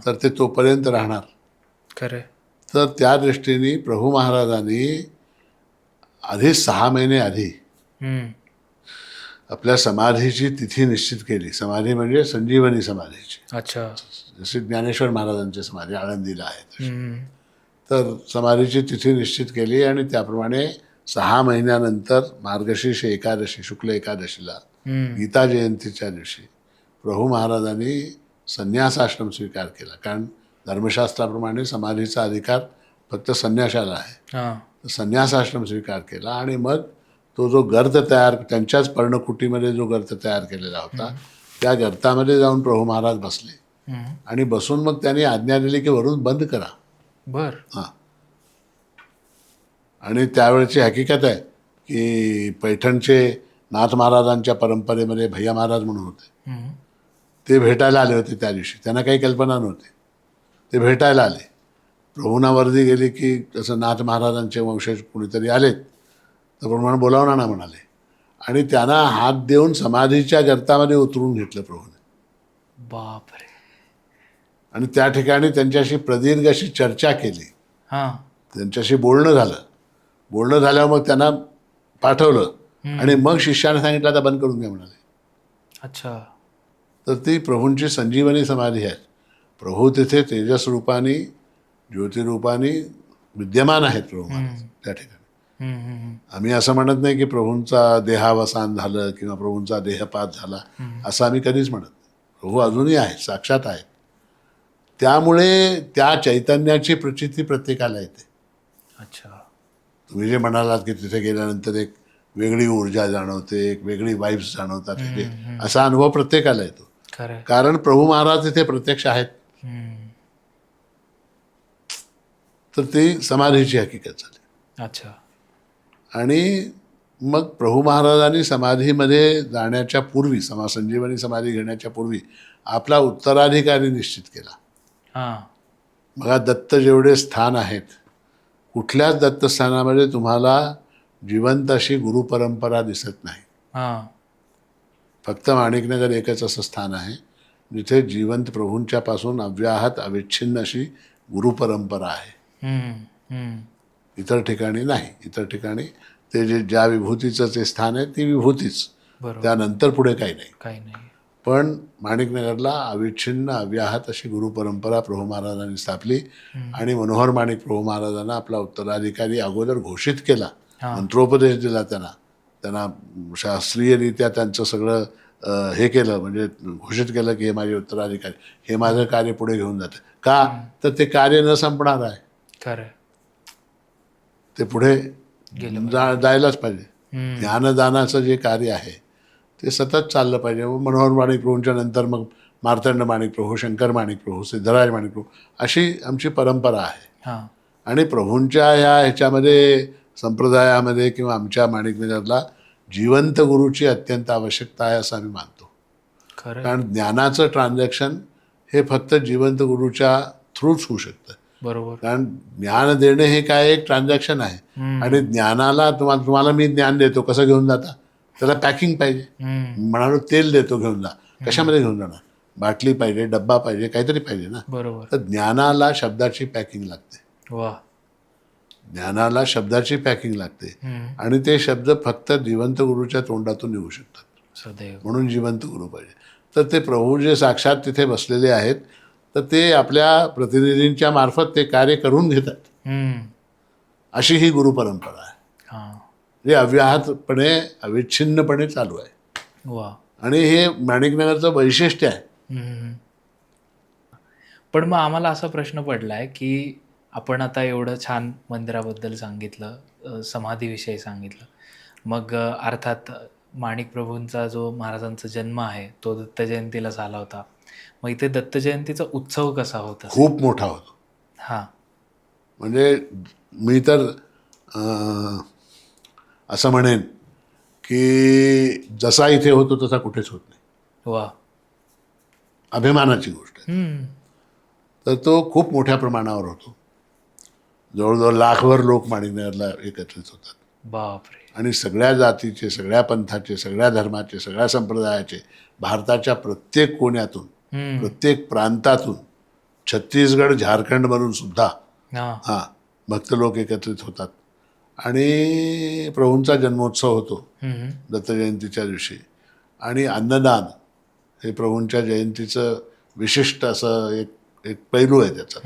तर ते तोपर्यंत राहणार. खरं. तर त्या दृष्टीने प्रभू महाराजांनी आधी 6 महिने आधी आपल्या समाधीची तिथी निश्चित केली. समाधी म्हणजे संजीवनी समाधीची. अच्छा. जशी ज्ञानेश्वर महाराजांची समाधी आळंदीला आहे, तर समाधीची तिथी निश्चित केली. आणि त्याप्रमाणे 6 महिन्यानंतर मार्गशीर्ष एकादशी, शुक्ल एकादशीला, गीता जयंतीच्या दिवशी प्रभू महाराजांनी संन्यासाश्रम स्वीकार केला. कारण धर्मशास्त्राप्रमाणे समाधीचा अधिकार फक्त संन्याशाला आहे. संन्यासाश्रम स्वीकार केला. आणि मग तो जो गर्त तयार, त्यांच्याच पर्णकुटीमध्ये जो गर्त तयार केलेला होता, त्या गर्तामध्ये जाऊन प्रभू महाराज बसले. आणि बसून मग त्यांनी आज्ञा दिली की वरून बंद करा. बर. हां. आणि त्यावेळेची हकीकत आहे की पैठणचे नाथ महाराजांच्या परंपरेमध्ये भैया महाराज म्हणून होते, ते भेटायला आले होते त्या दिवशी. त्यांना काही कल्पना नव्हती, ते भेटायला आले. प्रभूंना वर्दी गेली की तसं नाथ महाराजांचे वंशज कुणीतरी आलेत, तर प्रभूंना बोलावणार ना म्हणाले. आणि त्यांना हात देऊन समाधीच्या गर्तामध्ये उतरून घेतलं प्रभूने. बापरे. आणि त्या ठिकाणी त्यांच्याशी प्रदीर्घ अशी चर्चा केली, हां. त्यांच्याशी बोलणं झालं. बोलणं झाल्यावर मग त्यांना पाठवलं आणि मग शिष्याने सांगितलं आता बंद करून घ्या म्हणाले. अच्छा. तर ती प्रभूंची संजीवनी समाधी आहे. प्रभू तिथे तेजस रूपाने ज्योतिरूपाने विद्यमान आहेत प्रभू महाराज त्या ठिकाणी. आम्ही असं म्हणत नाही की प्रभूंचा देहावसान झालं किंवा प्रभूंचा देहपात झाला असं आम्ही कधीच म्हणत नाही. प्रभू अजूनही आहेत, साक्षात आहेत. त्यामुळे त्या चैतन्याची प्रचिती प्रत्येकाला येते. अच्छा. तुम्ही जे म्हणालात की तिथे गेल्यानंतर एक वेगळी ऊर्जा जाणवते, एक वेगळी वाईब्स जाणवतात तिथे, असा अनुभव प्रत्येकाला येतो. खरं. कारण प्रभू महाराज तिथे प्रत्यक्ष आहेत. तर ती समाधीची हकीकत झाली. अच्छा. आणि मग प्रभू महाराजांनी समाधीमध्ये जाण्याच्या पूर्वी, संजीवनी समाधी घेण्याच्या पूर्वी आपला उत्तराधिकारी निश्चित केला. हां. बघा, दत्त जेवढे स्थान आहेत, कुठल्याच दत्तस्थानामध्ये तुम्हाला जिवंत अशी गुरुपरंपरा दिसत नाही. हां. फक्त माणिकनगर एकच असं स्थान आहे जिथे जिवंत प्रभूंच्यापासून अव्याहत अविच्छिन्न अशी गुरुपरंपरा आहे. इतर ठिकाणी नाही. इतर ठिकाणी ते जे ज्या विभूतीचं ते स्थान आहे ती विभूतीच, बरोबर. त्यानंतर पुढे काही नाही. काही नाही. पण माणिकनगरला अविच्छिन्न अव्याहत अशी गुरुपरंपरा प्रभू महाराजांनी स्थापली आणि मनोहर माणिक प्रभू महाराजांना आपला उत्तराधिकारी अगोदर घोषित केला. मंत्रोपदेश दिला त्यांना शास्त्रीयरित्या त्यांचं सगळं हे केलं, म्हणजे घोषित केलं की हे माझे उत्तराधिकारी, हे माझं कार्य पुढे घेऊन जातं. का तर ते कार्य न संपणार आहे. खरं. ते पुढे जायलाच पाहिजे. ज्ञानदानाचं जे कार्य आहे ते सतत चाललं पाहिजे. मनोहर माणिक प्रभूंच्या नंतर मग मार्तंड माणिक प्रभू, शंकर माणिक प्रभू, सिद्धराज माणिक प्रभू अशी आमची परंपरा आहे. हां. आणि प्रभूंच्या ह्याच्यामध्ये संप्रदायामध्ये किंवा आमच्या माणिकनगरला जिवंत गुरुची अत्यंत आवश्यकता आहे असं आम्ही मानतो. खरं. कारण ज्ञानाचं ट्रान्झॅक्शन हे फक्त जिवंत गुरुच्या थ्रूच होऊ शकतं. बरोबर. कारण ज्ञान देणे हे काय एक ट्रान्झॅक्शन आहे. आणि ज्ञानाला तुम्हाला मी ज्ञान देतो, कसं घेऊन जाता? त्याला पॅकिंग पाहिजे. म्हणालो तेल देतो घेऊन जा, कशामध्ये घेऊन जाणार? बाटली पाहिजे, डब्बा पाहिजे, काहीतरी पाहिजे ना. बरोबर. तर ज्ञानाला शब्दाची पॅकिंग लागते. वा. ज्ञानाला शब्दाची पॅकिंग लागते आणि ते शब्द फक्त जिवंत गुरुच्या तोंडातून निघू शकतात. सदैव. म्हणून जिवंत गुरु पाहिजे. तर ते प्रभू जे साक्षात तिथे बसलेले आहेत तर ते आपल्या प्रतिनिधींच्या मार्फत ते कार्य करून घेतात. अशी ही गुरुपरंपरा आहे. हां. जे अव्याहतपणे अविच्छिन्नपणे चालू आहे. वा. आणि हे माणिकनगरचं वैशिष्ट्य आहे. पण मग आम्हाला असा प्रश्न पडलाय की आपण आता एवढं छान मंदिराबद्दल सांगितलं, समाधीविषयी सांगितलं, मग अर्थात माणिक प्रभूंचा जो महाराजांचा जन्म आहे तो दत्त जयंतीला झाला होता. मग इथे दत्त जयंतीचा उत्सव कसा होता? खूप मोठा होतो. हां. म्हणजे मी तर असं म्हणेन की जसा इथे होतो तसा कुठेच होत नाही. वा. अभिमानाची गोष्ट आहे. तर तो खूप मोठ्या प्रमाणावर होतो. जवळजवळ लाखभर लोक माणिकनगरला एकत्रित होतात. बापरे. आणि सगळ्या जातीचे, सगळ्या पंथाचे, सगळ्या धर्माचे, सगळ्या संप्रदायाचे, भारताच्या प्रत्येक कोण्यातून, प्रत्येक प्रांतातून, छत्तीसगड झारखंडमधून सुद्धा भक्त लोक एकत्रित होतात. आणि प्रभूंचा जन्मोत्सव होतो दत्त जयंतीच्या दिवशी. आणि अन्नदान हे प्रभूंच्या जयंतीचं विशिष्ट असं एक पैलू आहे त्याचा.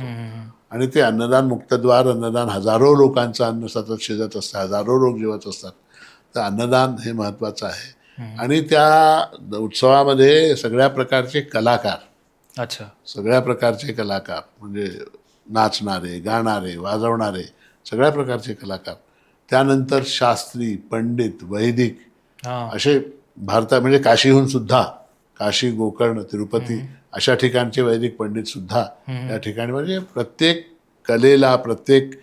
आणि ते अन्नदान मुक्तद्वार अन्नदान, हजारो लोकांचं अन्न सतत शिजत असतं, हजारो लोक जेवत असतात. तर अन्नदान हे महत्त्वाचं आहे. आणि त्या उत्सवामध्ये सगळ्या प्रकारचे कलाकार, अच्छा, सगळ्या प्रकारचे कलाकार म्हणजे नाचणारे, गाणारे, वाजवणारे, सगळ्या प्रकारचे कलाकार, त्यानंतर शास्त्री, पंडित, वैदिक असे म्हणजे काशीहून सुद्धा, काशी, गोकर्ण, तिरुपती अशा ठिकाणचे वैदिक पंडित सुद्धा या ठिकाणी, म्हणजे प्रत्येक कलेला, प्रत्येक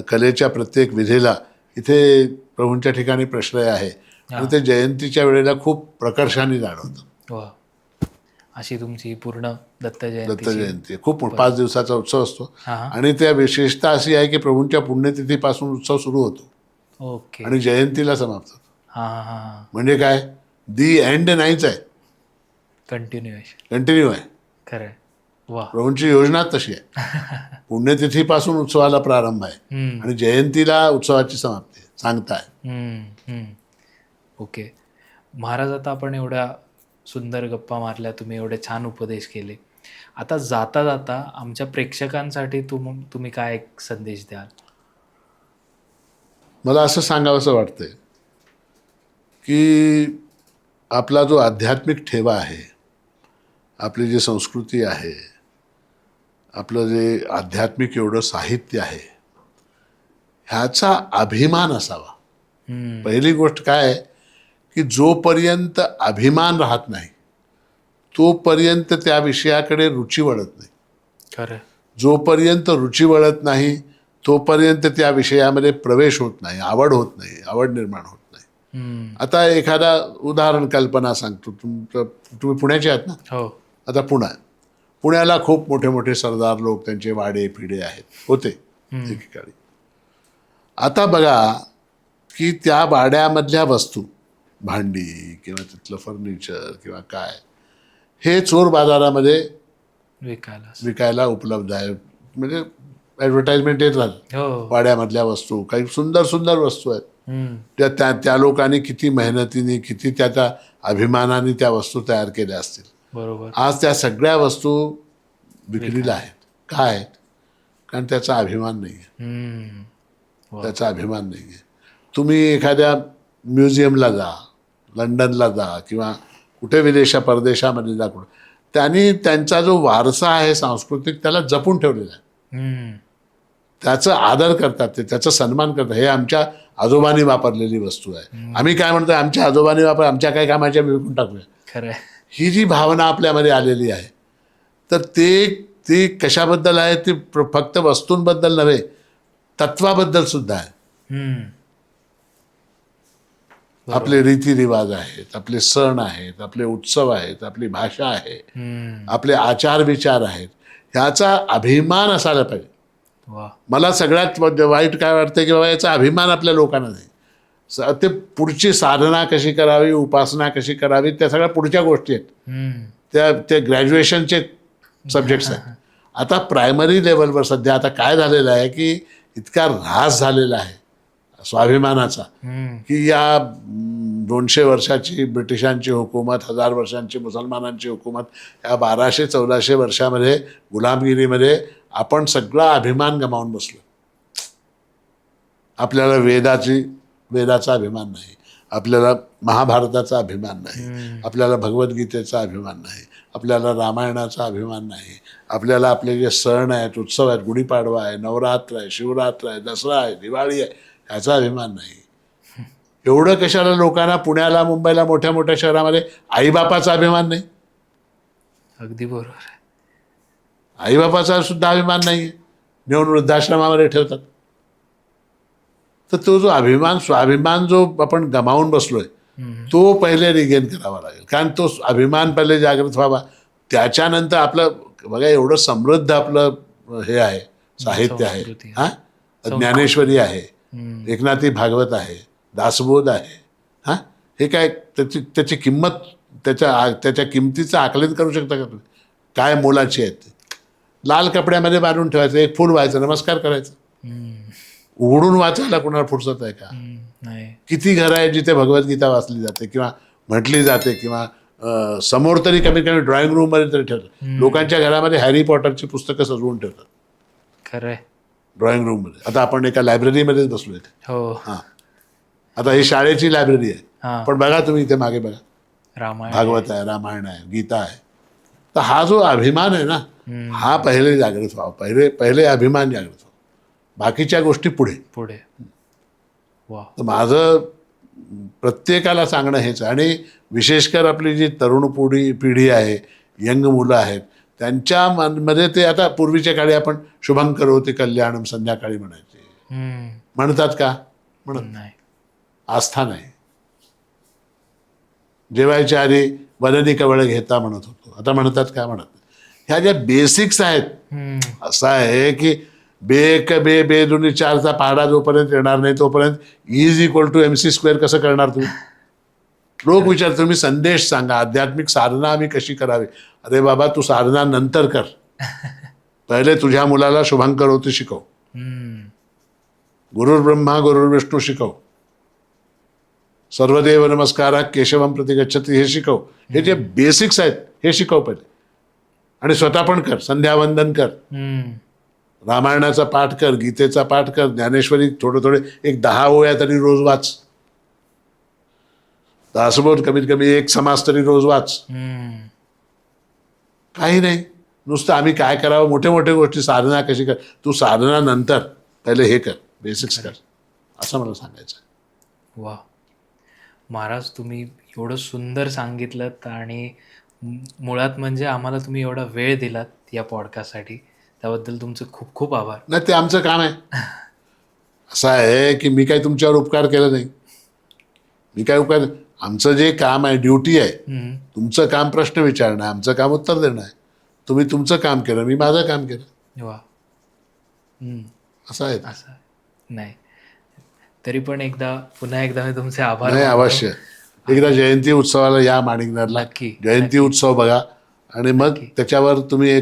कलेच्या प्रत्येक विधेला इथे प्रभूंच्या ठिकाणी प्रश्रय आहे. आणि ते जयंतीच्या वेळेला खूप प्रकर्षाने जाणवतं. वा. अशी तुमची पूर्ण दत्त जयंती खूप 5 दिवसाचा उत्सव असतो. आणि त्या विशेषता अशी आहे की प्रभूंच्या पुण्यतिथीपासून उत्सव सुरू होतो. ओके. आणि जयंतीला समाप्त होतो. म्हणजे काय, दी एंड नाहीच आहे, कंटिन्यू आहे. खरं. वा. प्रभूंची योजना तशी आहे. पुण्यतिथीपासून उत्सवाला प्रारंभ आहे आणि जयंतीला उत्सवाची समाप्ती आहे, सांगताय. ओके. महाराज, आता आपण एवढ्या सुंदर गप्पा मारल्या, तुम्ही एवढे छान उपदेश केले. आता जाता जाता आमच्या प्रेक्षकांसाठी तुम्ही काय एक संदेश द्याल? मला असं सांगावंसं वाटतंय की आपला जो आध्यात्मिक ठेवा आहे, आपली जी संस्कृती आहे, आपलं जे आध्यात्मिक एवढं साहित्य आहे, ह्याचा अभिमान असावा. पहिली गोष्ट काय आहे की जोपर्यंत अभिमान राहत नाही तोपर्यंत त्या विषयाकडे रुची वळत नाही. खरं. जोपर्यंत रुची वळत नाही तोपर्यंत त्या विषयामध्ये प्रवेश होत नाही, आवड होत नाही, आवड निर्माण होत नाही. आता एखादा उदाहरण कल्पना सांगतो. तुम्ही पुण्याचे आहात ना? हो. आता पुण्याला खूप मोठे मोठे सरदार लोक, त्यांचे वाडे पिढे आहेत, होते एकेकाळी. आता बघा की त्या वाड्यामधल्या वस्तू, भांडी किंवा तिथलं फर्निचर किंवा काय, हे चोर बाजारामध्ये विकायला उपलब्ध आहे. म्हणजे ॲडव्हर्टाइजमेंट येत राहत. वाड्यामधल्या वस्तू, काही सुंदर सुंदर वस्तू आहेत. त्या लोकांनी किती मेहनतीने, किती त्याच्या अभिमानाने त्या वस्तू तयार केल्या असतील. बरोबर. आज त्या सगळ्या वस्तू विक्रीला आहेत. काय आहेत? कारण त्याचा अभिमान नाही आहे. त्याचा अभिमान नाही आहे. तुम्ही एखाद्या म्युझियमला जा, लंडनला जा किंवा कुठे परदेशामध्ये जा, कुठं त्यांनी त्यांचा जो वारसा आहे सांस्कृतिक, त्याला जपून ठेवलेला आहे. त्याचा आदर करतात, ते त्याचा सन्मान करतात. हे आमच्या आजोबांनी वापरलेली वस्तू आहे, आम्ही काय म्हणतोय आमच्या आजोबांनी आमच्या काय कामाच्या विकून टाकूया. खरं. ही जी भावना आपल्यामध्ये आलेली आहे, तर ते कशाबद्दल आहे? ते फक्त वस्तूंबद्दल नव्हे, तत्वाबद्दल सुद्धा आहे. आपले रीतिरिवाज आहेत, आपले सण आहेत, आपले उत्सव आहेत, आपली भाषा आहे, आपले आचार विचार आहेत, ह्याचा अभिमान असायला पाहिजे. मला सगळ्यात वाईट काय वाटतं की बाबा याचा अभिमान आपल्या लोकांना नाही. ते पुढची साधना कशी करावी, उपासना कशी करावी, त्या सगळ्या पुढच्या गोष्टी आहेत. ते ग्रॅज्युएशनचे सब्जेक्ट्स आहेत. आता प्रायमरी लेवलवर सध्या आता काय झालेलं आहे की इतका ऱ्हास झालेला आहे स्वाभिमानाचा की या 200 वर्षाची ब्रिटिशांची हुकूमत, 1000 वर्षांची मुसलमानांची हुकूमत, या 1200-1400 वर्षामध्ये गुलामगिरीमध्ये आपण सगळा अभिमान गमावून बसलो. आपल्याला वेदाचा अभिमान नाही, आपल्याला महाभारताचा अभिमान नाही, आपल्याला भगवद्गीतेचा अभिमान नाही, आपल्याला रामायणाचा अभिमान नाही, आपल्याला आपले जे सण आहेत, उत्सव आहेत, गुढीपाडवा आहे, नवरात्र आहे, शिवरात्र आहे, दसरा आहे, दिवाळी आहे, ह्याचा अभिमान नाही. एवढं कशाला लोकांना पुण्याला, मुंबईला, मोठ्या मोठ्या शहरामध्ये आईबापाचा अभिमान नाही? अगदी बरोबर. आईबापाचा सुद्धा अभिमान नाही, नेऊन वृद्धाश्रमामध्ये ठेवतात. तर तो जो स्वाभिमान जो आपण गमावून बसलोय, तो पहिले रिगेन करावा लागेल. कारण तो अभिमान पहिले जागृत व्हावा. त्याच्यानंतर आपलं बघा एवढं समृद्ध आपलं हे आहे, साहित्य आहे. ज्ञानेश्वरी आहे, एकनाथी भागवत आहे, दासबोध आहे. हे काय त्याची किंमत, त्याच्या किमतीचं आकलन करू शकता का तुम्ही? काय मोलाची आहेत ते? लाल कपड्यामध्ये बांधून ठेवायचं, एक फूल व्हायचं, नमस्कार करायचं. उघडून वाचायला कोणाला फुरसत आहे का? किती घरं आहेत जिथे भगवद्गीता वाचली जाते किंवा म्हटली जाते, किंवा समोर तरी कमीत कमी ड्रॉइंग रूममध्ये तरी ठेवतात. लोकांच्या घरामध्ये हॅरी पॉटरची पुस्तकं सजवून ठेवतात. खरंय. ड्रॉइंग रूममध्ये. आता आपण एका लायब्ररीमध्येच बसलोय. हो. आता ही शाळेची लायब्ररी आहे, पण बघा तुम्ही इथे मागे बघा, रामायण, भागवत आहे, रामायण आहे, गीता आहे. तर हा जो अभिमान आहे ना, हा पहिले जागृत व्हावा. पहिले अभिमान जागृत व्हावा, बाकीच्या गोष्टी पुढे. तर माझं प्रत्येकाला सांगणं हेच. आणि विशेषकर आपली जी तरुण पिढी आहे, यंग मुलं आहेत, त्यांच्या मध्ये ते आता पूर्वीच्या काळी आपण शुभं करोति कल्याणम संध्याकाळी म्हणायचे. म्हणतात का? म्हणत नाही. आस्था नाही. जेवायच्या आधी वदनी कवळ घेता म्हणत होतो, आता म्हणतात का? म्हणत नाही. ह्या ज्या बेसिक्स आहेत, असं आहे की बे दुनी 4चा पहाडा जोपर्यंत येणार नाही तोपर्यंत E=MC² कसं करणार तुम्ही? लोक विचारतात तुम्ही संदेश सांगा, आध्यात्मिक साधना आम्ही कशी करावी. अरे बाबा, तू साधना नंतर कर, पहिले तुझ्या मुलाला शुभंकरोती शिकव, हम्म. गुरुर्ब्रह्मा गुरुर्विष्णू शिकव, सर्वदेव नमस्कारा केशवम प्रति गच्छती हे शिकव. हे जे बेसिक्स आहेत हे शिकव पहिले. आणि स्वतः पण कर, संध्यावंदन कर, हम्म. रामायणाचा पाठ कर, गीतेचा पाठ कर, ज्ञानेश्वरी थोडे थोडे एक 10 ओव्या तरी रोज वाच. दासबोध कमीत कमी 1 समास तरी रोज वाच. हम्म. काही नाही, नुसतं आम्ही काय करावं, मोठ्या मोठ्या गोष्टी, साधना कशी कर. तू साधना नंतर पहिले हे कर, बेसिक्स कर, असं मला सांगायचं. वा महाराज, तुम्ही एवढं सुंदर सांगितलं आणि मुळात म्हणजे आम्हाला तुम्ही एवढा वेळ दिलात या पॉडकास्टसाठी, त्याबद्दल तुमचं खूप खूप आभार. नाही, ते आमचं काम आहे. असं आहे की मी काही तुमच्यावर उपकार केला नाही. मी काय उपकार, आमचं जे काम आहे, ड्युटी आहे. हम्म. तुमचं काम प्रश्न विचारणं आहे, आमचं काम उत्तर देणं आहे. तुम्ही तुमचं काम केलं, मी माझं काम केलं, वा. हम्म. असं आहे. असं नाही, तरी पण पुन्हा एकदा मी तुमचे आभार नाही, मानतो. अवश्य एकदा जयंती उत्सवाला या माणिकनरला. नक्की. जयंती उत्सव बघा आणि मग नक्की. त्याच्यावर तुम्ही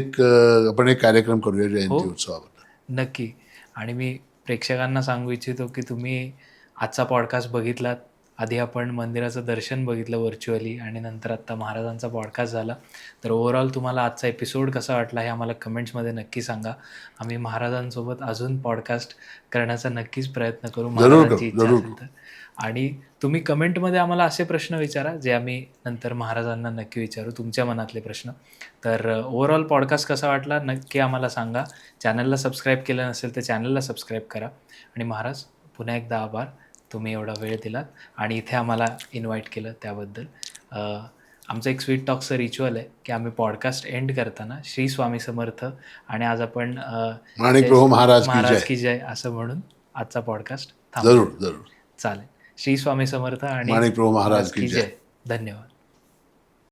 आपण एक कार्यक्रम करूया जयंती उत्सवावर. नक्की. आणि मी प्रेक्षकांना सांगू इच्छितो की तुम्ही आजचा पॉडकास्ट बघितलात. आधी आपण मंदिराचं दर्शन बघितलं व्हर्च्युअली आणि नंतर आत्ता महाराजांचा पॉडकास्ट झाला. तर ओव्हरऑल तुम्हाला आजचा एपिसोड कसा वाटला हे आम्हाला कमेंट्समध्ये नक्की सांगा. आम्ही महाराजांसोबत अजून पॉडकास्ट करण्याचा नक्कीच प्रयत्न करू, महाराजांची इच्छा असेल तर. आणि तुम्ही कमेंटमध्ये आम्हाला असे प्रश्न विचारा जे आम्ही नंतर महाराजांना नक्की विचारू, तुमच्या मनातले प्रश्न. तर ओव्हरऑल पॉडकास्ट कसा वाटला नक्की आम्हाला सांगा. चॅनलला सबस्क्राईब केलं नसेल तर चॅनलला सबस्क्राईब करा. आणि महाराज, पुन्हा एकदा आभार, तुम्ही एवढा वेळ दिलात आणि इथे आम्हाला इन्व्हाइट केलं त्याबद्दल. आमचं एक स्वीट टॉकचं रिच्युअल आहे की आम्ही पॉडकास्ट एंड करताना श्री स्वामी समर्थ आणि आज आपण माणिक प्रभू महाराज की जय असं म्हणून आजचा पॉडकास्ट जरूर जरूर. चालेल. श्री स्वामी समर्थ आणि माणिक प्रभू महाराज की जय. धन्यवाद.